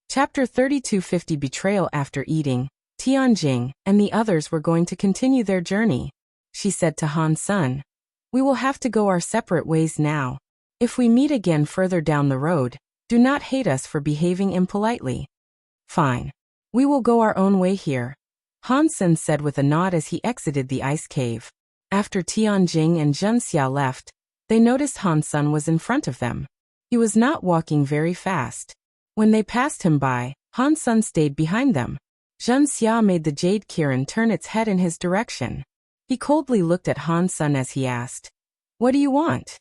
Chapter 3250 Betrayal. After eating, Tianjing and the others were going to continue their journey. She said to Han Sen, "We will have to go our separate ways now. If we meet again further down the road, do not hate us for behaving impolitely." "Fine. We will go our own way here," Han Sen said with a nod as he exited the ice cave. After Tianjing and Zhenxia left, they noticed Han Sen was in front of them. He was not walking very fast. When they passed him by, Han Sen stayed behind them. Zhenxia made the Jade Kirin turn its head in his direction. He coldly looked at Han Sen as he asked, "What do you want?"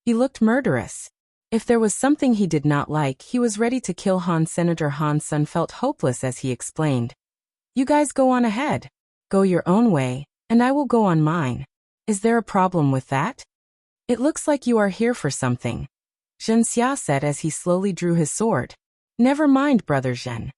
He looked murderous. If there was something he did not like, he was ready to kill Han. Senator Han Sen felt hopeless as he explained, "You guys go on ahead. Go your own way, and I will go on mine. Is there a problem with that? It looks like you are here for something," Zhenxia said as he slowly drew his sword. "Never mind, Brother Zhen,"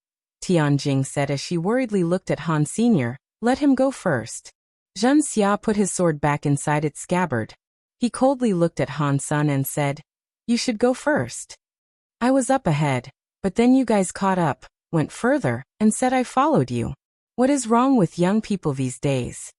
Tianjing said as she worriedly looked at Han Sr., "Let him go first." Zhenxia put his sword back inside its scabbard. He coldly looked at Han Sen and said, "You should go first. I was up ahead, but then you guys caught up, went further, and said I followed you. What is wrong with young people these days?"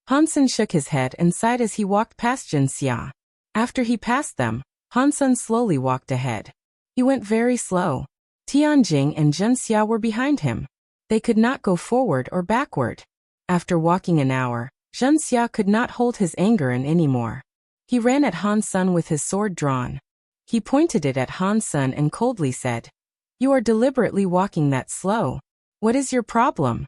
Han Sen shook his head and sighed as he walked past Zhenxia. After he passed them, Han Sen slowly walked ahead. He went very slow. Tianjing and Zhenxia were behind him. They could not go forward or backward. After walking an hour, Zhenxia could not hold his anger in anymore. He ran at Han Sen with his sword drawn. He pointed it at Han Sen and coldly said, "You are deliberately walking that slow. What is your problem?"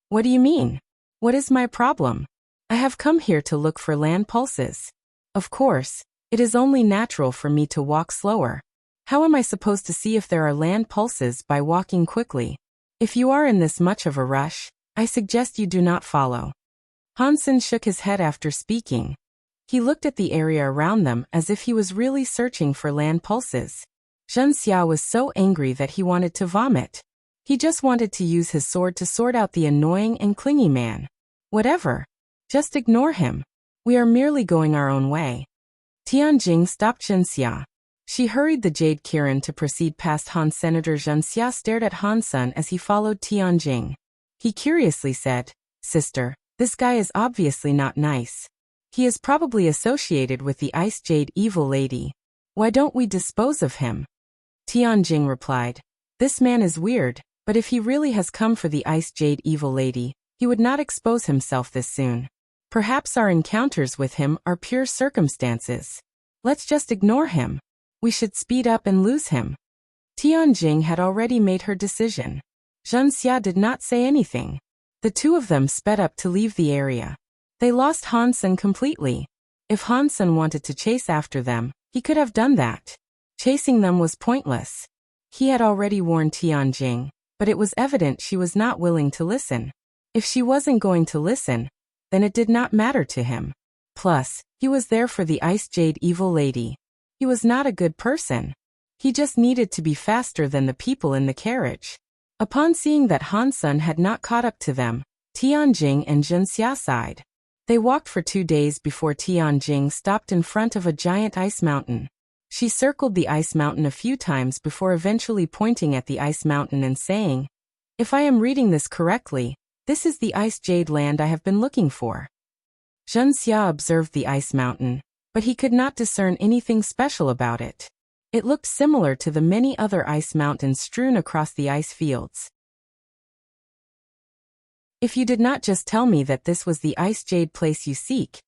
"What do you mean? What is my problem? I have come here to look for land pulses. Of course, it is only natural for me to walk slower. How am I supposed to see if there are land pulses by walking quickly? If you are in this much of a rush, I suggest you do not follow." Han Sen shook his head after speaking. He looked at the area around them as if he was really searching for land pulses. Zhenxia was so angry that he wanted to vomit. He just wanted to use his sword to sort out the annoying and clingy man. Whatever. Just ignore him. We are merely going our own way. Tianjing stopped Zhenxia. She hurried the Jade Kirin to proceed past Han. Senator Zhenxia stared at Han Sen as he followed Tianjing. He curiously said, "Sister, this guy is obviously not nice. He is probably associated with the Ice Jade Evil Lady. Why don't we dispose of him?" Tianjing replied, "This man is weird, but if he really has come for the Ice Jade Evil Lady, he would not expose himself this soon. Perhaps our encounters with him are pure circumstances. Let's just ignore him. We should speed up and lose him." Tianjing had already made her decision. Zhenxia did not say anything. The two of them sped up to leave the area. They lost Han Sen completely. If Han Sen wanted to chase after them, he could have done that. Chasing them was pointless. He had already warned Tianjing, but it was evident she was not willing to listen. If she wasn't going to listen, then it did not matter to him. Plus, he was there for the Ice Jade Evil Lady. He was not a good person. He just needed to be faster than the people in the carriage. Upon seeing that Han Sen had not caught up to them, Tianjing and Zhenxia sighed. They walked for 2 days before Tianjing stopped in front of a giant ice mountain. She circled the ice mountain a few times before eventually pointing at the ice mountain and saying, "If I am reading this correctly, this is the Ice Jade land I have been looking for." Zhenxia observed the ice mountain, but he could not discern anything special about it. It looked similar to the many other ice mountains strewn across the ice fields. "If you did not just tell me that this was the Ice Jade place you seek,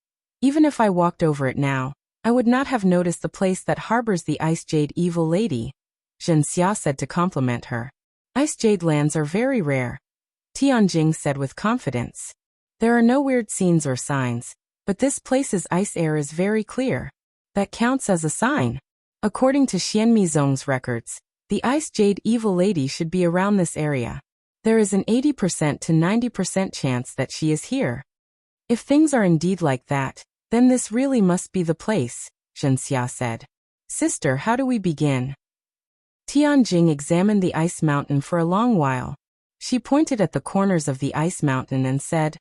even if I walked over it now, I would not have noticed the place that harbors the Ice Jade Evil Lady," Zhenxia said to compliment her. "Ice Jade lands are very rare," Tianjing said with confidence. "There are no weird scenes or signs, but this place's ice air is very clear. That counts as a sign. According to Xian Mizong's records, The Ice Jade Evil Lady should be around this area. There is an 80% to 90% chance that she is here. If things are indeed like that, then this really must be the place, Wuxia said. Sister, how do we begin? Tianjing examined the ice mountain for a long while. She pointed at the corners of the ice mountain and said,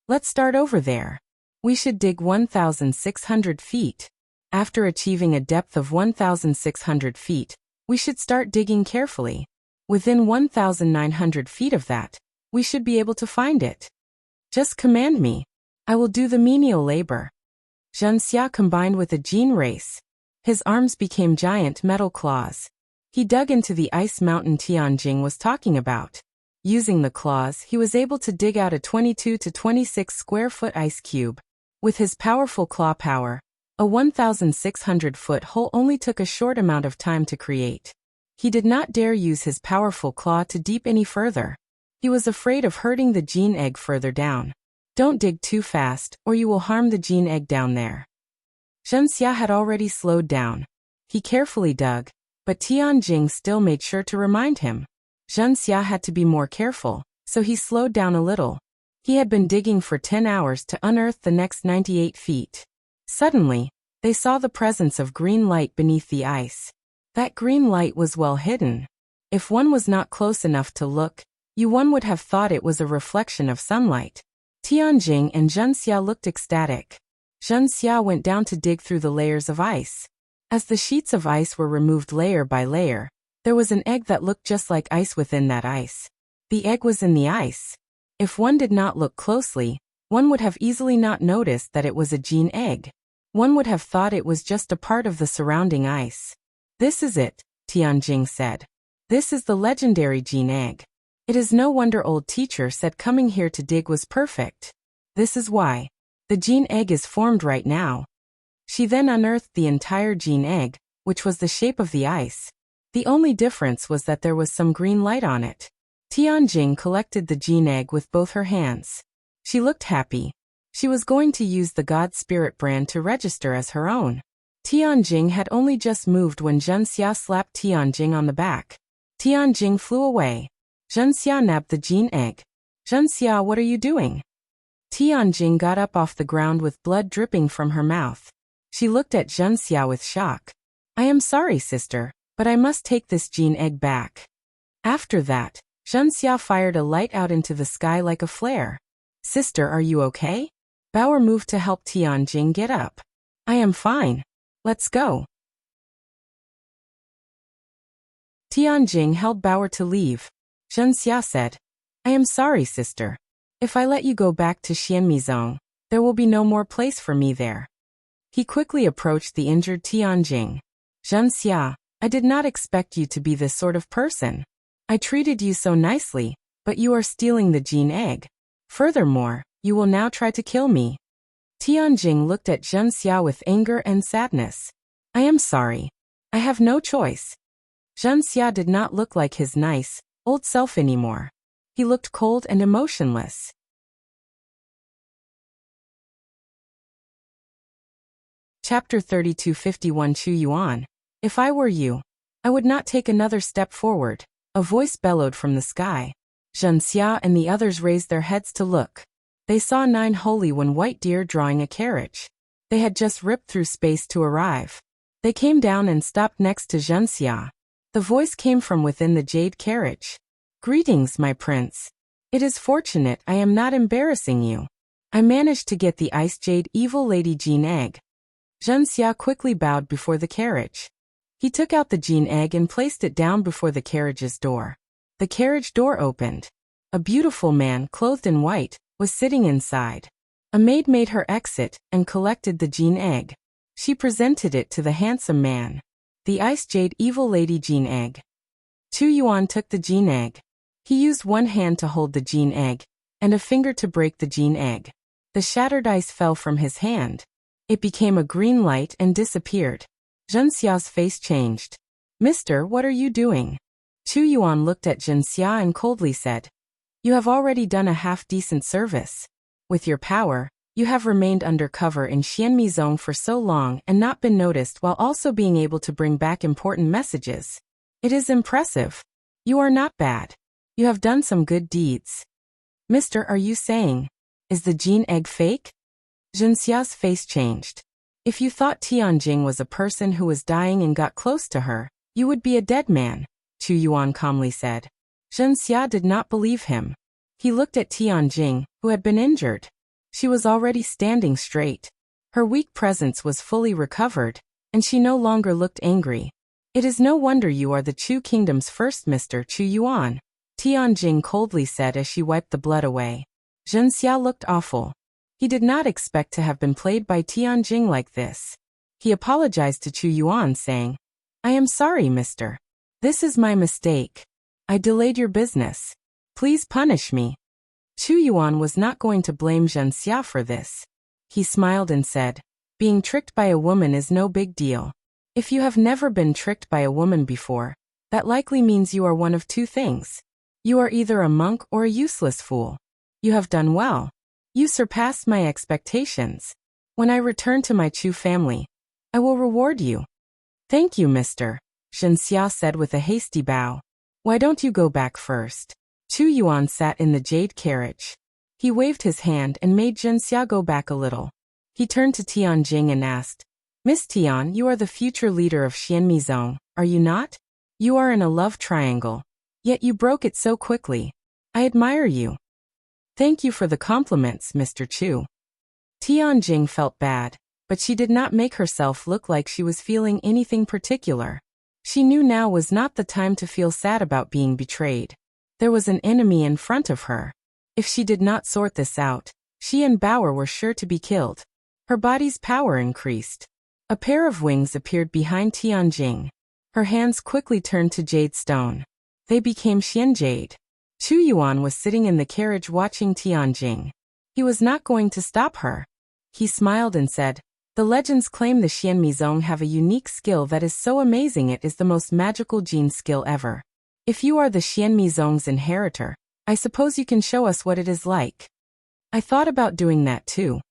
"Let's start over there. We should dig 1,600 feet. After achieving a depth of 1,600 feet, we should start digging carefully. Within 1,900 feet of that, we should be able to find it. Just command me. I will do the menial labor." Wuxia combined with a gene race. His arms became giant metal claws. He dug into the ice mountain Tianjing was talking about. Using the claws, he was able to dig out a 22 to 26 square foot ice cube. With his powerful claw power, a 1,600-foot hole only took a short amount of time to create. He did not dare use his powerful claw to deep any further. He was afraid of hurting the gene egg further down. Don't dig too fast, or you will harm the gene egg down there. Wuxia had already slowed down. He carefully dug, but Tianjing still made sure to remind him. Wuxia had to be more careful, so he slowed down a little. He had been digging for 10 hours to unearth the next 98 feet. Suddenly, they saw the presence of green light beneath the ice. That green light was well hidden. If one was not close enough to look, one would have thought it was a reflection of sunlight. Tianjing and Wuxia looked ecstatic. Wuxia went down to dig through the layers of ice. As the sheets of ice were removed layer by layer, there was an egg that looked just like ice within that ice. The egg was in the ice. If one did not look closely, one would have easily not noticed that it was a gene egg. One would have thought it was just a part of the surrounding ice. "This is it," Tianjing said. "This is the legendary gene egg. It is no wonder old teacher said coming here to dig was perfect. This is why. The gene egg is formed right now." She then unearthed the entire gene egg, which was the shape of the ice. The only difference was that there was some green light on it. Tianjing collected the gene egg with both her hands. She looked happy. She was going to use the God Spirit brand to register as her own. Tianjing had only just moved when Wuxia slapped Tianjing on the back. Tianjing flew away. Wuxia nabbed the gene egg. "Wuxia, what are you doing?" Tianjing got up off the ground with blood dripping from her mouth. She looked at Wuxia with shock. "I am sorry, sister, but I must take this gene egg back." After that, Wuxia fired a light out into the sky like a flare. "Sister, are you okay?" Bauer moved to help Tianjing get up. "I am fine. Let's go." Tianjing held Bauer to leave. Wuxia said, "I am sorry, sister. If I let you go back to Xianmizong, there will be no more place for me there." He quickly approached the injured Tianjing. "Wuxia, I did not expect you to be this sort of person. I treated you so nicely, but you are stealing the gene egg. Furthermore, you will now try to kill me." Tianjing looked at Wuxia with anger and sadness. "I am sorry. I have no choice." Wuxia did not look like his nice, old self anymore. He looked cold and emotionless. Chapter 3251 Chu Yuan. "If I were you, I would not take another step forward," a voice bellowed from the sky. Wuxia and the others raised their heads to look. They saw 9 holy one white deer drawing a carriage. They had just ripped through space to arrive. They came down and stopped next to Wuxia. The voice came from within the jade carriage. "Greetings, my prince. It is fortunate I am not embarrassing you. I managed to get the Ice Jade Evil Lady gene egg." Wuxia quickly bowed before the carriage. He took out the gene egg and placed it down before the carriage's door. The carriage door opened. A beautiful man clothed in white was sitting inside. A maid made her exit and collected the gene egg. She presented it to the handsome man. The Ice Jade Evil Lady gene egg. Chu Yuan took the gene egg. He used one hand to hold the gene egg, and a finger to break the gene egg. The shattered ice fell from his hand. It became a green light and disappeared. Wuxia's face changed. "Mister, what are you doing?" Chu Yuan looked at Wuxia and coldly said, "You have already done a half-decent service. With your power, you have remained undercover in Xianmizong for so long and not been noticed while also being able to bring back important messages. It is impressive. You are not bad. You have done some good deeds. Mister, are you saying, is the gene egg fake? Zhenxia's face changed. If you thought Tianjing was a person who was dying and got close to her, you would be a dead man, Chu Yuan calmly said. Zhenxia did not believe him. He looked at Tianjing, who had been injured. She was already standing straight. Her weak presence was fully recovered, and she no longer looked angry. It is no wonder you are the Chu Kingdom's first Mr. Chu Yuan, Tianjing coldly said as she wiped the blood away. Zhenxia looked awful. He did not expect to have been played by Tianjing like this. He apologized to Chu Yuan saying, I am sorry, mister. This is my mistake. I delayed your business. Please punish me. Chu Yuan was not going to blame Zhenxia for this. He smiled and said, being tricked by a woman is no big deal. If you have never been tricked by a woman before, that likely means you are one of two things. You are either a monk or a useless fool. You have done well. You surpassed my expectations. When I return to my Chu family, I will reward you. Thank you, mister, Zhenxia said with a hasty bow. Why don't you go back first? Chu Yuan sat in the Jade carriage. He waved his hand and made Zhenxia go back a little. He turned to Tianjing and asked, Miss Tian, you are the future leader of Xianmizong, are you not? You are in a love triangle. Yet you broke it so quickly. I admire you. Thank you for the compliments, Mr. Chu. Tianjing felt bad, but she did not make herself look like she was feeling anything particular. She knew now was not the time to feel sad about being betrayed. There was an enemy in front of her. If she did not sort this out, she and Bauer were sure to be killed. Her body's power increased. A pair of wings appeared behind Tianjing. Her hands quickly turned to jade stone. They became Xian Jade. Chu Yuan was sitting in the carriage watching Tianjing. He was not going to stop her. He smiled and said, the legends claim the Xianmizong have a unique skill that is so amazing it is the most magical gene skill ever. If you are the Xianmizong's inheritor, I suppose you can show us what it is like. I thought about doing that too.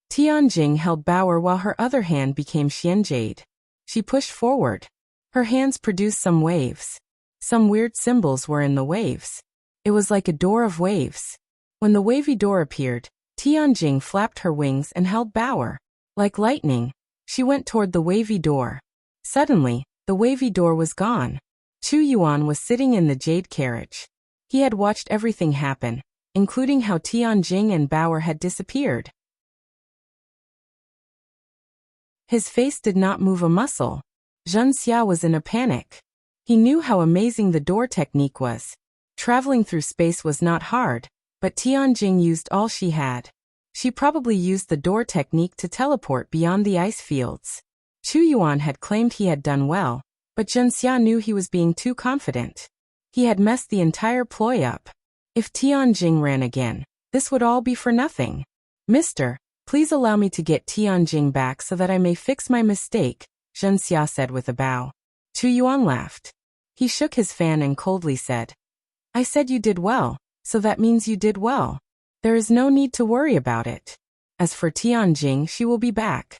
Tianjing held Bauer while her other hand became Xian Jade. She pushed forward. Her hands produced some waves. Some weird symbols were in the waves. It was like a door of waves. When the wavy door appeared, Tianjing flapped her wings and held Bauer. Like lightning, she went toward the wavy door. Suddenly, the wavy door was gone. Chu Yuan was sitting in the jade carriage. He had watched everything happen, including how Tianjing and Bauer had disappeared. His face did not move a muscle. Zhenxia was in a panic. He knew how amazing the door technique was. Traveling through space was not hard, but Tianjing used all she had. She probably used the door technique to teleport beyond the ice fields. Chu Yuan had claimed he had done well, but Zhenxia knew he was being too confident. He had messed the entire ploy up. If Tianjing ran again, this would all be for nothing. Mister, please allow me to get Tianjing back so that I may fix my mistake, Zhenxia said with a bow. Chu Yuan laughed. He shook his fan and coldly said, I said you did well, so that means you did well. There is no need to worry about it. As for Tianjing, she will be back.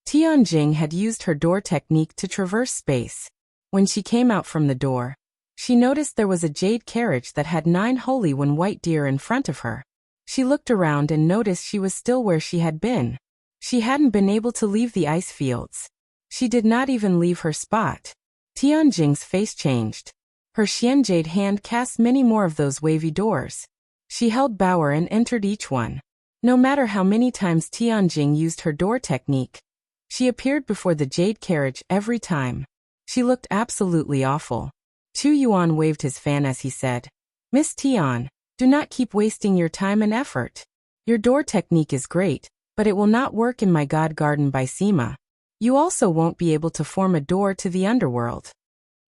Tianjing had used her door technique to traverse space. When she came out from the door, she noticed there was a jade carriage that had 9 holy when white deer in front of her. She looked around and noticed she was still where she had been. She hadn't been able to leave the ice fields. She did not even leave her spot. Tianjing's face changed. Her Xian Jade hand cast many more of those wavy doors. She held Bauer and entered each one. No matter how many times Tianjing used her door technique, she appeared before the jade carriage every time. She looked absolutely awful. Chu Yuan waved his fan as he said, Miss Tian, do not keep wasting your time and effort. Your door technique is great, but it will not work in my God Garden by Sima. You also won't be able to form a door to the underworld.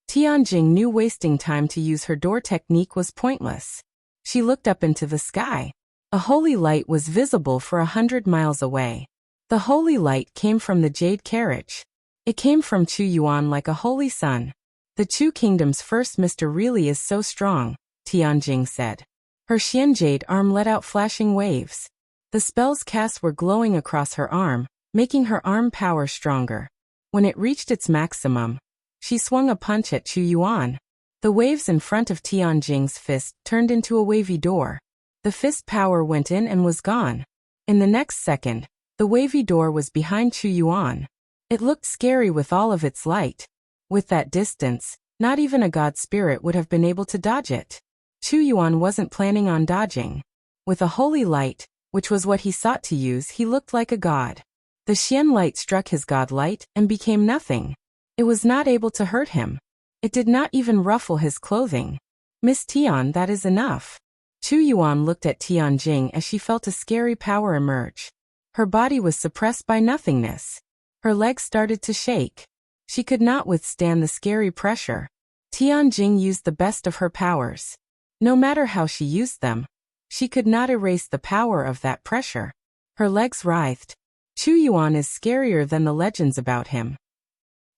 Tianjing knew wasting time to use her door technique was pointless. She looked up into the sky. A holy light was visible for 100 miles away. The holy light came from the jade carriage. It came from Chu Yuan like a holy sun. The Chu Kingdom's first Mr. really is so strong, Tianjing said. Her Xian Jade arm let out flashing waves. The spells cast were glowing across her arm, making her arm power stronger. When it reached its maximum, She swung a punch at Chu Yuan. The waves in front of Tianjing's fist turned into a wavy door. The fist power went in and was gone. In the next second, the wavy door was behind Chu Yuan. It looked scary with all of its light. With that distance, not even a god spirit would have been able to dodge it. Chu Yuan wasn't planning on dodging. With a holy light, which was what he sought to use, he looked like a god. The Xian light struck his god light and became nothing. It was not able to hurt him. It did not even ruffle his clothing. Miss Tian, that is enough. Chu Yuan looked at Tianjing as she felt a scary power emerge. Her body was suppressed by nothingness. Her legs started to shake. She could not withstand the scary pressure. Tianjing used the best of her powers. No matter how she used them, she could not erase the power of that pressure. Her legs writhed. Chu Yuan is scarier than the legends about him.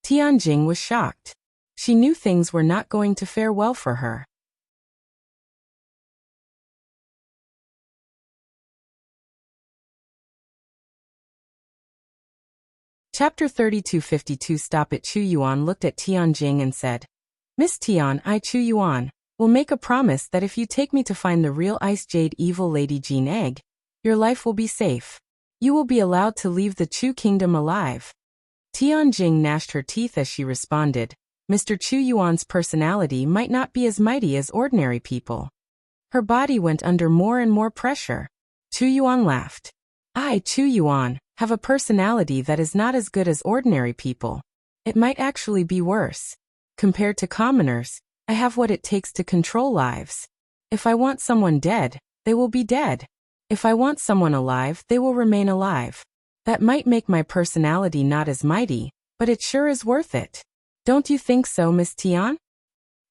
Tianjing was shocked. She knew things were not going to fare well for her. Chapter 3252. Stop it. Chu Yuan looked at Tianjing and said, Miss Tian, I, Chu Yuan, will make a promise that if you take me to find the real Ice Jade Evil Lady Jean Egg, your life will be safe. You will be allowed to leave the Chu Kingdom alive. Tianjing gnashed her teeth as she responded, Mr. Chu Yuan's personality might not be as mighty as ordinary people. Her body went under more and more pressure. Chu Yuan laughed. I, Chu Yuan, have a personality that is not as good as ordinary people. It might actually be worse. Compared to commoners, I have what it takes to control lives. If I want someone dead, they will be dead. If I want someone alive, they will remain alive. That might make my personality not as mighty, but it sure is worth it. Don't you think so, Miss Tian?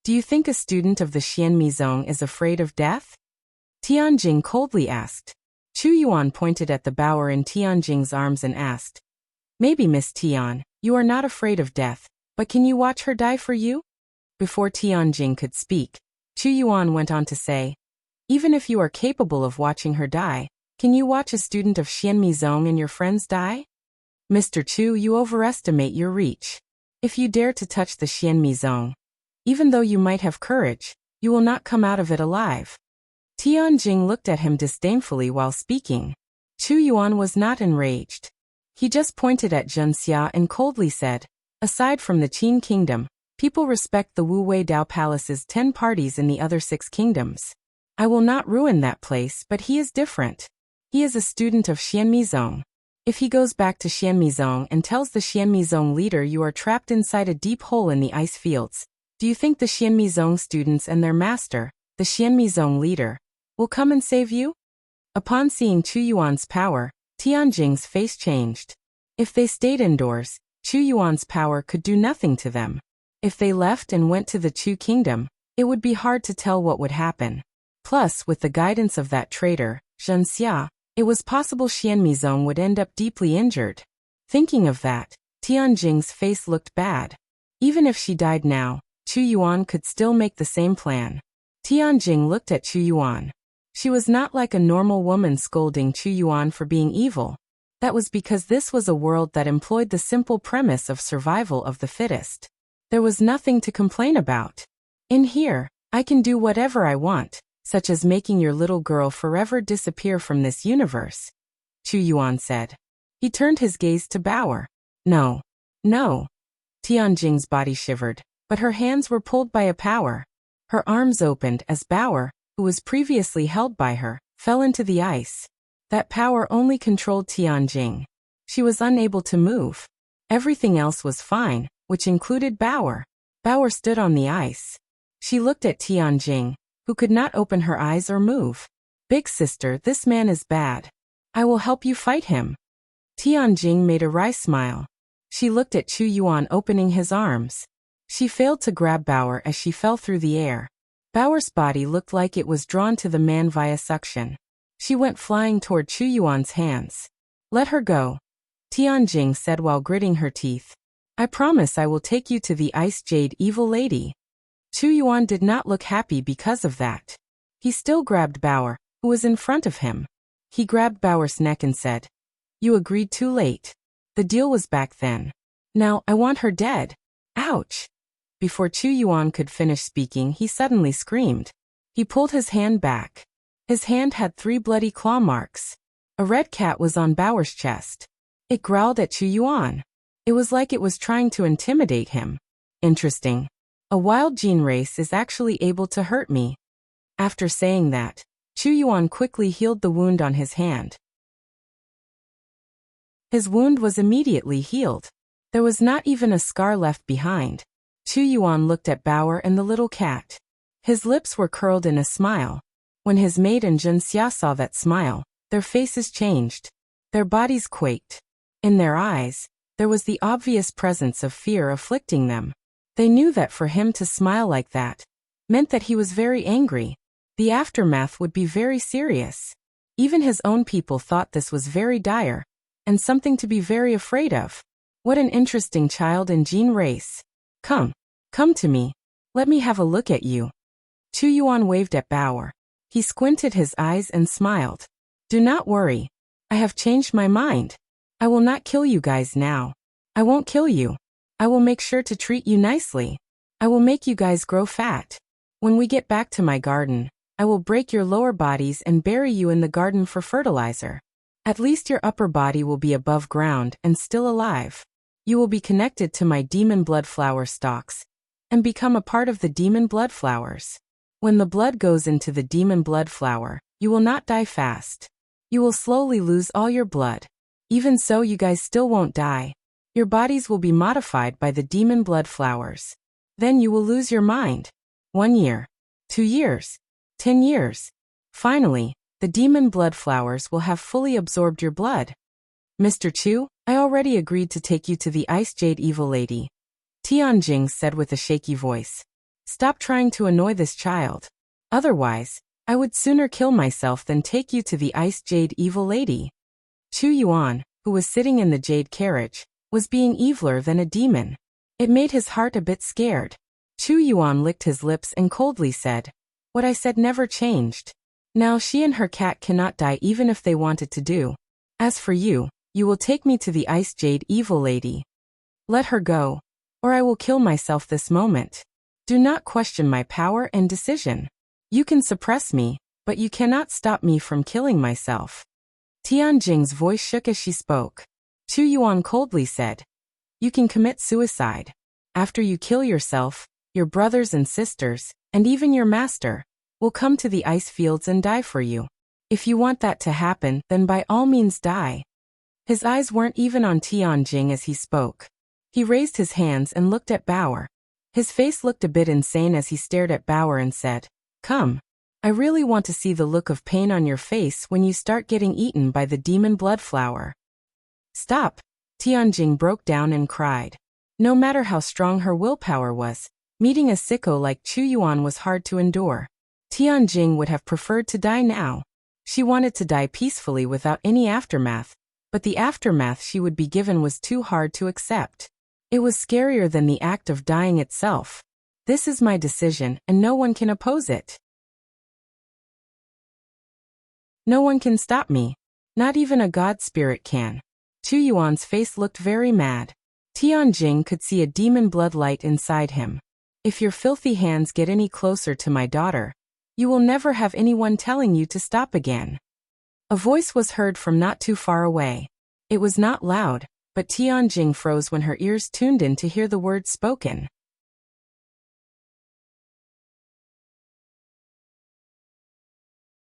Do you think a student of the Xian Mizong is afraid of death? Tianjing coldly asked. Chu Yuan pointed at the bower in Tianjing's arms and asked, Maybe, Miss Tian, you are not afraid of death, but can you watch her die for you? Before Tianjing could speak, Chu Yuan went on to say, Even if you are capable of watching her die, can you watch a student of Xian Mizong and your friends die? Mr. Chu, you overestimate your reach. If you dare to touch the Xian Mizong, even though you might have courage, you will not come out of it alive. Tianjing looked at him disdainfully while speaking. Chu Yuan was not enraged. He just pointed at Zhenxia and coldly said, Aside from the Qin Kingdom, people respect the Wu Wei Dao Palace's 10 parties in the other 6 kingdoms. I will not ruin that place, but he is different. He is a student of Xian Mizong. If he goes back to Xian Mizong and tells the Xian Mizong leader you are trapped inside a deep hole in the ice fields, do you think the Xian Mizong students and their master, the Xian Mizong leader, will come and save you? Upon seeing Chu Yuan's power, Tianjing's face changed. If they stayed indoors, Chu Yuan's power could do nothing to them. If they left and went to the Chu Kingdom, it would be hard to tell what would happen. Plus, with the guidance of that traitor, Zhenxia, it was possible Xian Mizong would end up deeply injured. Thinking of that, Tianjing's face looked bad. Even if she died now, Chu Yuan could still make the same plan. Tianjing looked at Chu Yuan. She was not like a normal woman scolding Chu Yuan for being evil. That was because this was a world that employed the simple premise of survival of the fittest. There was nothing to complain about. In here, I can do whatever I want, such as making your little girl forever disappear from this universe, Chu Yuan said. He turned his gaze to Bauer. No. No. Tianjing's body shivered, but her hands were pulled by a power. Her arms opened as Bauer, who was previously held by her, fell into the ice. That power only controlled Tianjing. She was unable to move. Everything else was fine, which included Bauer. Bauer stood on the ice. She looked at Tianjing, who could not open her eyes or move. Big sister, this man is bad. I will help you fight him. Tianjing made a wry smile. She looked at Chu Yuan opening his arms. She failed to grab Bauer as she fell through the air. Bauer's body looked like it was drawn to the man via suction. She went flying toward Chu Yuan's hands. Let her go, Tianjing said while gritting her teeth. I promise I will take you to the Ice Jade Evil Lady. Chu Yuan did not look happy because of that. He still grabbed Bauer, who was in front of him. He grabbed Bauer's neck and said, You agreed too late. The deal was back then. Now, I want her dead. Ouch! Before Chu Yuan could finish speaking, he suddenly screamed. He pulled his hand back. His hand had 3 bloody claw marks. A red cat was on Bauer's chest. It growled at Chu Yuan. It was like it was trying to intimidate him. Interesting. A wild gene race is actually able to hurt me. After saying that, Chu Yuan quickly healed the wound on his hand. His wound was immediately healed. There was not even a scar left behind. Chu Yuan looked at Bauer and the little cat. His lips were curled in a smile. When his maid and Junxia saw that smile, their faces changed. Their bodies quaked. In their eyes, there was the obvious presence of fear afflicting them. They knew that for him to smile like that meant that he was very angry. The aftermath would be very serious. Even his own people thought this was very dire, and something to be very afraid of. What an interesting child and gene race. Come to me. Let me have a look at you. Chu Yuan waved at Bauer. He squinted his eyes and smiled. Do not worry. I have changed my mind. I will not kill you guys now. I won't kill you. I will make sure to treat you nicely. I will make you guys grow fat. When we get back to my garden, I will break your lower bodies and bury you in the garden for fertilizer. At least your upper body will be above ground and still alive. You will be connected to my demon blood flower stalks and become a part of the demon blood flowers. When the blood goes into the demon blood flower, you will not die fast. You will slowly lose all your blood. Even so, you guys still won't die. Your bodies will be modified by the demon blood flowers. Then you will lose your mind. 1 year, 2 years, 10 years. Finally, the demon blood flowers will have fully absorbed your blood. Mr. Chu, I already agreed to take you to the Ice Jade Evil Lady. Tianjing said with a shaky voice. Stop trying to annoy this child. Otherwise, I would sooner kill myself than take you to the Ice Jade Evil Lady. Chu Yuan, who was sitting in the jade carriage, was being eviler than a demon. It made his heart a bit scared. Chu Yuan licked his lips and coldly said, What I said never changed. Now she and her cat cannot die even if they wanted to do. As for you, you will take me to the Ice Jade Evil Lady. Let her go, or I will kill myself this moment. Do not question my power and decision. You can suppress me, but you cannot stop me from killing myself. Tianjing's voice shook as she spoke. Chu Yuan coldly said, You can commit suicide. After you kill yourself, your brothers and sisters, and even your master, will come to the ice fields and die for you. If you want that to happen, then by all means die. His eyes weren't even on Tianjing as he spoke. He raised his hands and looked at Bauer. His face looked a bit insane as he stared at Bauer and said, Come. I really want to see the look of pain on your face when you start getting eaten by the demon blood flower. Stop. Tianjing broke down and cried. No matter how strong her willpower was, meeting a sicko like Chu Yuan was hard to endure. Tianjing would have preferred to die now. She wanted to die peacefully without any aftermath, but the aftermath she would be given was too hard to accept. It was scarier than the act of dying itself. This is my decision, and no one can oppose it. No one can stop me. Not even a god spirit can. Chu Yuan's face looked very mad. Tianjing could see a demon blood light inside him. If your filthy hands get any closer to my daughter, you will never have anyone telling you to stop again. A voice was heard from not too far away. It was not loud, but Tianjing froze when her ears tuned in to hear the words spoken.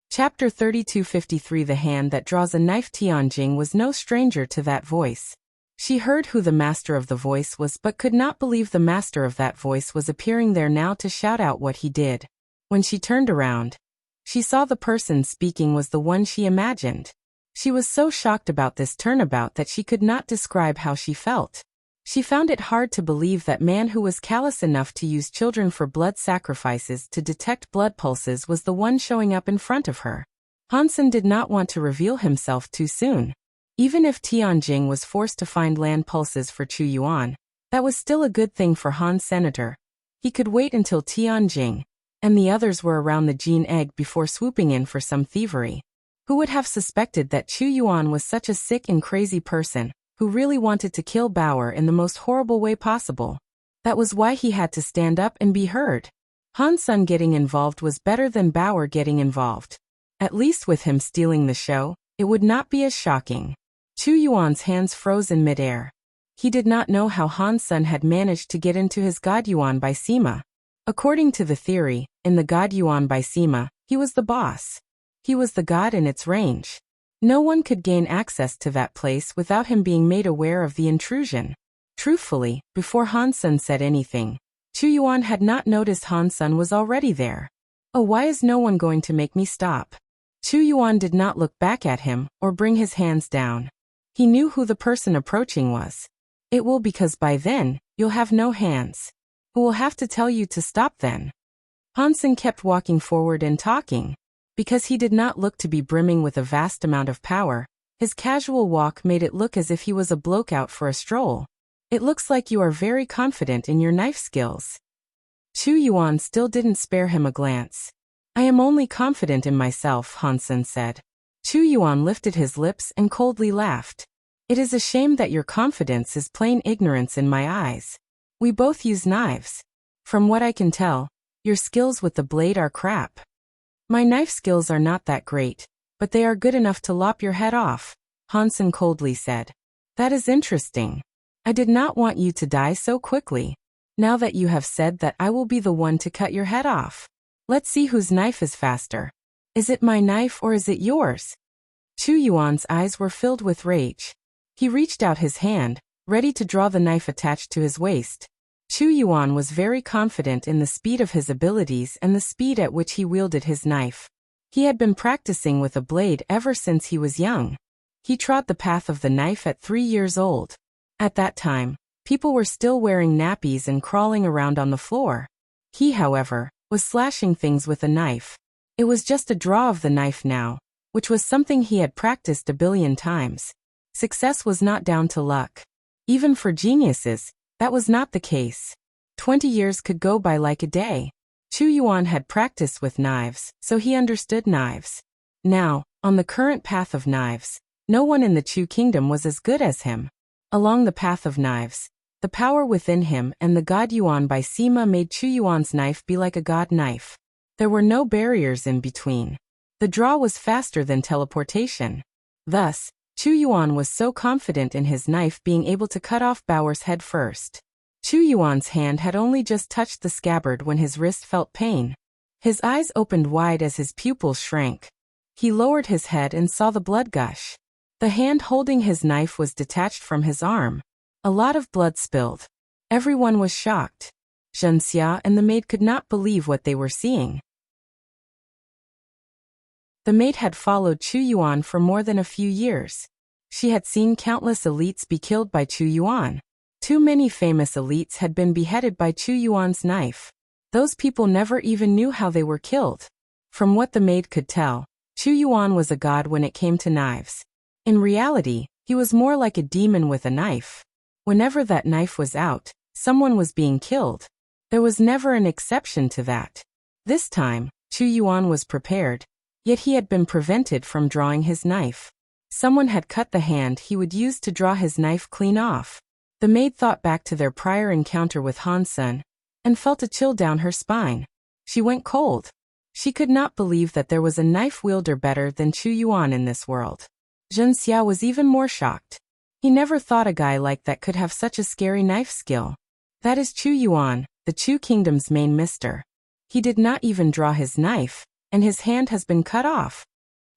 Chapter 3253 The hand that draws a knife. Tianjing was no stranger to that voice. She heard who the master of the voice was but could not believe the master of that voice was appearing there now to shout out what he did. When she turned around, she saw the person speaking was the one she imagined. She was so shocked about this turnabout that she could not describe how she felt. She found it hard to believe that man who was callous enough to use children for blood sacrifices to detect blood pulses was the one showing up in front of her. Hansen did not want to reveal himself too soon. Even if Tianjing was forced to find land pulses for Chu Yuan, that was still a good thing for Han's senator. He could wait until Tianjing and the others were around the gene egg before swooping in for some thievery. Who would have suspected that Chu Yuan was such a sick and crazy person, who really wanted to kill Bauer in the most horrible way possible? That was why he had to stand up and be heard. Han Sen getting involved was better than Bauer getting involved. At least with him stealing the show, it would not be as shocking. Chu Yuan's hands froze in midair. He did not know how Han Sen had managed to get into his God Yuan by Sima. According to the theory, in the God Yuan by Sima, he was the boss. He was the god in its range. No one could gain access to that place without him being made aware of the intrusion. Truthfully, before Han Sen said anything, Chu Yuan had not noticed Han Sen was already there. Oh, why is no one going to make me stop? Chu Yuan did not look back at him or bring his hands down. He knew who the person approaching was. It will, because by then, you'll have no hands. Who will have to tell you to stop then? Han Sen kept walking forward and talking. Because he did not look to be brimming with a vast amount of power, his casual walk made it look as if he was a bloke out for a stroll. It looks like you are very confident in your knife skills. Chu Yuan still didn't spare him a glance. I am only confident in myself, Han Sen said. Chu Yuan lifted his lips and coldly laughed. It is a shame that your confidence is plain ignorance in my eyes. We both use knives. From what I can tell, your skills with the blade are crap. My knife skills are not that great, but they are good enough to lop your head off, Han Sen coldly said. That is interesting. I did not want you to die so quickly. Now that you have said that, I will be the one to cut your head off. Let's see whose knife is faster. Is it my knife or is it yours? Chu Yuan's eyes were filled with rage. He reached out his hand, ready to draw the knife attached to his waist. Chu Yuan was very confident in the speed of his abilities and the speed at which he wielded his knife. He had been practicing with a blade ever since he was young. He trod the path of the knife at 3 years old. At that time, people were still wearing nappies and crawling around on the floor. He, however, was slashing things with a knife. It was just a draw of the knife now, which was something he had practiced a billion times. Success was not down to luck. Even for geniuses, that was not the case. 20 years could go by like a day. Chu Yuan had practiced with knives, so he understood knives. Now, on the current path of knives, no one in the Chu kingdom was as good as him. Along the path of knives, the power within him and the God Yuan by Sima made Chu Yuan's knife be like a god knife. There were no barriers in between. The draw was faster than teleportation. Thus, Chu Yuan was so confident in his knife being able to cut off Bauer's head first. Chu Yuan's hand had only just touched the scabbard when his wrist felt pain. His eyes opened wide as his pupils shrank. He lowered his head and saw the blood gush. The hand holding his knife was detached from his arm. A lot of blood spilled. Everyone was shocked. Wuxia and the maid could not believe what they were seeing. The maid had followed Chu Yuan for more than a few years. She had seen countless elites be killed by Chu Yuan. Too many famous elites had been beheaded by Chu Yuan's knife. Those people never even knew how they were killed. From what the maid could tell, Chu Yuan was a god when it came to knives. In reality, he was more like a demon with a knife. Whenever that knife was out, someone was being killed. There was never an exception to that. This time, Chu Yuan was prepared, yet he had been prevented from drawing his knife. Someone had cut the hand he would use to draw his knife clean off. The maid thought back to their prior encounter with Han Sen, and felt a chill down her spine. She went cold. She could not believe that there was a knife wielder better than Chu Yuan in this world. Wuxia was even more shocked. He never thought a guy like that could have such a scary knife skill. That is Chu Yuan, the Chu kingdom's main mister. He did not even draw his knife, and his hand has been cut off.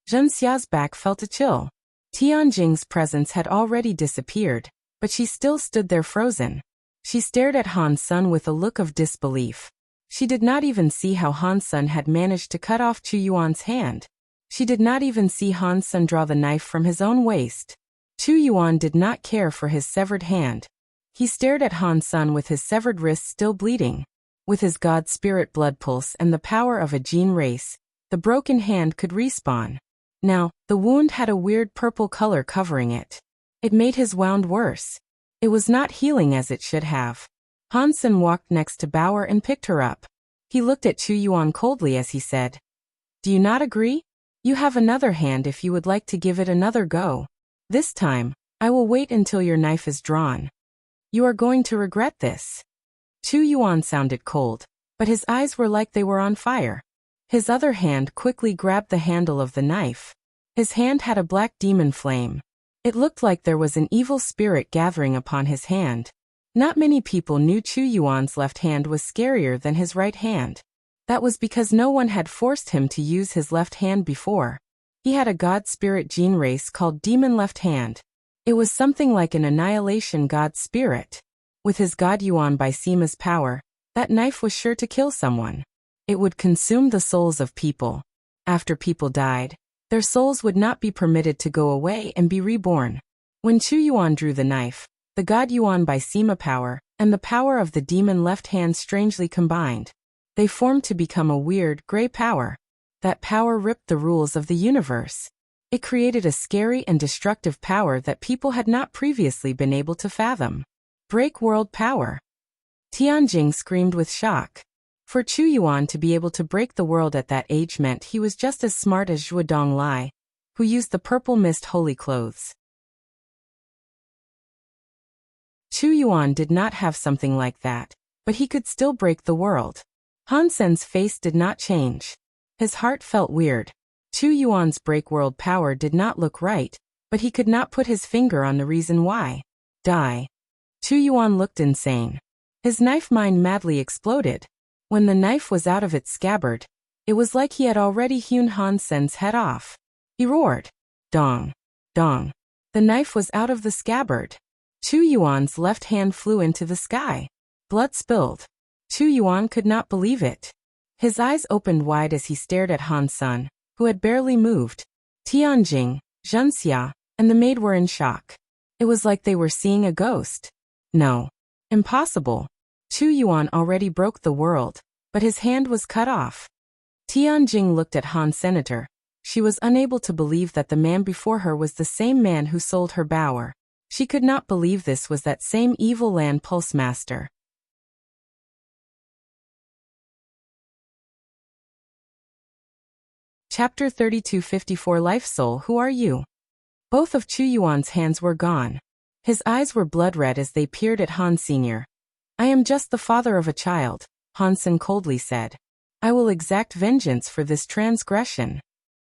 Wuxia's back felt a chill. Tianjing's presence had already disappeared, but she still stood there frozen. She stared at Han Sen with a look of disbelief. She did not even see how Han Sen had managed to cut off Chu Yuan's hand. She did not even see Han Sen draw the knife from his own waist. Chu Yuan did not care for his severed hand. He stared at Han Sen with his severed wrist still bleeding. With his god spirit blood pulse and the power of a gene race, the broken hand could respawn. Now, the wound had a weird purple color covering it. It made his wound worse. It was not healing as it should have. Han Sen walked next to Bauer and picked her up. He looked at Chu Yuan coldly as he said, "Do you not agree? You have another hand if you would like to give it another go. This time, I will wait until your knife is drawn. You are going to regret this." Chu Yuan sounded cold, but his eyes were like they were on fire. His other hand quickly grabbed the handle of the knife. His hand had a black demon flame. It looked like there was an evil spirit gathering upon his hand. Not many people knew Chu Yuan's left hand was scarier than his right hand. That was because no one had forced him to use his left hand before. He had a god spirit gene race called Demon Left Hand. It was something like an annihilation god spirit. With his god Yuan by Sima's power, that knife was sure to kill someone. It would consume the souls of people. After people died, their souls would not be permitted to go away and be reborn. When Chu Yuan drew the knife, the god Yuan by Sima power and the power of the demon left hand strangely combined. They formed to become a weird, gray power. That power ripped the rules of the universe. It created a scary and destructive power that people had not previously been able to fathom. Break world power. Tianjing screamed with shock. For Chu Yuan to be able to break the world at that age meant he was just as smart as Zhuo Donglai, who used the purple mist holy clothes. Chu Yuan did not have something like that, but he could still break the world. Han Sen's face did not change. His heart felt weird. Chu Yuan's break world power did not look right, but he could not put his finger on the reason why. Die. Chu Yuan looked insane. His knife mind madly exploded. When the knife was out of its scabbard, it was like he had already hewn Han Sen's head off. He roared. Dong. Dong. The knife was out of the scabbard. Chu Yuan's left hand flew into the sky. Blood spilled. Chu Yuan could not believe it. His eyes opened wide as he stared at Han Sen, who had barely moved. Tianjing, Zhenxia, and the maid were in shock. It was like they were seeing a ghost. No. Impossible. Chu Yuan already broke the world, but his hand was cut off. Tianjing looked at Han Senator. She was unable to believe that the man before her was the same man who sold her bower. She could not believe this was that same evil land pulse master. Chapter 3254 Life Soul, who are you? Both of Chu Yuan's hands were gone. His eyes were blood red as they peered at Han Sr. I am just the father of a child, Han Sen coldly said. I will exact vengeance for this transgression.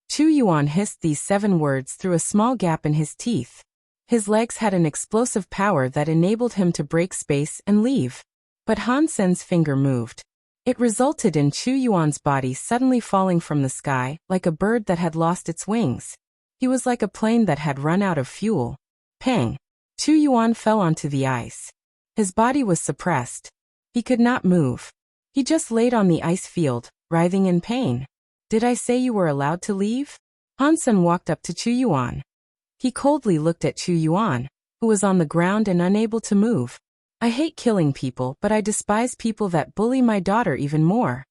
Chu Yuan hissed these 7 words through a small gap in his teeth. His legs had an explosive power that enabled him to break space and leave. But Han Sen's finger moved. It resulted in Chu Yuan's body suddenly falling from the sky, like a bird that had lost its wings. He was like a plane that had run out of fuel. Pang! Chu Yuan fell onto the ice. His body was suppressed. He could not move. He just laid on the ice field, writhing in pain. Did I say you were allowed to leave? Han Sen walked up to Chu Yuan. He coldly looked at Chu Yuan, who was on the ground and unable to move. I hate killing people, but I despise people that bully my daughter even more.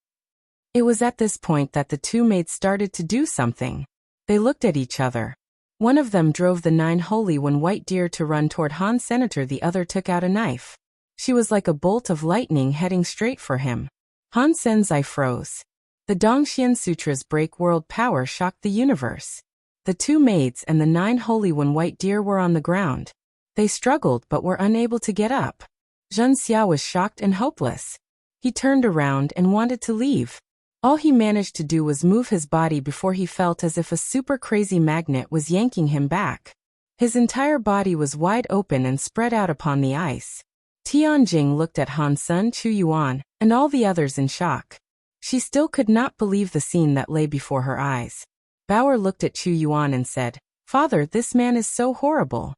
It was at this point that the 2 maids started to do something. They looked at each other. One of them drove the 9 holy one white deer to run toward Han Senator, the other took out a knife. She was like a bolt of lightning heading straight for him. Han Sen's eye froze. The Dongxian Sutra's break world power shocked the universe. The 2 maids and the 9 holy one white deer were on the ground. They struggled but were unable to get up. Zhenxia was shocked and hopeless. He turned around and wanted to leave. All he managed to do was move his body before he felt as if a super crazy magnet was yanking him back. His entire body was wide open and spread out upon the ice. Tianjing looked at Han Sen, Chu Yuan, and all the others in shock. She still could not believe the scene that lay before her eyes. Bauer looked at Chu Yuan and said, Father, this man is so horrible.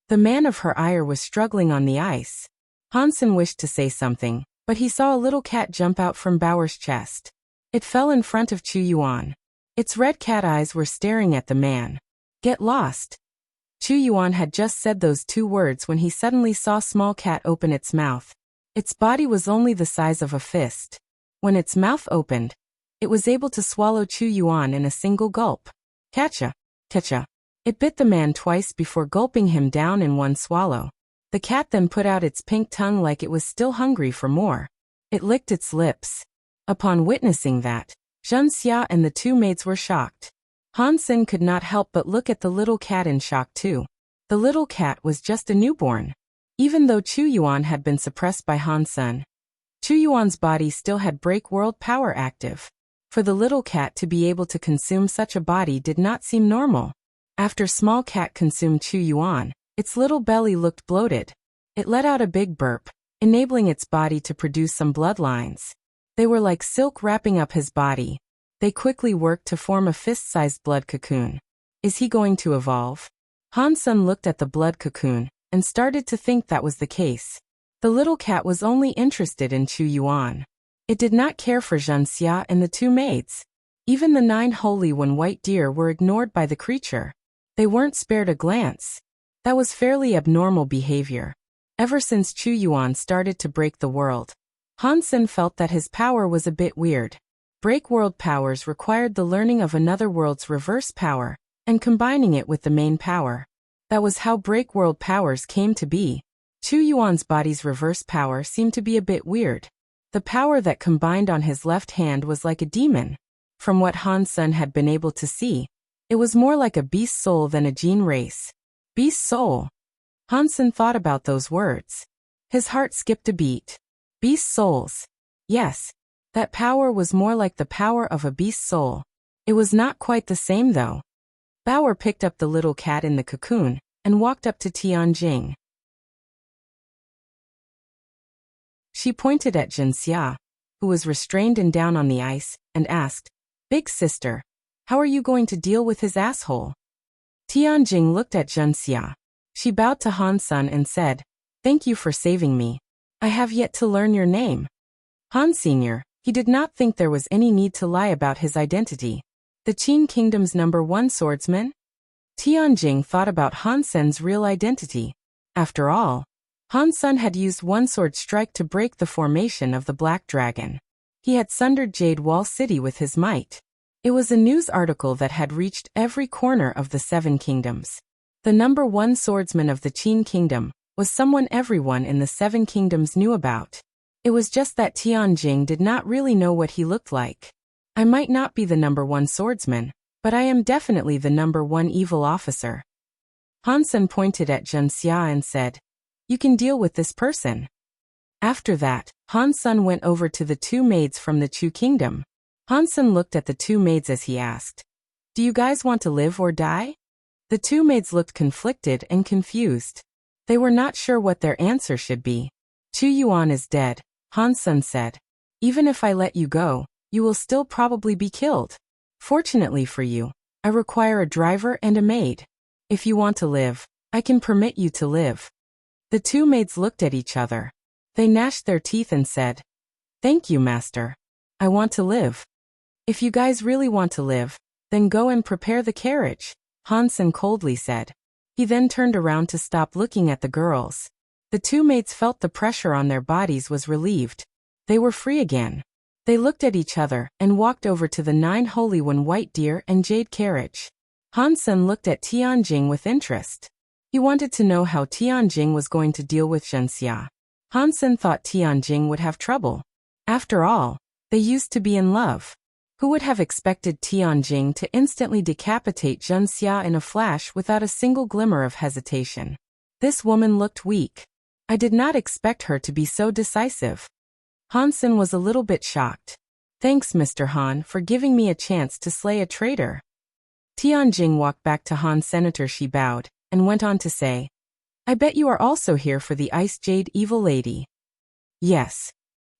The man of her ire was struggling on the ice. Han Sen wished to say something, but he saw a little cat jump out from Bauer's chest. It fell in front of Chu Yuan. Its red cat eyes were staring at the man. Get lost. Chu Yuan had just said those 2 words when he suddenly saw small cat open its mouth. Its body was only the size of a fist. When its mouth opened, it was able to swallow Chu Yuan in a single gulp. Catcha, catcha. It bit the man twice before gulping him down in one swallow. The cat then put out its pink tongue like it was still hungry for more. It licked its lips. Upon witnessing that, Zhenxia and the 2 maids were shocked. Han Sen could not help but look at the little cat in shock too. The little cat was just a newborn. Even though Chu Yuan had been suppressed by Han Sen, Chu Yuan's body still had break world power active. For the little cat to be able to consume such a body did not seem normal. After small cat consumed Chu Yuan, its little belly looked bloated. It let out a big burp, enabling its body to produce some bloodlines. They were like silk wrapping up his body. They quickly worked to form a fist-sized blood cocoon. Is he going to evolve? Han Sen looked at the blood cocoon and started to think that was the case. The little cat was only interested in Chu Yuan. It did not care for Wuxia and the two maids. Even the 9 holy when white deer were ignored by the creature. They weren't spared a glance. That was fairly abnormal behavior. Ever since Chu Yuan started to break the world, Han Sen felt that his power was a bit weird. Break world powers required the learning of another world's reverse power and combining it with the main power. That was how break world powers came to be. Chu Yuan's body's reverse power seemed to be a bit weird. The power that combined on his left hand was like a demon. From what Han Sen had been able to see, it was more like a beast soul than a gene race. Beast soul. Han Sen thought about those words. His heart skipped a beat. Beast souls. Yes, that power was more like the power of a beast soul. It was not quite the same though. Bauer picked up the little cat in the cocoon and walked up to Tianjing. She pointed at Wuxia, who was restrained and down on the ice, and asked, "Big sister, how are you going to deal with his asshole?" Tianjing looked at Wuxia. She bowed to Han Sen and said, "Thank you for saving me. I have yet to learn your name." Han Sr., he did not think there was any need to lie about his identity. The Qin Kingdom's #1 swordsman? Tianjing thought about Han Sen's real identity. After all, Han Sen had used one sword strike to break the formation of the Black Dragon. He had sundered Jade Wall City with his might. It was a news article that had reached every corner of the 7 kingdoms. The #1 swordsman of the Qin Kingdom was someone everyone in the 7 kingdoms knew about. It was just that Tianjing did not really know what he looked like. I might not be the #1 swordsman, but I am definitely the #1 evil officer. Han Sen pointed at Wuxia and said, "You can deal with this person." After that, Han Sen went over to the 2 maids from the Chu Kingdom. Han Sen looked at the 2 maids as he asked, "Do you guys want to live or die?" The 2 maids looked conflicted and confused. They were not sure what their answer should be. "Chu Yuan is dead," Han Sen said. "Even if I let you go, you will still probably be killed. Fortunately for you, I require a driver and a maid. If you want to live, I can permit you to live." The 2 maids looked at each other. They gnashed their teeth and said, "Thank you, master. I want to live." "If you guys really want to live, then go and prepare the carriage," Han Sen coldly said. He then turned around to stop looking at the girls. The 2 maids felt the pressure on their bodies was relieved. They were free again. They looked at each other and walked over to the 9 holy one white deer and jade carriage. Han Sen looked at Tianjing with interest. He wanted to know how Tianjing was going to deal with Wuxia. Han Sen thought Tianjing would have trouble. After all, they used to be in love. Who would have expected Tianjing to instantly decapitate Wuxia in a flash without a single glimmer of hesitation? This woman looked weak. I did not expect her to be so decisive. Han Sen was a little bit shocked. "Thanks, Mr. Han, for giving me a chance to slay a traitor." Tianjing walked back to Han Senator. She bowed and went on to say, "I bet you are also here for the Ice Jade Evil Lady." "Yes."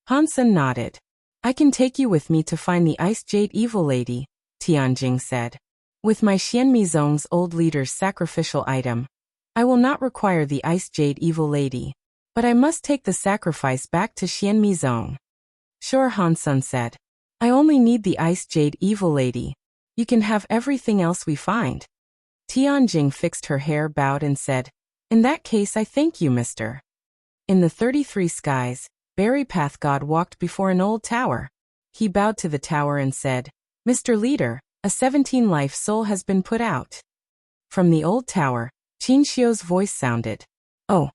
Han Sen nodded. "I can take you with me to find the Ice Jade Evil Lady," Tianjing said. "With my Xianmizong's old leader's sacrificial item, I will not require the Ice Jade Evil Lady, but I must take the sacrifice back to Xianmizong." "Sure," Han Sen said. "I only need the Ice Jade Evil Lady. You can have everything else we find." Tianjing fixed her hair, bowed and said, "In that case I thank you, mister." In the 33 skies, Berry Path God walked before an old tower. He bowed to the tower and said, "Mr. Leader, a 17-life soul has been put out." From the old tower, Qin Xiu's voice sounded. "Oh.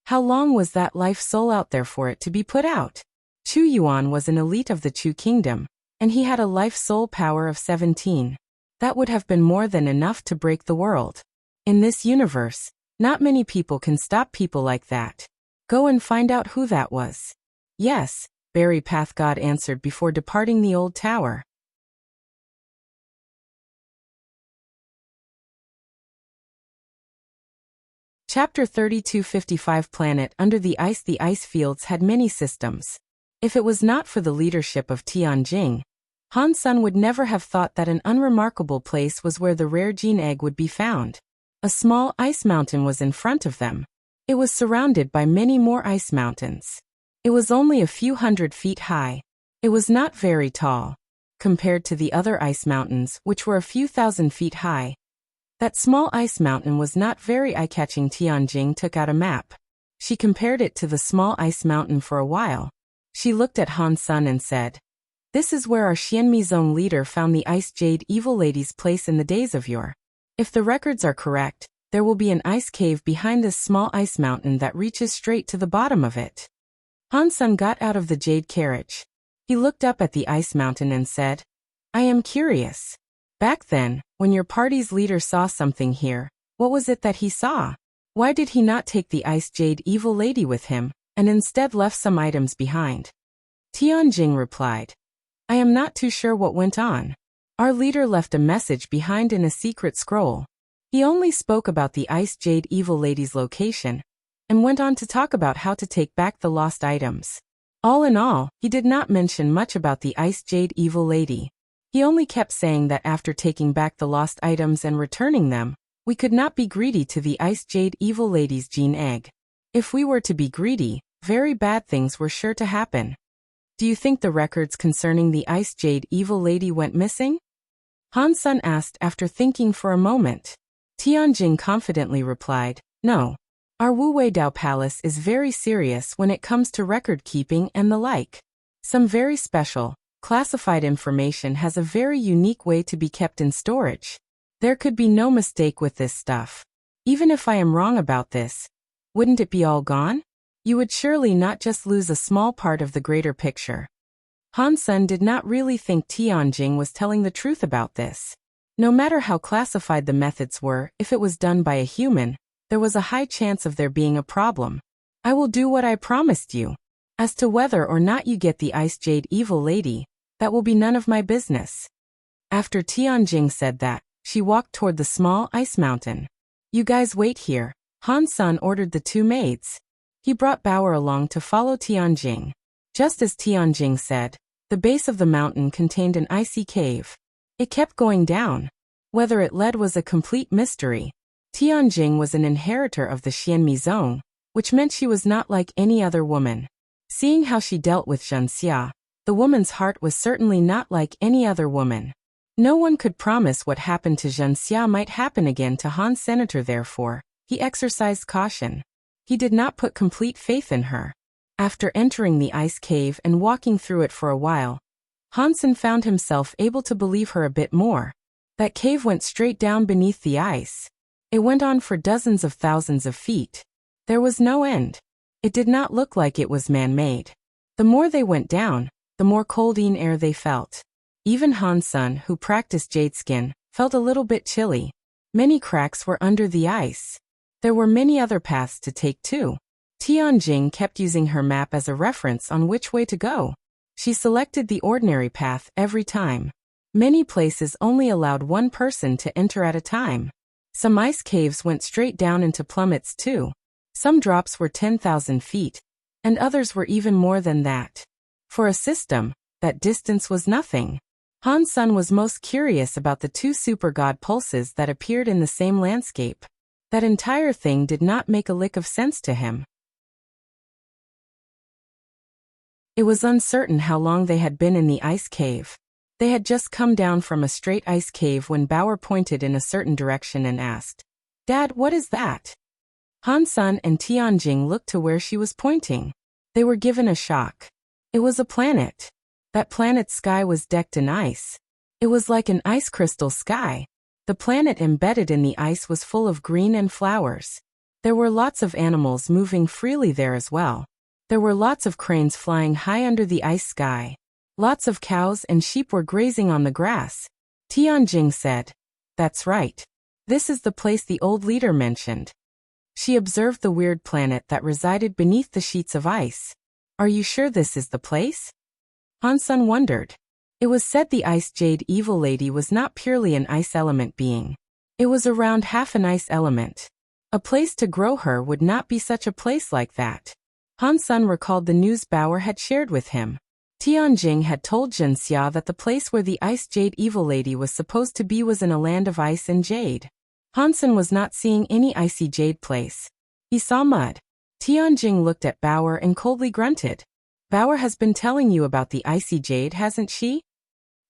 How long was that life soul out there for it to be put out?" Chu Yuan was an elite of the Chu Kingdom, and he had a life soul power of 17. That would have been more than enough to break the world. In this universe, not many people can stop people like that. Go and find out who that was. Yes, Berry Path God answered before departing the old tower. Chapter 3255 Planet Under the Ice. The ice fields had many systems. If it was not for the leadership of Tianjing, Han Sen would never have thought that an unremarkable place was where the rare gene egg would be found. A small ice mountain was in front of them. It was surrounded by many more ice mountains. It was only a few 100 feet high. It was not very tall. Compared to the other ice mountains, which were a few 1,000 feet high, that small ice mountain was not very eye-catching. Tianjing took out a map. She compared it to the small ice mountain for a while. She looked at Han Sen and said, "This is where our Xianmi Zone leader found the Ice Jade Evil Lady's place in the days of yore. If the records are correct, there will be an ice cave behind this small ice mountain that reaches straight to the bottom of it." Han Sen got out of the jade carriage. He looked up at the ice mountain and said, "I am curious. Back then, when your party's leader saw something here, what was it that he saw? Why did he not take the Ice Jade Evil Lady with him, and instead left some items behind?" Tianjing replied, "I am not too sure what went on. Our leader left a message behind in a secret scroll. He only spoke about the Ice Jade Evil Lady's location, and went on to talk about how to take back the lost items. All in all, he did not mention much about the Ice Jade Evil Lady. He only kept saying that after taking back the lost items and returning them, we could not be greedy to the Ice Jade Evil Lady's gene egg. If we were to be greedy, very bad things were sure to happen. Do you think the records concerning the Ice Jade Evil Lady went missing?" Han Sen asked after thinking for a moment. Tianjing confidently replied, "No. Our Wu Wei Dao Palace is very serious when it comes to record keeping and the like. Some very special, classified information has a very unique way to be kept in storage. There could be no mistake with this stuff. Even if I am wrong about this, wouldn't it be all gone? You would surely not just lose a small part of the greater picture." Han Sen did not really think Tianjing was telling the truth about this. No matter how classified the methods were, if it was done by a human, there was a high chance of there being a problem. "I will do what I promised you. As to whether or not you get the Ice Jade Evil Lady, that will be none of my business." After Tianjing said that, she walked toward the small ice mountain. "You guys wait here," Han Sen ordered the two maids. He brought Bauer along to follow Tianjing. Just as Tianjing said, the base of the mountain contained an icy cave. It kept going down. Whether it led was a complete mystery. Tianjing was an inheritor of the Xianmi Zone, which meant she was not like any other woman. Seeing how she dealt with Zhenxia, the woman's heart was certainly not like any other woman. No one could promise what happened to Zhenxia might happen again to Han Senator. Therefore, he exercised caution. He did not put complete faith in her. After entering the ice cave and walking through it for a while, Han Sen found himself able to believe her a bit more. That cave went straight down beneath the ice. It went on for dozens of thousands of feet. There was no end. It did not look like it was man-made. The more they went down, the more cold in air they felt. Even Han Sen, who practiced jade skin, felt a little bit chilly. Many cracks were under the ice. There were many other paths to take too. Tianjing kept using her map as a reference on which way to go. She selected the ordinary path every time. Many places only allowed one person to enter at a time. Some ice caves went straight down into plummets too. Some drops were 10,000 feet, and others were even more than that. For a system, that distance was nothing. Han Sen was most curious about the two super god pulses that appeared in the same landscape. That entire thing did not make a lick of sense to him. It was uncertain how long they had been in the ice cave. They had just come down from a straight ice cave when Bauer pointed in a certain direction and asked, "Dad, what is that?" Han Sen and Tianjing looked to where she was pointing. They were given a shock. It was a planet. That planet's sky was decked in ice. It was like an ice crystal sky. The planet embedded in the ice was full of green and flowers. There were lots of animals moving freely there as well. There were lots of cranes flying high under the ice sky. Lots of cows and sheep were grazing on the grass. Tianjing said, "That's right. This is the place the old leader mentioned." She observed the weird planet that resided beneath the sheets of ice. Are you sure this is the place? Han-sun wondered. It was said the Ice Jade Evil Lady was not purely an ice element being. It was around half an ice element. A place to grow her would not be such a place like that. Han-sun recalled the news Bauer had shared with him. Tianjing had told Jinxia that the place where the Ice Jade Evil Lady was supposed to be was in a land of ice and jade. Han-sun was not seeing any icy jade place. He saw mud. Tianjing looked at Bauer and coldly grunted. Bauer has been telling you about the icy jade, hasn't she?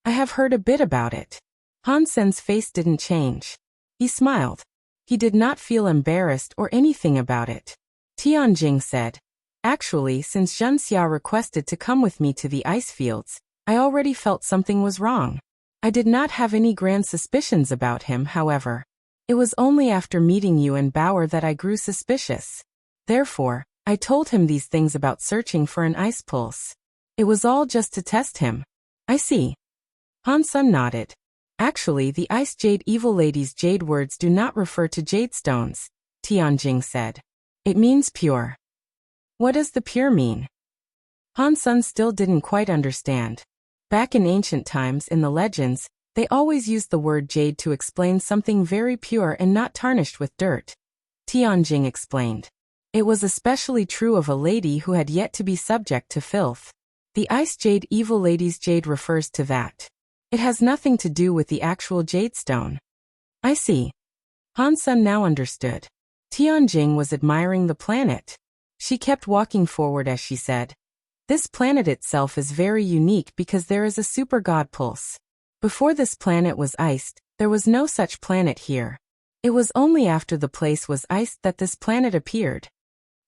I have heard a bit about it. Han-sun's face didn't change. He smiled. He did not feel embarrassed or anything about it. Tianjing said, actually, since Jinxia requested to come with me to the ice fields, I already felt something was wrong. I did not have any grand suspicions about him, however. It was only after meeting you and Bauer that I grew suspicious. Therefore, I told him these things about searching for an ice pulse. It was all just to test him. I see. Han-sun nodded. Actually, the Ice Jade Evil Lady's jade words do not refer to jade stones, Tianjing said. It means pure. What does the pure mean? Han-sun still didn't quite understand. Back in ancient times in the legends, they always used the word jade to explain something very pure and not tarnished with dirt. Tianjing explained. It was especially true of a lady who had yet to be subject to filth. The Ice Jade Evil Lady's jade refers to that. It has nothing to do with the actual jade stone. I see. Han-sun now understood. Tianjing was admiring the planet. She kept walking forward as she said, this planet itself is very unique because there is a super god pulse. Before this planet was iced, there was no such planet here. It was only after the place was iced that this planet appeared.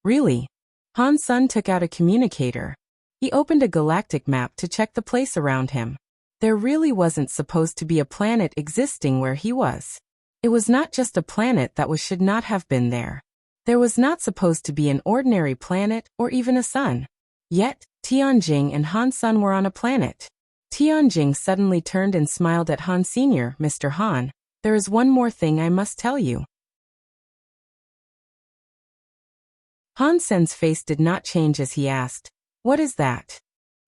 Really? Han-sun took out a communicator. He opened a galactic map to check the place around him. There really wasn't supposed to be a planet existing where he was. It was not just a planet that should not have been there. There was not supposed to be an ordinary planet or even a sun. Yet, Tianjing and Han-sun were on a planet. Tianjing suddenly turned and smiled at Han Sr. Mr. Han, there is one more thing I must tell you. Han-sen's face did not change as he asked, what is that?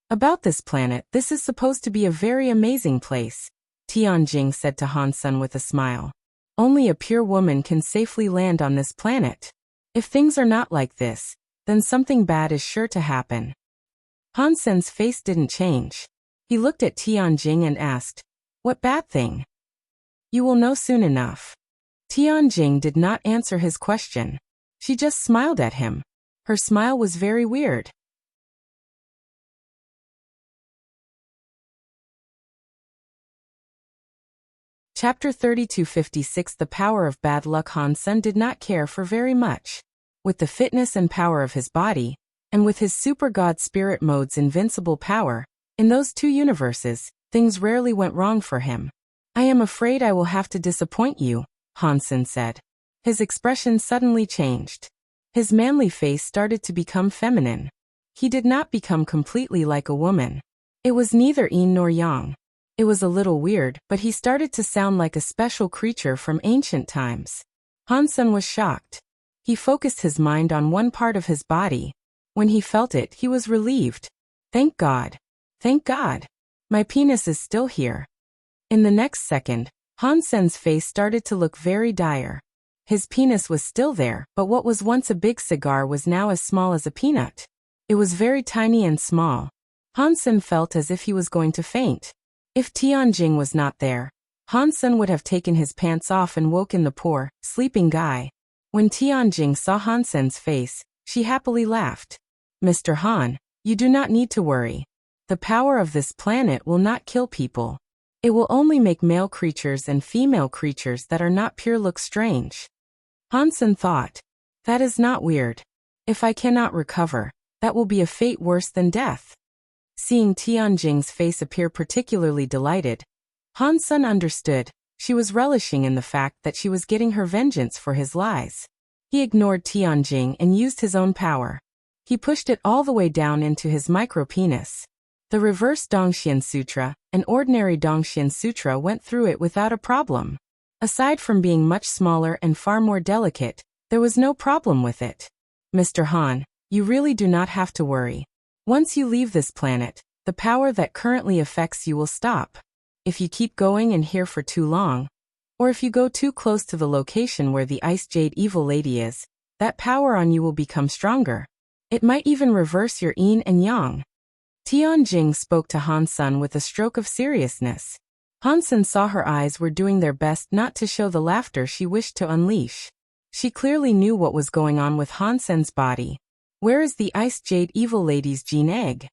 About this planet, this is supposed to be a very amazing place, Tianjing said to Han-sun with a smile. Only a pure woman can safely land on this planet. If things are not like this, then something bad is sure to happen. Han-sen's face didn't change. He looked at Tianjing and asked, what bad thing? You will know soon enough. Tianjing did not answer his question. She just smiled at him. Her smile was very weird. Chapter 3256 The Power of Bad Luck. Han-sun did not care for very much. With the fitness and power of his body, and with his super god spirit mode's invincible power, in those two universes, things rarely went wrong for him. I am afraid I will have to disappoint you, Han-sun said. His expression suddenly changed. His manly face started to become feminine. He did not become completely like a woman. It was neither yin nor yang. It was a little weird, but he started to sound like a special creature from ancient times. Han-sun was shocked. He focused his mind on one part of his body. When he felt it, he was relieved. Thank God. Thank God. My penis is still here. In the next second, Han-sun's face started to look very dire. His penis was still there, but what was once a big cigar was now as small as a peanut. It was very tiny and small. Han-sun felt as if he was going to faint. If Tianjing was not there, Han-sun would have taken his pants off and woken the poor, sleeping guy. When Tianjing saw Han-sun's face, she happily laughed. Mr. Han, you do not need to worry. The power of this planet will not kill people. It will only make male creatures and female creatures that are not pure look strange. Han-sun thought, that is not weird. If I cannot recover, that will be a fate worse than death. Seeing Tianjing's face appear particularly delighted, Han-sun understood, she was relishing in the fact that she was getting her vengeance for his lies. He ignored Tianjing and used his own power. He pushed it all the way down into his micro-penis. The reverse Dongxian Sutra, an ordinary Dongxian Sutra, went through it without a problem. Aside from being much smaller and far more delicate, There was no problem with it. Mr. Han, you really do not have to worry. Once you leave this planet, the power that currently affects you will stop. If you keep going in here for too long, or if you go too close to the location where the Ice Jade Evil Lady is, that power on you will become stronger. It might even reverse your yin and yang. Tianjing spoke to Han Sen with a stroke of seriousness. Han Sen saw her eyes were doing their best not to show the laughter she wished to unleash. She clearly knew what was going on with Han Sen's body. Where is the Ice Jade Evil Lady's gene egg?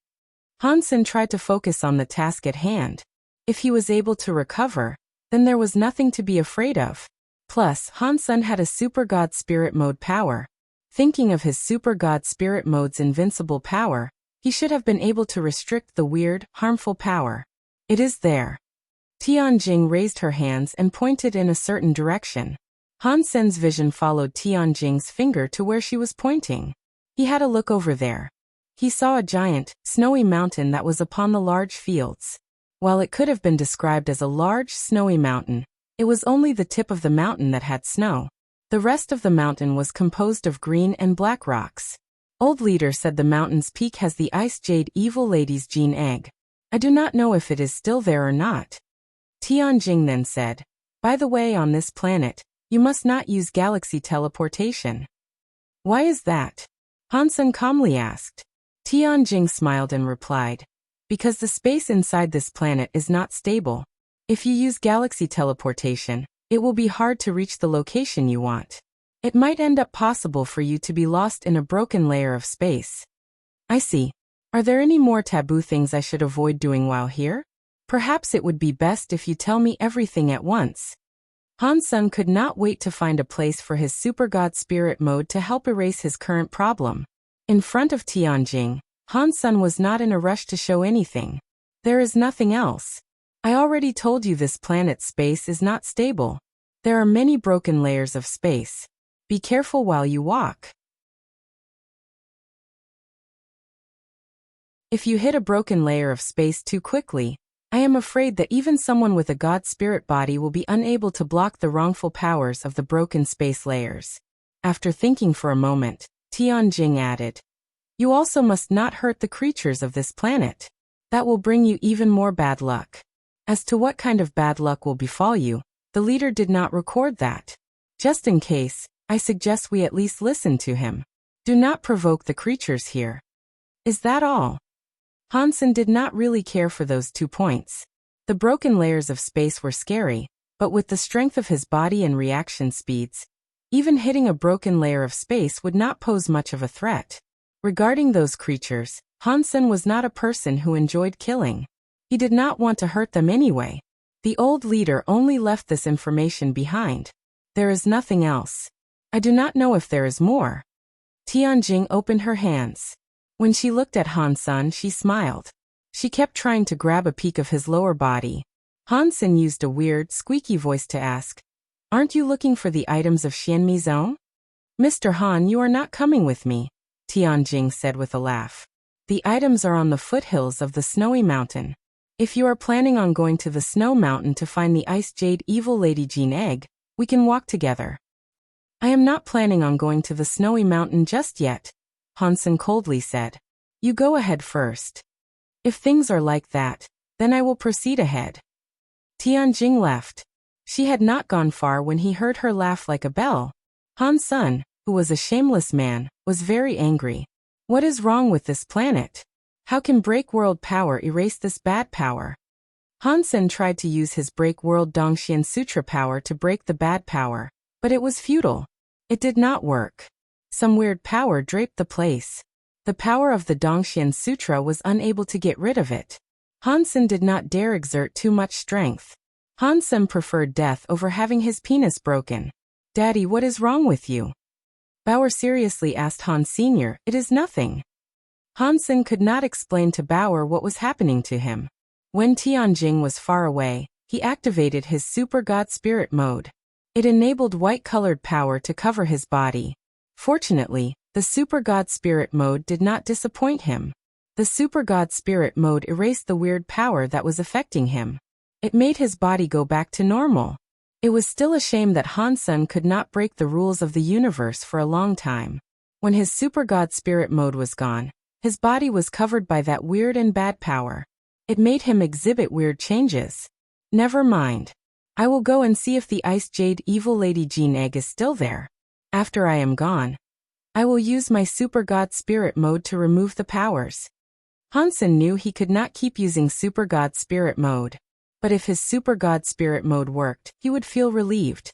Han Sen tried to focus on the task at hand. If he was able to recover, then there was nothing to be afraid of. Plus, Han Sen had a Super God Spirit Mode power. Thinking of his Super God Spirit Mode's invincible power, he should have been able to restrict the weird, harmful power. It is there. Tianjing raised her hands and pointed in a certain direction. Han Sen's vision followed Tianjing's finger to where she was pointing. He had a look over there. He saw a giant, snowy mountain that was upon the large fields. While it could have been described as a large, snowy mountain, it was only the tip of the mountain that had snow. The rest of the mountain was composed of green and black rocks. Old leader said the mountain's peak has the Ice Jade Evil Lady's gene egg. I do not know if it is still there or not. Tianjing then said, by the way, on this planet, you must not use galaxy teleportation. Why is that? Han Sen calmly asked. Tianjing smiled and replied, because the space inside this planet is not stable. If you use galaxy teleportation, it will be hard to reach the location you want. It might end up possible for you to be lost in a broken layer of space. I see. Are there any more taboo things I should avoid doing while here? Perhaps it would be best if you tell me everything at once. Han Sen could not wait to find a place for his Super God Spirit Mode to help erase his current problem. In front of Tianjing, Han Sen was not in a rush to show anything. There is nothing else. I already told you this planet's space is not stable. There are many broken layers of space. Be careful while you walk. If you hit a broken layer of space too quickly, I am afraid that even someone with a God Spirit body will be unable to block the wrongful powers of the broken space layers. After thinking for a moment, Tianjing added, you also must not hurt the creatures of this planet. That will bring you even more bad luck. As to what kind of bad luck will befall you, the leader did not record that. Just in case, I suggest we at least listen to him. Do not provoke the creatures here. Is that all? Han Sen did not really care for those 2 points. The broken layers of space were scary, but with the strength of his body and reaction speeds, even hitting a broken layer of space would not pose much of a threat. Regarding those creatures, Han Sen was not a person who enjoyed killing. He did not want to hurt them anyway. The old leader only left this information behind. There is nothing else. I do not know if there is more. Tianjing opened her hands. When she looked at Han Sen, she smiled. She kept trying to grab a peek of his lower body. Han Sen used a weird, squeaky voice to ask, aren't you looking for the items of Xianmi Zone? Mr. Han, you are not coming with me, Tianjing said with a laugh. The items are on the foothills of the snowy mountain. If you are planning on going to the snow mountain to find the Ice Jade Evil Lady gene egg, we can walk together. I am not planning on going to the snowy mountain just yet, Han Sen coldly said. You go ahead first. If things are like that, then I will proceed ahead. Tianjing left. She had not gone far when he heard her laugh like a bell. Han Sen, who was a shameless man, was very angry. What is wrong with this planet? How can Break World power erase this bad power? Han Sen tried to use his Break World Dongxian Sutra power to break the bad power, but it was futile. It did not work. Some weird power draped the place. The power of the Dongxian Sutra was unable to get rid of it. Han Sen did not dare exert too much strength. Han Sen preferred death over having his penis broken. Daddy, what is wrong with you? Bauer seriously asked Han Sr. It is nothing. Han Sen could not explain to Bauer what was happening to him. When Tianjing was far away, he activated his Super God Spirit Mode. It enabled white-colored power to cover his body. Fortunately, the Super God Spirit Mode did not disappoint him. The Super God Spirit Mode erased the weird power that was affecting him. It made his body go back to normal. It was still a shame that Hansen could not break the rules of the universe for a long time. When his super god spirit mode was gone, his body was covered by that weird and bad power. It made him exhibit weird changes. Never mind. I will go and see if the Ice Jade Evil Lady Gene Egg is still there. After I am gone, I will use my super god spirit mode to remove the powers. Hansen knew he could not keep using super god spirit mode. But if his super god spirit mode worked, he would feel relieved.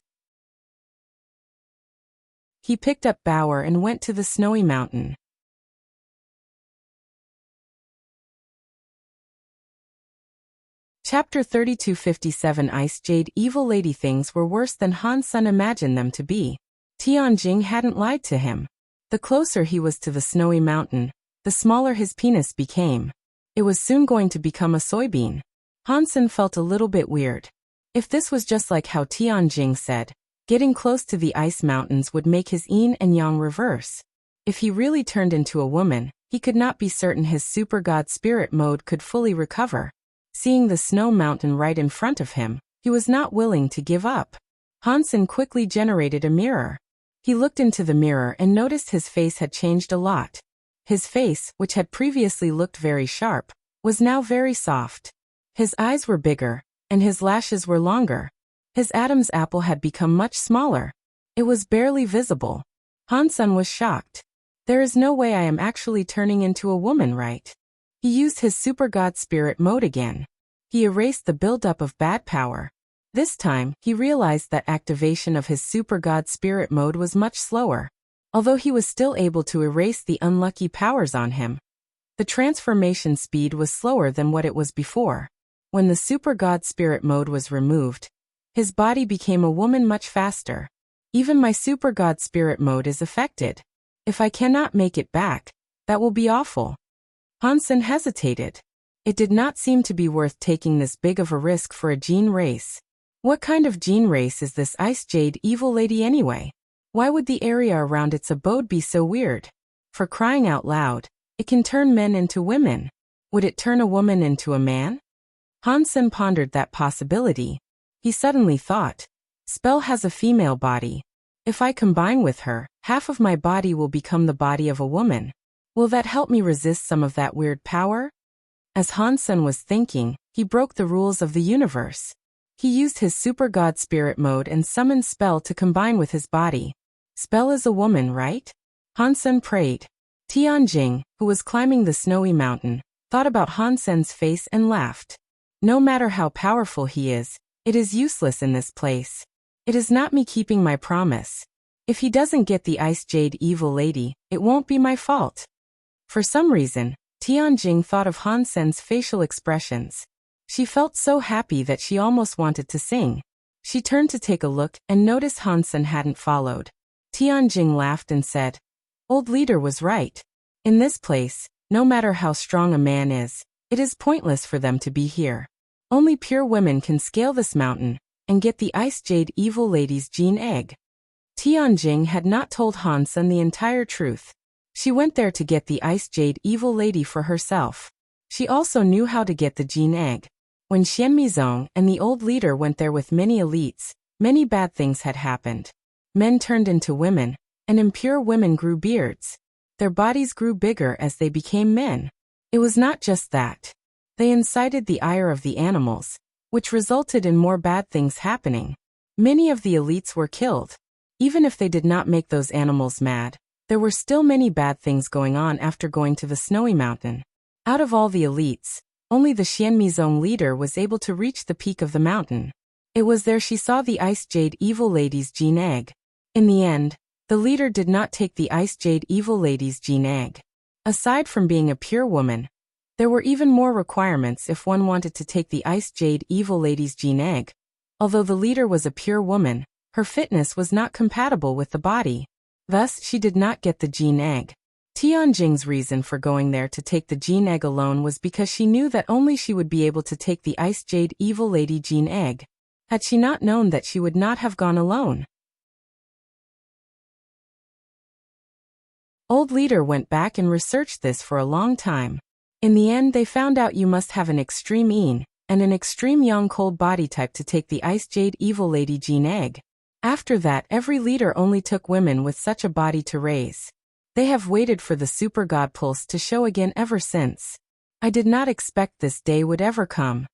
He picked up Bauer and went to the snowy mountain. Chapter 3257 Ice Jade Evil Lady. Things were worse than Hansen imagined them to be. Tianjing hadn't lied to him. The closer he was to the snowy mountain, the smaller his penis became. It was soon going to become a soybean. Hansen felt a little bit weird. If this was just like how Tianjing said, getting close to the ice mountains would make his yin and yang reverse. If he really turned into a woman, he could not be certain his super god spirit mode could fully recover. Seeing the snow mountain right in front of him, he was not willing to give up. Hansen quickly generated a mirror. He looked into the mirror and noticed his face had changed a lot. His face, which had previously looked very sharp, was now very soft. His eyes were bigger, and his lashes were longer. His Adam's apple had become much smaller. It was barely visible. Hansen was shocked. There is no way I am actually turning into a woman, right? He used his super god spirit mode again. He erased the buildup of bad power. This time, he realized that activation of his super god spirit mode was much slower. Although he was still able to erase the unlucky powers on him, the transformation speed was slower than what it was before. When the super god spirit mode was removed, his body became a woman much faster. Even my super god spirit mode is affected. If I cannot make it back, that will be awful. Hansen hesitated. It did not seem to be worth taking this big of a risk for a gene race. What kind of gene race is this Ice Jade Evil Lady anyway? Why would the area around its abode be so weird? For crying out loud, it can turn men into women. Would it turn a woman into a man? Hansen pondered that possibility. He suddenly thought, Spell has a female body. If I combine with her, half of my body will become the body of a woman. Will that help me resist some of that weird power? As Hansen was thinking, he broke the rules of the universe. He used his super god spirit mode and summoned Spell to combine with his body. Spell is a woman, right? Hansen prayed. Tianjing, who was climbing the snowy mountain, thought about Hansen's face and laughed. No matter how powerful he is, it is useless in this place. It is not me keeping my promise. If he doesn't get the Ice Jade Evil Lady, it won't be my fault. For some reason, Tianjing thought of Hansen's facial expressions. She felt so happy that she almost wanted to sing. She turned to take a look and noticed Hansen hadn't followed. Tianjing laughed and said, Old leader was right. In this place, no matter how strong a man is, it is pointless for them to be here. Only pure women can scale this mountain and get the Ice Jade Evil Lady's gene egg. Tianjing had not told Hansen the entire truth. She went there to get the Ice Jade Evil Lady for herself. She also knew how to get the gene egg. When Xianmizong and the old leader went there with many elites, many bad things had happened. Men turned into women, and impure women grew beards. Their bodies grew bigger as they became men. It was not just that. They incited the ire of the animals, which resulted in more bad things happening. Many of the elites were killed. Even if they did not make those animals mad, there were still many bad things going on after going to the snowy mountain. Out of all the elites, only the Xianmizong leader was able to reach the peak of the mountain. It was there she saw the Ice Jade Evil Lady's gene egg. In the end, the leader did not take the Ice Jade Evil Lady's gene egg. Aside from being a pure woman, there were even more requirements if one wanted to take the Ice Jade Evil Lady's gene egg. Although the leader was a pure woman, her fitness was not compatible with the body. Thus, she did not get the gene egg. Tianjing's reason for going there to take the gene egg alone was because she knew that only she would be able to take the Ice Jade Evil Lady gene egg. Had she not known that, she would not have gone alone. Old leader went back and researched this for a long time. In the end, they found out you must have an extreme yin and an extreme young cold body type to take the Ice Jade Evil Lady gene egg. After that, every leader only took women with such a body to raise. They have waited for the super god pulse to show again ever since. I did not expect this day would ever come.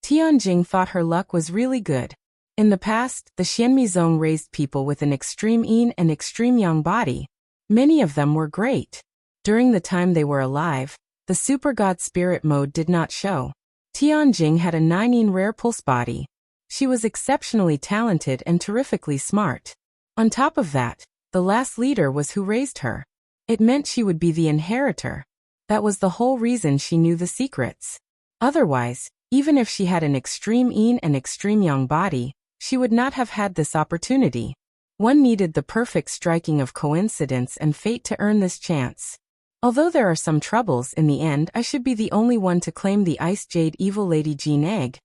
Tianjing thought her luck was really good. In the past, the Xianmizong raised people with an extreme yin and extreme yang body. Many of them were great. During the time they were alive, the super god spirit mode did not show. Tianjing had a 9 yin rare pulse body. She was exceptionally talented and terrifically smart. On top of that, the last leader was who raised her. It meant she would be the inheritor. That was the whole reason she knew the secrets. Otherwise, even if she had an extreme yin and extreme yang body, she would not have had this opportunity. One needed the perfect striking of coincidence and fate to earn this chance. Although there are some troubles, in the end I should be the only one to claim the Ice Jade Evil Lady gene egg,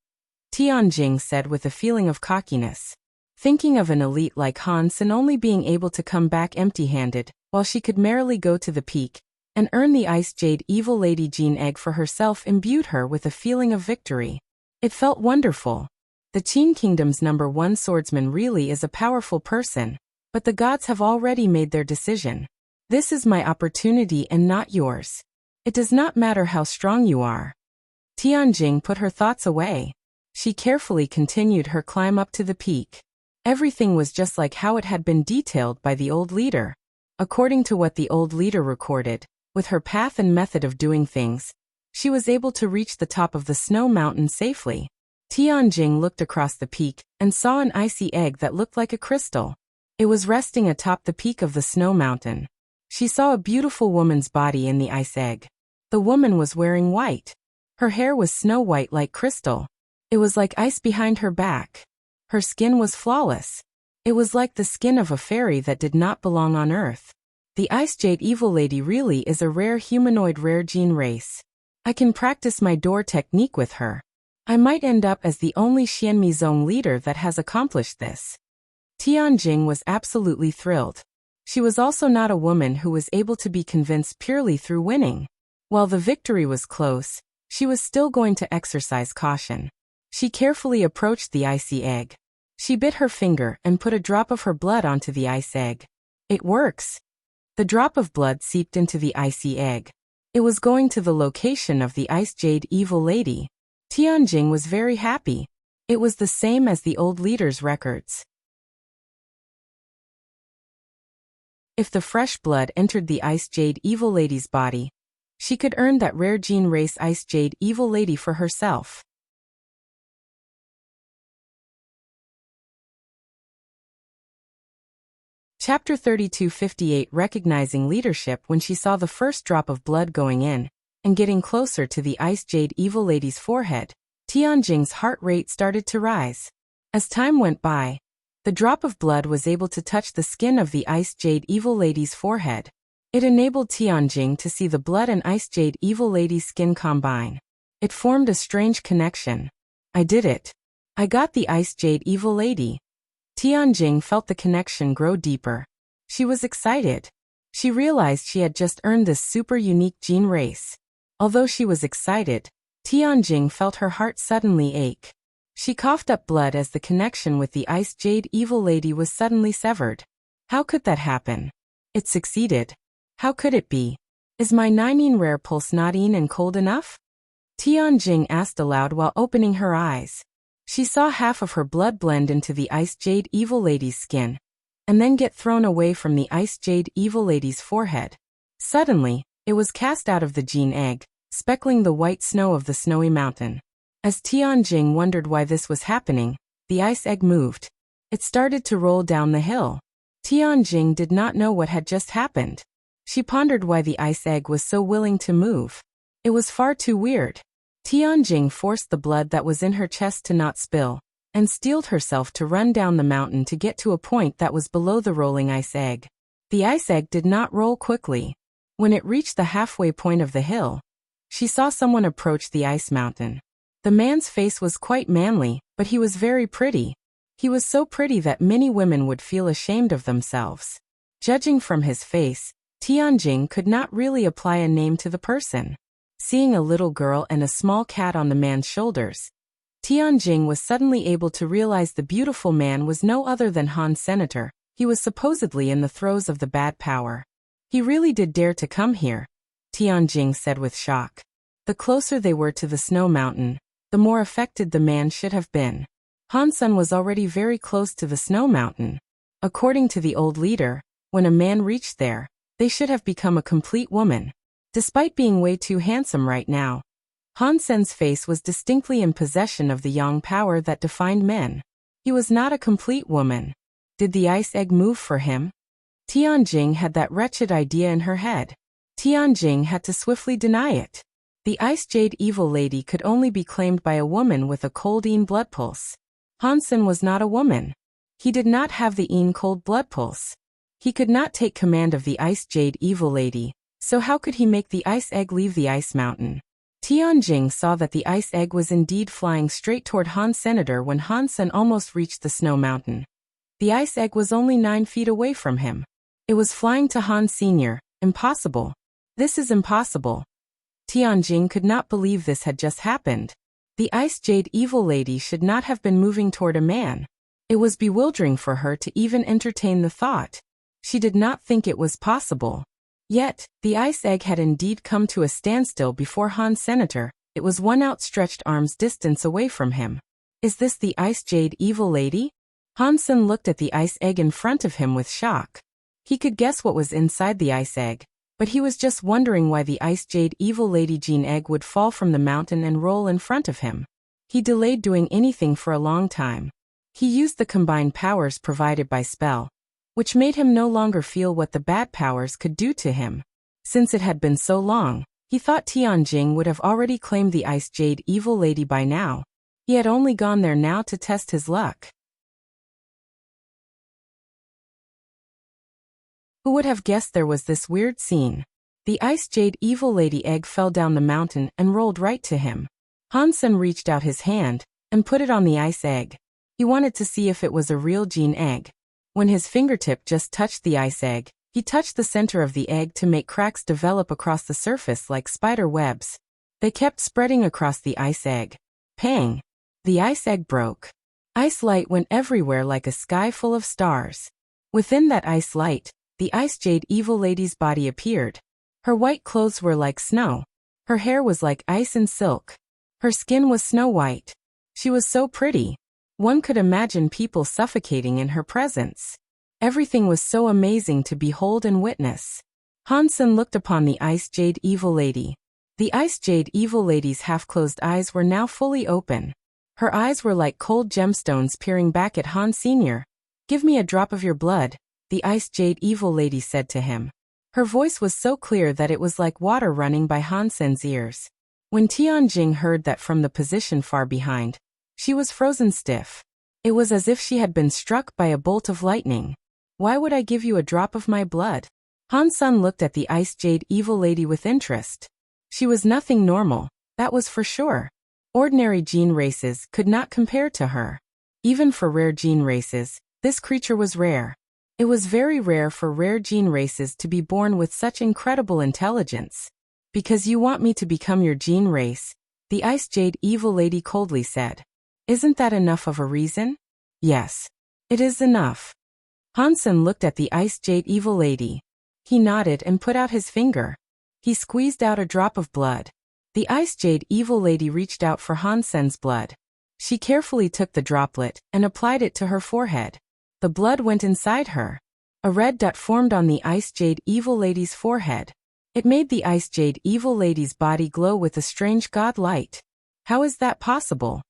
Tianjing said with a feeling of cockiness. Thinking of an elite like Han Sen only being able to come back empty-handed, while she could merrily go to the peak and earn the Ice Jade Evil Lady gene egg for herself imbued her with a feeling of victory. It felt wonderful. The Qin Kingdom's #1 swordsman really is a powerful person, but the gods have already made their decision. This is my opportunity and not yours. It does not matter how strong you are. Tianjing put her thoughts away. She carefully continued her climb up to the peak. Everything was just like how it had been detailed by the old leader. According to what the old leader recorded, with her path and method of doing things, she was able to reach the top of the snow mountain safely. Tianjing looked across the peak and saw an icy egg that looked like a crystal. It was resting atop the peak of the snow mountain. She saw a beautiful woman's body in the ice egg. The woman was wearing white. Her hair was snow white like crystal. It was like ice behind her back. Her skin was flawless. It was like the skin of a fairy that did not belong on Earth. The Ice Jade Evil Lady really is a rare humanoid rare gene race. I can practice my door technique with her. I might end up as the only Xianmizong leader that has accomplished this. Tianjing was absolutely thrilled. She was also not a woman who was able to be convinced purely through winning. While the victory was close, she was still going to exercise caution. She carefully approached the icy egg. She bit her finger and put a drop of her blood onto the ice egg. It works. The drop of blood seeped into the icy egg. It was going to the location of the Ice Jade Evil Lady. Tianjing was very happy. It was the same as the old leader's records. If the fresh blood entered the Ice Jade Evil Lady's body, she could earn that rare gene race Ice Jade Evil Lady for herself. Chapter 3258 Recognizing Leadership. When she saw the first drop of blood going in and getting closer to the Ice Jade Evil Lady's forehead, Tianjing's heart rate started to rise. As time went by, the drop of blood was able to touch the skin of the Ice Jade Evil Lady's forehead. It enabled Tianjing to see the blood and Ice Jade Evil Lady's skin combine. It formed a strange connection. I did it. I got the Ice Jade Evil Lady. Tianjing felt the connection grow deeper. She was excited. She realized she had just earned this super unique gene race. Although she was excited, Tianjing felt her heart suddenly ache. She coughed up blood as the connection with the Ice Jade Evil Lady was suddenly severed. How could that happen? It succeeded. How could it be? Is my 9 rare pulse not and cold enough? Tianjing asked aloud while opening her eyes. She saw half of her blood blend into the Ice Jade Evil Lady's skin, and then get thrown away from the Ice Jade Evil Lady's forehead. Suddenly, it was cast out of the gene egg, speckling the white snow of the snowy mountain. As Tianjing wondered why this was happening, the ice egg moved. It started to roll down the hill. Tianjing did not know what had just happened. She pondered why the ice egg was so willing to move. It was far too weird. Tianjing forced the blood that was in her chest to not spill, and steeled herself to run down the mountain to get to a point that was below the rolling ice egg. The ice egg did not roll quickly. When it reached the halfway point of the hill, she saw someone approach the ice mountain. The man's face was quite manly, but he was very pretty. He was so pretty that many women would feel ashamed of themselves. Judging from his face, Tianjing could not really apply a name to the person. Seeing a little girl and a small cat on the man's shoulders, Tianjing was suddenly able to realize the beautiful man was no other than Han's senator. He was supposedly in the throes of the bad power. He really did dare to come here, Tianjing said with shock. The closer they were to the snow mountain, the more affected the man should have been. Han Sen was already very close to the snow mountain. According to the old leader, when a man reached there, they should have become a complete woman. Despite being way too handsome right now, Han Sen's face was distinctly in possession of the yang power that defined men. He was not a complete woman. Did the ice egg move for him? Tianjing had that wretched idea in her head. Tianjing had to swiftly deny it. The Ice Jade Evil Lady could only be claimed by a woman with a cold Yin blood pulse. Han Sen was not a woman. He did not have the Yin cold blood pulse. He could not take command of the Ice Jade Evil Lady, so how could he make the ice egg leave the ice mountain? Tianjing saw that the ice egg was indeed flying straight toward Han's senator when Han Sen almost reached the snow mountain. The ice egg was only 9 feet away from him. It was flying to Han Sr. Impossible. This is impossible. Tianjing could not believe this had just happened. The Ice Jade Evil Lady should not have been moving toward a man. It was bewildering for her to even entertain the thought. She did not think it was possible. Yet, the ice egg had indeed come to a standstill before Han's senator. It was one outstretched arm's distance away from him. Is this the Ice Jade Evil Lady? Han Sen looked at the ice egg in front of him with shock. He could guess what was inside the ice egg, but he was just wondering why the Ice Jade Evil Lady Gene egg would fall from the mountain and roll in front of him. He delayed doing anything for a long time. He used the combined powers provided by spell, which made him no longer feel what the bad powers could do to him. Since it had been so long, he thought Tianjing would have already claimed the Ice Jade Evil Lady by now. He had only gone there now to test his luck. Who would have guessed there was this weird scene? The Ice Jade Evil Lady egg fell down the mountain and rolled right to him. Han Sen reached out his hand and put it on the ice egg. He wanted to see if it was a real gene egg. When his fingertip just touched the ice egg, he touched the center of the egg to make cracks develop across the surface like spider webs. They kept spreading across the ice egg. Pang! The ice egg broke. Ice light went everywhere like a sky full of stars. Within that ice light, the Ice Jade Evil Lady's body appeared. Her white clothes were like snow. Her hair was like ice and silk. Her skin was snow white. She was so pretty. One could imagine people suffocating in her presence. Everything was so amazing to behold and witness. Han Sen looked upon the Ice Jade Evil Lady. The Ice Jade Evil Lady's half-closed eyes were now fully open. Her eyes were like cold gemstones peering back at Han Sr. "Give me a drop of your blood," the Ice Jade Evil Lady said to him. Her voice was so clear that it was like water running by Han Sen's ears. When Tianjing heard that from the position far behind, she was frozen stiff. It was as if she had been struck by a bolt of lightning. "Why would I give you a drop of my blood?" Han Sen looked at the Ice Jade Evil Lady with interest. She was nothing normal, that was for sure. Ordinary gene races could not compare to her. Even for rare gene races, this creature was rare. It was very rare for rare gene races to be born with such incredible intelligence. "Because you want me to become your gene race," the Ice Jade Evil Lady coldly said. "Isn't that enough of a reason?" "Yes. It is enough." Han Sen looked at the Ice Jade Evil Lady. He nodded and put out his finger. He squeezed out a drop of blood. The Ice Jade Evil Lady reached out for Han Sen's blood. She carefully took the droplet and applied it to her forehead. The blood went inside her. A red dot formed on the Ice Jade Evil Lady's forehead. It made the Ice Jade Evil Lady's body glow with a strange god light. How is that possible?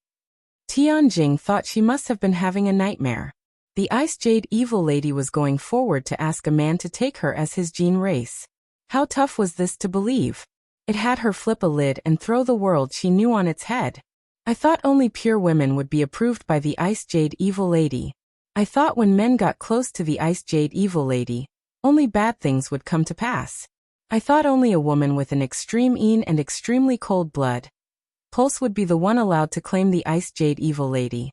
Tianjing thought she must have been having a nightmare. The Ice Jade Evil Lady was going forward to ask a man to take her as his gene race. How tough was this to believe? It had her flip a lid and throw the world she knew on its head. "I thought only pure women would be approved by the Ice Jade Evil Lady. I thought when men got close to the Ice Jade Evil Lady, only bad things would come to pass. I thought only a woman with an extreme Yin and extremely cold blood pulse would be the one allowed to claim the Ice Jade Evil Lady."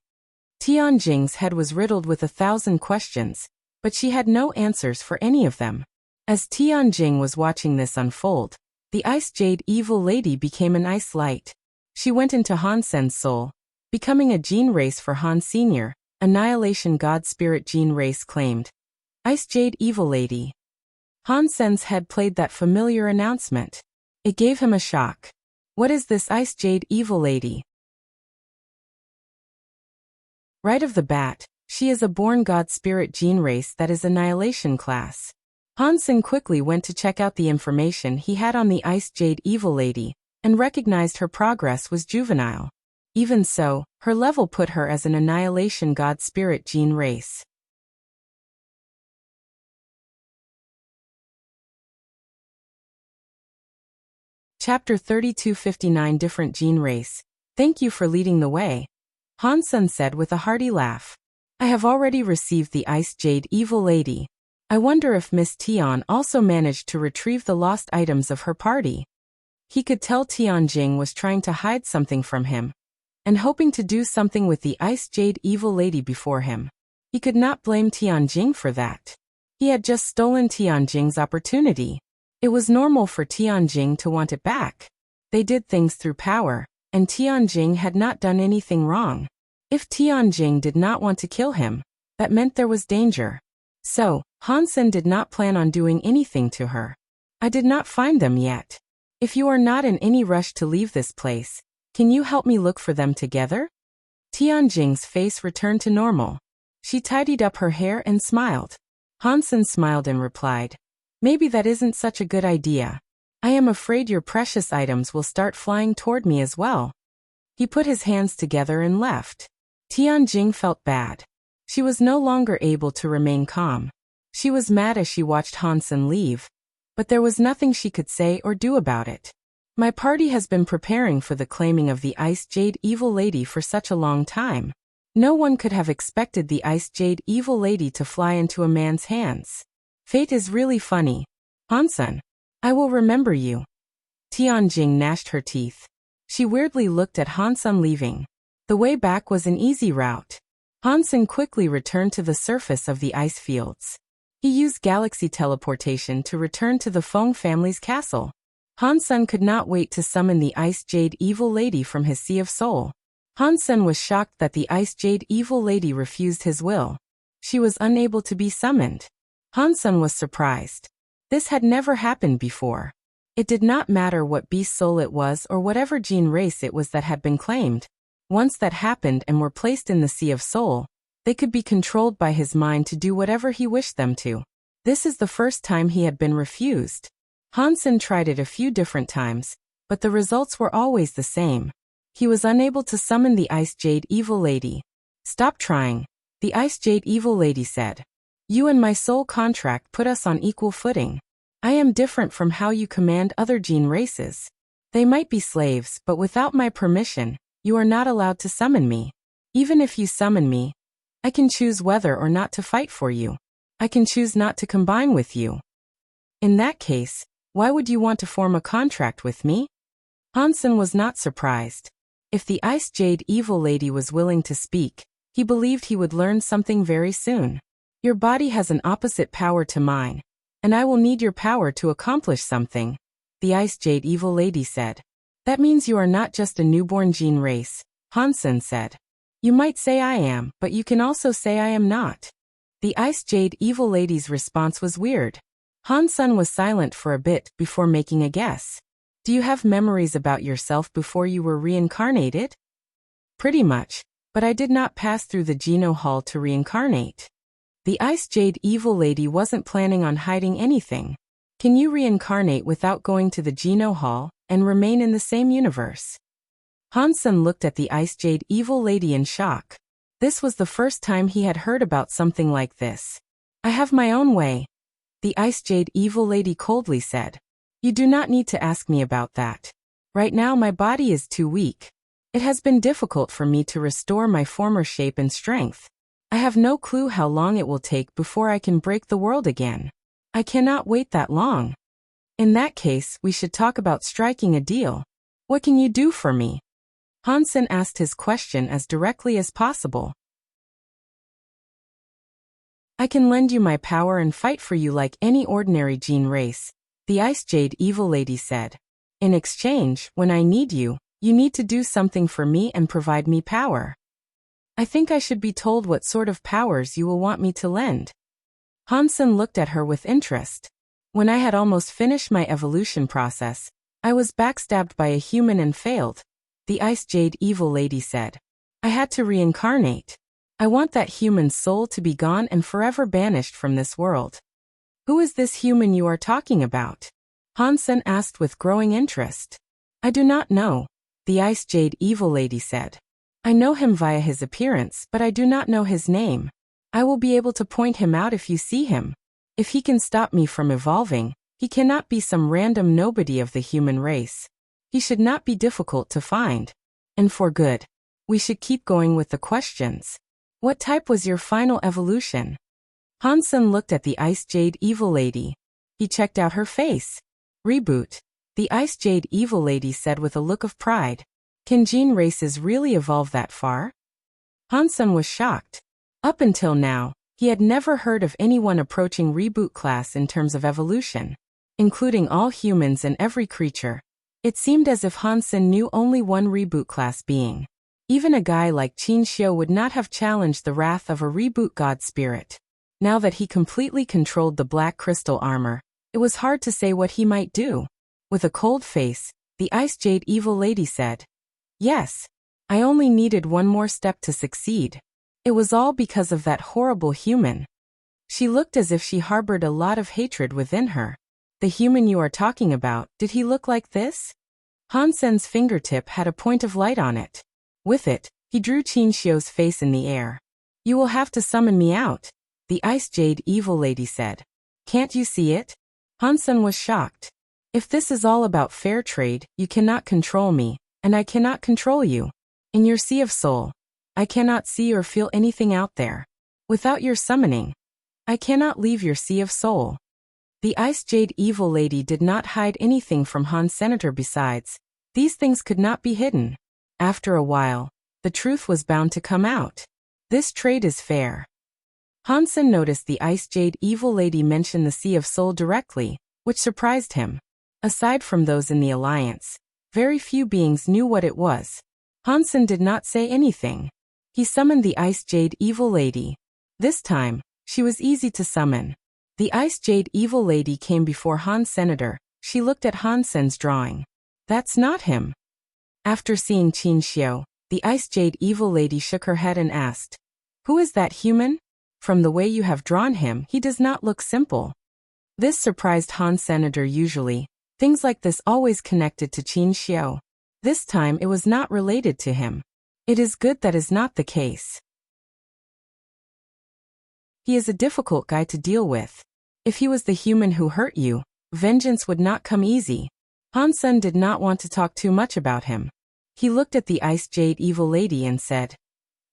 Tianjing's head was riddled with 1,000 questions, but she had no answers for any of them. As Tianjing was watching this unfold, the Ice Jade Evil Lady became an ice light. She went into Han Sen's soul. Becoming a gene race for Han Sr., Annihilation God Spirit gene race claimed. Ice Jade Evil Lady. Han Sen's head played that familiar announcement. It gave him a shock. What is this Ice Jade Evil Lady? Right off the bat, she is a born God Spirit gene race that is Annihilation class. Han Sen quickly went to check out the information he had on the Ice Jade Evil Lady, and recognized her progress was juvenile. Even so, her level put her as an Annihilation God Spirit gene race. Chapter 3259 Different Gene Race. Thank you for leading the way, Han Sen said with a hearty laugh. I have already received the Ice Jade Evil Lady. I wonder if Miss Tian also managed to retrieve the lost items of her party. He could tell Tianjing was trying to hide something from him, and hoping to do something with the Ice Jade Evil Lady before him. He could not blame Tianjing for that. He had just stolen Tianjing's opportunity. It was normal for Tianjing to want it back. They did things through power, and Tianjing had not done anything wrong. If Tianjing did not want to kill him, that meant there was danger. So, Han Sen did not plan on doing anything to her. I did not find them yet. If you are not in any rush to leave this place, can you help me look for them together? Tianjing's face returned to normal. She tidied up her hair and smiled. Han Sen smiled and replied, maybe that isn't such a good idea. I am afraid your precious items will start flying toward me as well. He put his hands together and left. Tianjing felt bad. She was no longer able to remain calm. She was mad as she watched Han Sen leave, but there was nothing she could say or do about it. My party has been preparing for the claiming of the Ice Jade Evil Lady for such a long time. No one could have expected the Ice Jade Evil Lady to fly into a man's hands. Fate is really funny. Han Sen, I will remember you. Tianjing gnashed her teeth. She weirdly looked at Han Sen leaving. The way back was an easy route. Han Sen quickly returned to the surface of the ice fields. He used galaxy teleportation to return to the Feng family's castle. Han Sen could not wait to summon the Ice Jade Evil Lady from his Sea of Soul. Han Sen was shocked that the Ice Jade Evil Lady refused his will. She was unable to be summoned. Han Sen was surprised. This had never happened before. It did not matter what beast soul it was or whatever gene race it was that had been claimed. Once that happened and were placed in the Sea of Soul, they could be controlled by his mind to do whatever he wished them to. This is the first time he had been refused. Han Sen tried it a few different times, but the results were always the same. He was unable to summon the Ice Jade Evil Lady. Stop trying, the Ice Jade Evil Lady said. You and my soul contract put us on equal footing. I am different from how you command other gene races. They might be slaves, but without my permission, you are not allowed to summon me. Even if you summon me, I can choose whether or not to fight for you. I can choose not to combine with you. In that case, why would you want to form a contract with me? Han Sen was not surprised. If the Ice Jade Evil Lady was willing to speak, he believed he would learn something very soon. Your body has an opposite power to mine, and I will need your power to accomplish something, the Ice Jade Evil Lady said. That means you are not just a newborn gene race, Han Sen said. You might say I am, but you can also say I am not. The Ice Jade Evil Lady's response was weird. Han Sen was silent for a bit before making a guess. Do you have memories about yourself before you were reincarnated? Pretty much, but I did not pass through the Geno Hall to reincarnate. The Ice Jade Evil Lady wasn't planning on hiding anything. Can you reincarnate without going to the Geno Hall and remain in the same universe? Han Sen looked at the Ice Jade Evil Lady in shock. This was the first time he had heard about something like this. I have my own way, the Ice Jade Evil Lady coldly said. You do not need to ask me about that. Right now my body is too weak. It has been difficult for me to restore my former shape and strength. I have no clue how long it will take before I can break the world again. I cannot wait that long. In that case, we should talk about striking a deal. What can you do for me? Han Sen asked his question as directly as possible. I can lend you my power and fight for you like any ordinary gene race, the Ice Jade Evil Lady said. In exchange, when I need you, You need to do something for me and provide me power. I think I should be told what sort of powers you will want me to lend. Hansen looked at her with interest. When I had almost finished my evolution process, I was backstabbed by a human and failed, the Ice Jade evil lady said. I had to reincarnate. I want that human soul to be gone and forever banished from this world. Who is this human you are talking about? Hansen asked with growing interest. I do not know, the Ice Jade evil lady said. I know him via his appearance, but I do not know his name. I will be able to point him out if you see him. If he can stop me from evolving, he cannot be some random nobody of the human race. He should not be difficult to find. And for good. We should keep going with the questions. What type was your final evolution? Hansen looked at the Ice Jade evil lady. He checked out her face. Reboot, the Ice Jade evil lady said with a look of pride. Can gene races really evolve that far? Hansen was shocked. Up until now, he had never heard of anyone approaching reboot class in terms of evolution, including all humans and every creature. It seemed as if Hansen knew only one reboot class being. Even a guy like Qin Xiu would not have challenged the wrath of a reboot god spirit. Now that he completely controlled the black crystal armor, it was hard to say what he might do. With a cold face, the Ice Jade evil lady said, Yes, I only needed one more step to succeed. It was all because of that horrible human. She looked as if she harbored a lot of hatred within her. The human you are talking about, did he look like this? Hansen's fingertip had a point of light on it. With it, he drew Qin Xiu's face in the air. You will have to summon me out, the Ice Jade evil lady said. Can't you see it? Hansen was shocked. If this is all about fair trade, you cannot control me, and I cannot control you. In your Sea of Soul, I cannot see or feel anything out there. Without your summoning, I cannot leave your Sea of Soul. The Ice Jade evil lady did not hide anything from Han Senator besides. These things could not be hidden. After a while, the truth was bound to come out. This trade is fair. Hansen noticed the Ice Jade evil lady mention the Sea of Soul directly, which surprised him. Aside from those in the alliance, very few beings knew what it was. Hansen did not say anything. He summoned the Ice Jade evil lady. This time, she was easy to summon. The Ice Jade evil lady came before Han Senator. She looked at Hansen's drawing. That's not him. After seeing Qin Xiu, the Ice Jade evil lady shook her head and asked, Who is that human? From the way you have drawn him, he does not look simple. This surprised Han Senator usually. Things like this always connected to Qin Xiu. This time it was not related to him. It is good that is not the case. He is a difficult guy to deal with. If he was the human who hurt you, vengeance would not come easy. Hansen did not want to talk too much about him. He looked at the Ice Jade evil lady and said,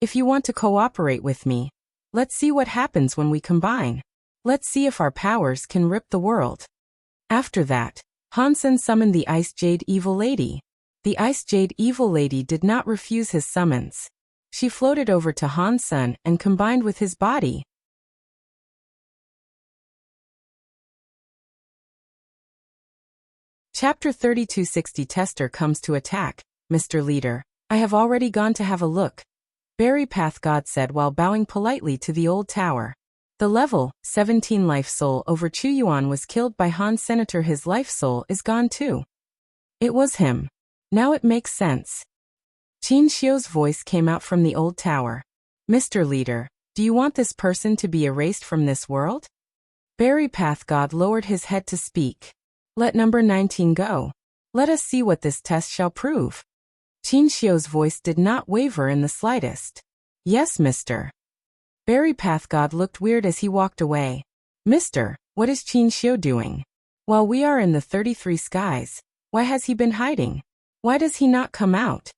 If you want to cooperate with me, let's see what happens when we combine. Let's see if our powers can rip the world. After that, Hansen summoned the Ice Jade evil lady. The Ice Jade evil lady did not refuse his summons. She floated over to Hansen and combined with his body. Chapter 3260 Tester comes to attack. Mr. Leader, I have already gone to have a look, Berry Path God said while bowing politely to the old tower. The level 17 life soul over Chu Yuan was killed by Han Senator. His life soul is gone too. It was him. Now it makes sense. Qin Xiu's voice came out from the old tower. Mr. Leader, do you want this person to be erased from this world? Berry Path God lowered his head to speak. Let number 19 go. Let us see what this test shall prove. Qin Xiu's voice did not waver in the slightest. Yes, Mr. Berry Path God looked weird as he walked away. Mister, what is Qin Xiu doing? While we are in the 33 skies, why has he been hiding? Why does he not come out?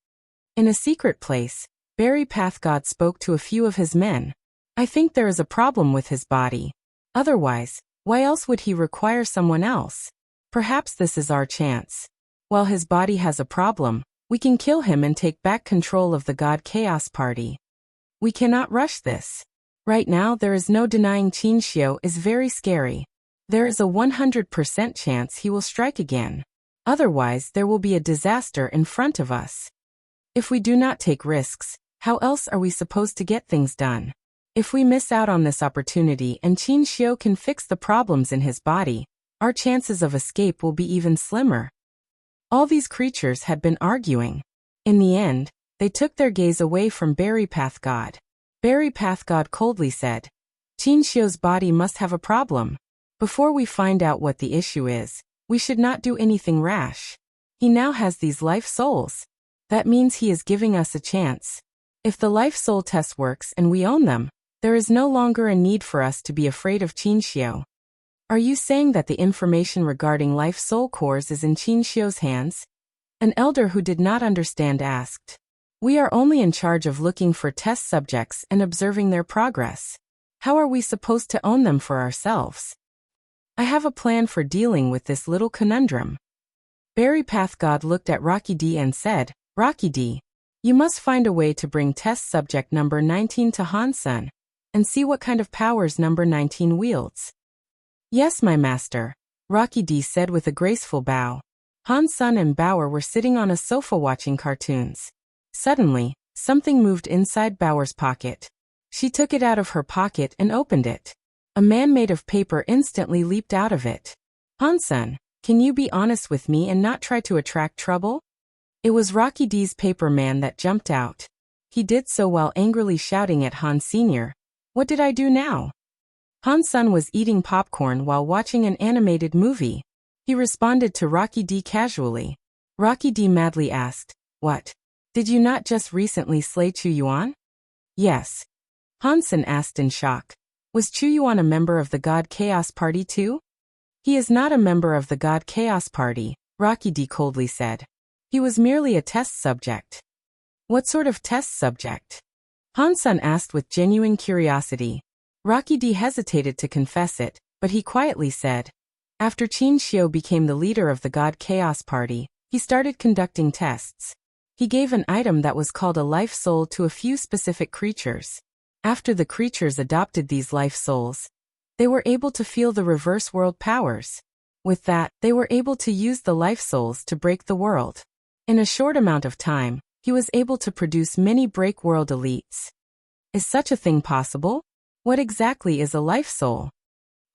In a secret place, Berry Path God spoke to a few of his men. I think there is a problem with his body. Otherwise, why else would he require someone else? Perhaps this is our chance. While his body has a problem, we can kill him and take back control of the God Chaos Party. We cannot rush this. Right now there is no denying Qin Xiu is very scary. There is a 100% chance he will strike again. Otherwise, there will be a disaster in front of us. If we do not take risks, how else are we supposed to get things done? If we miss out on this opportunity and Qin Xiu can fix the problems in his body, our chances of escape will be even slimmer. All these creatures had been arguing. In the end, they took their gaze away from Berry Path God. Berry Path God coldly said, Qin Xiu's body must have a problem. Before we find out what the issue is, we should not do anything rash. He now has these life souls. That means he is giving us a chance. If the life soul test works and we own them, there is no longer a need for us to be afraid of Qin Xiu. Are you saying that the information regarding life soul cores is in Qin Xiu's hands? An elder who did not understand asked. We are only in charge of looking for test subjects and observing their progress. How are we supposed to own them for ourselves? I have a plan for dealing with this little conundrum. Berry Path God looked at Rocky D and said, Rocky D, you must find a way to bring test subject number 19 to Han Sen, and see what kind of powers number 19 wields. Yes, my master, Rocky D said with a graceful bow. Han Sen and Bauer were sitting on a sofa watching cartoons. Suddenly, something moved inside Bauer's pocket. She took it out of her pocket and opened it. A man made of paper instantly leaped out of it. Han Sen, can you be honest with me and not try to attract trouble? It was Rocky D's paper man that jumped out. He did so while angrily shouting at Han Sr. What did I do now? Han Sen was eating popcorn while watching an animated movie. He responded to Rocky D casually. Rocky D madly asked, What? Did you not just recently slay Chu Yuan? Yes. Han Sen asked in shock. Was Chu Yuan a member of the God Chaos Party too? He is not a member of the God Chaos Party, Rocky D coldly said. He was merely a test subject. What sort of test subject? Han Sen asked with genuine curiosity. Rocky D hesitated to confess it, but he quietly said, After Qin Xiu became the leader of the God Chaos Party, he started conducting tests. He gave an item that was called a life soul to a few specific creatures. After the creatures adopted these life souls, they were able to feel the reverse world powers. With that, they were able to use the life souls to break the world. In a short amount of time, he was able to produce many break world elites. Is such a thing possible? What exactly is a life soul?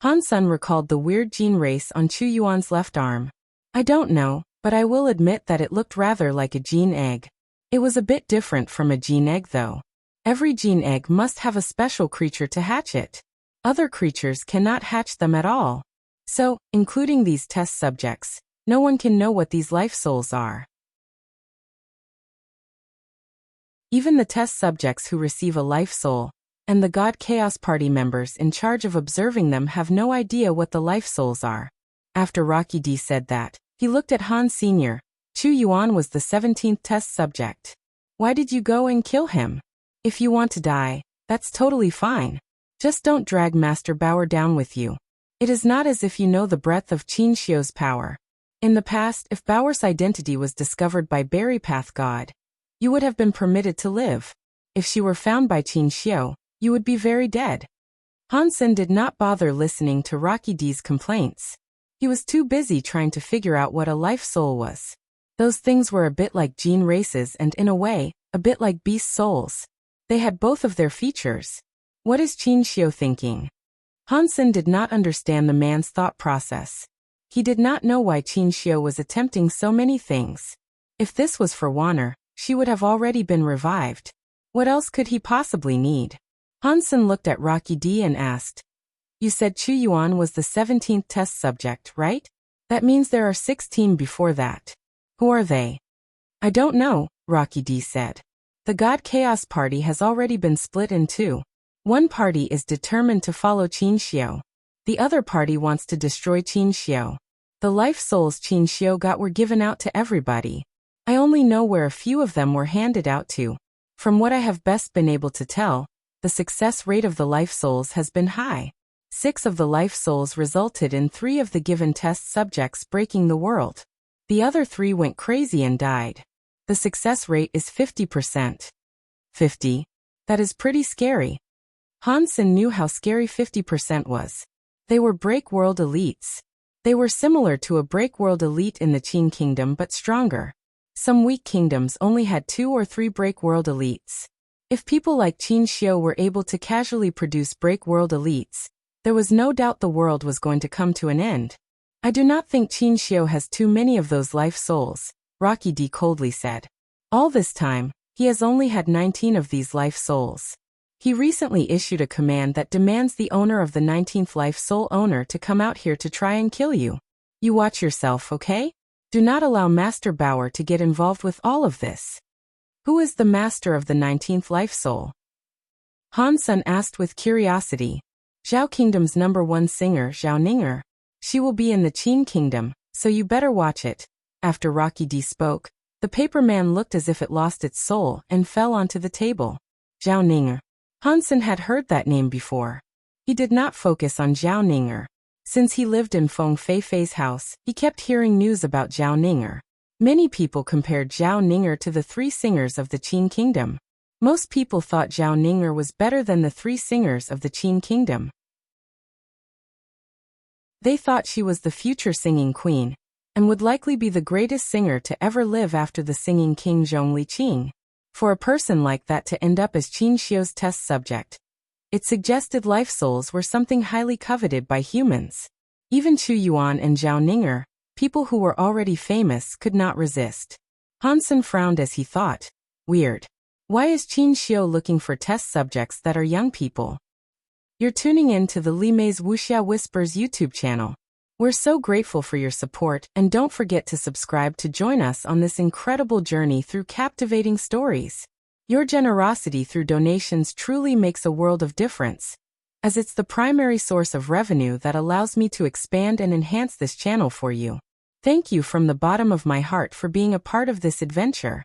Han Sen recalled the weird gene race on Chu Yuan's left arm. I don't know, but I will admit that it looked rather like a gene egg. It was a bit different from a gene egg though. Every gene egg must have a special creature to hatch it. Other creatures cannot hatch them at all. So, including these test subjects, no one can know what these life souls are. Even the test subjects who receive a life soul, and the God Chaos Party members in charge of observing them have no idea what the life souls are. After Rocky D said that, he looked at Han Sr. Chu Yuan was the 17th test subject. Why did you go and kill him? If you want to die, that's totally fine. Just don't drag Master Bauer down with you. It is not as if you know the breadth of Qin Xiu's power. In the past, if Bauer's identity was discovered by Berry Path God, you would have been permitted to live. If she were found by Qin Xiu, you would be very dead. Han Sen did not bother listening to Rocky D's complaints. He was too busy trying to figure out what a life soul was. Those things were a bit like gene races and in a way, a bit like beast souls. They had both of their features. What is Qin Xiu thinking? Han Sen did not understand the man's thought process. He did not know why Qin Xiu was attempting so many things. If this was for Wanner, she would have already been revived. What else could he possibly need? Han Sen looked at Rocky D and asked, You said Chu Yuan was the 17th test subject, right? That means there are 16 before that. Who are they? I don't know, Rocky D said. The God Chaos Party has already been split in two. One party is determined to follow Qin Xiu. The other party wants to destroy Qin Xiu. The life souls Qin Xiu got were given out to everybody. I only know where a few of them were handed out to. From what I have best been able to tell, the success rate of the life souls has been high. 6 of the life souls resulted in 3 of the given test subjects breaking the world. The other 3 went crazy and died. The success rate is 50%. 50? That is pretty scary. Han Sen knew how scary 50% was. They were break world elites. They were similar to a break-world elite in the Qin kingdom but stronger. Some weak kingdoms only had 2 or 3 break-world elites. If people like Qin Xiu were able to casually produce break-world elites, there was no doubt the world was going to come to an end. I do not think Qin Xiu has too many of those life souls, Rocky D coldly said. All this time, he has only had 19 of these life souls. He recently issued a command that demands the owner of the 19th life soul owner to come out here to try and kill you. You watch yourself, okay? Do not allow Master Bauer to get involved with all of this. Who is the master of the 19th life soul? Han Sen asked with curiosity. Zhao Kingdom's #1 singer, Zhao Ninger. She will be in the Qin Kingdom, so you better watch it. After Rocky D spoke, the paper man looked as if it lost its soul and fell onto the table. Zhao Ninger. Han Sen had heard that name before. He did not focus on Zhao Ninger. Since he lived in Feng Feifei's house, he kept hearing news about Zhao Ninger. Many people compared Zhao Ninger to the 3 singers of the Qin Kingdom. Most people thought Zhao Ninger was better than the 3 singers of the Qin Kingdom. They thought she was the future singing queen, and would likely be the greatest singer to ever live after the singing king Zhongli Qing. For a person like that to end up as Qin Xiu's test subject, it suggested life souls were something highly coveted by humans. Even Chu Yuan and Zhao Ninger, people who were already famous, could not resist. Han Sen frowned as he thought, weird. Why is Qin Xiu looking for test subjects that are young people? You're tuning in to the Li Mei's Wuxia Whispers YouTube channel. We're so grateful for your support, and don't forget to subscribe to join us on this incredible journey through captivating stories. Your generosity through donations truly makes a world of difference, as it's the primary source of revenue that allows me to expand and enhance this channel for you. Thank you from the bottom of my heart for being a part of this adventure.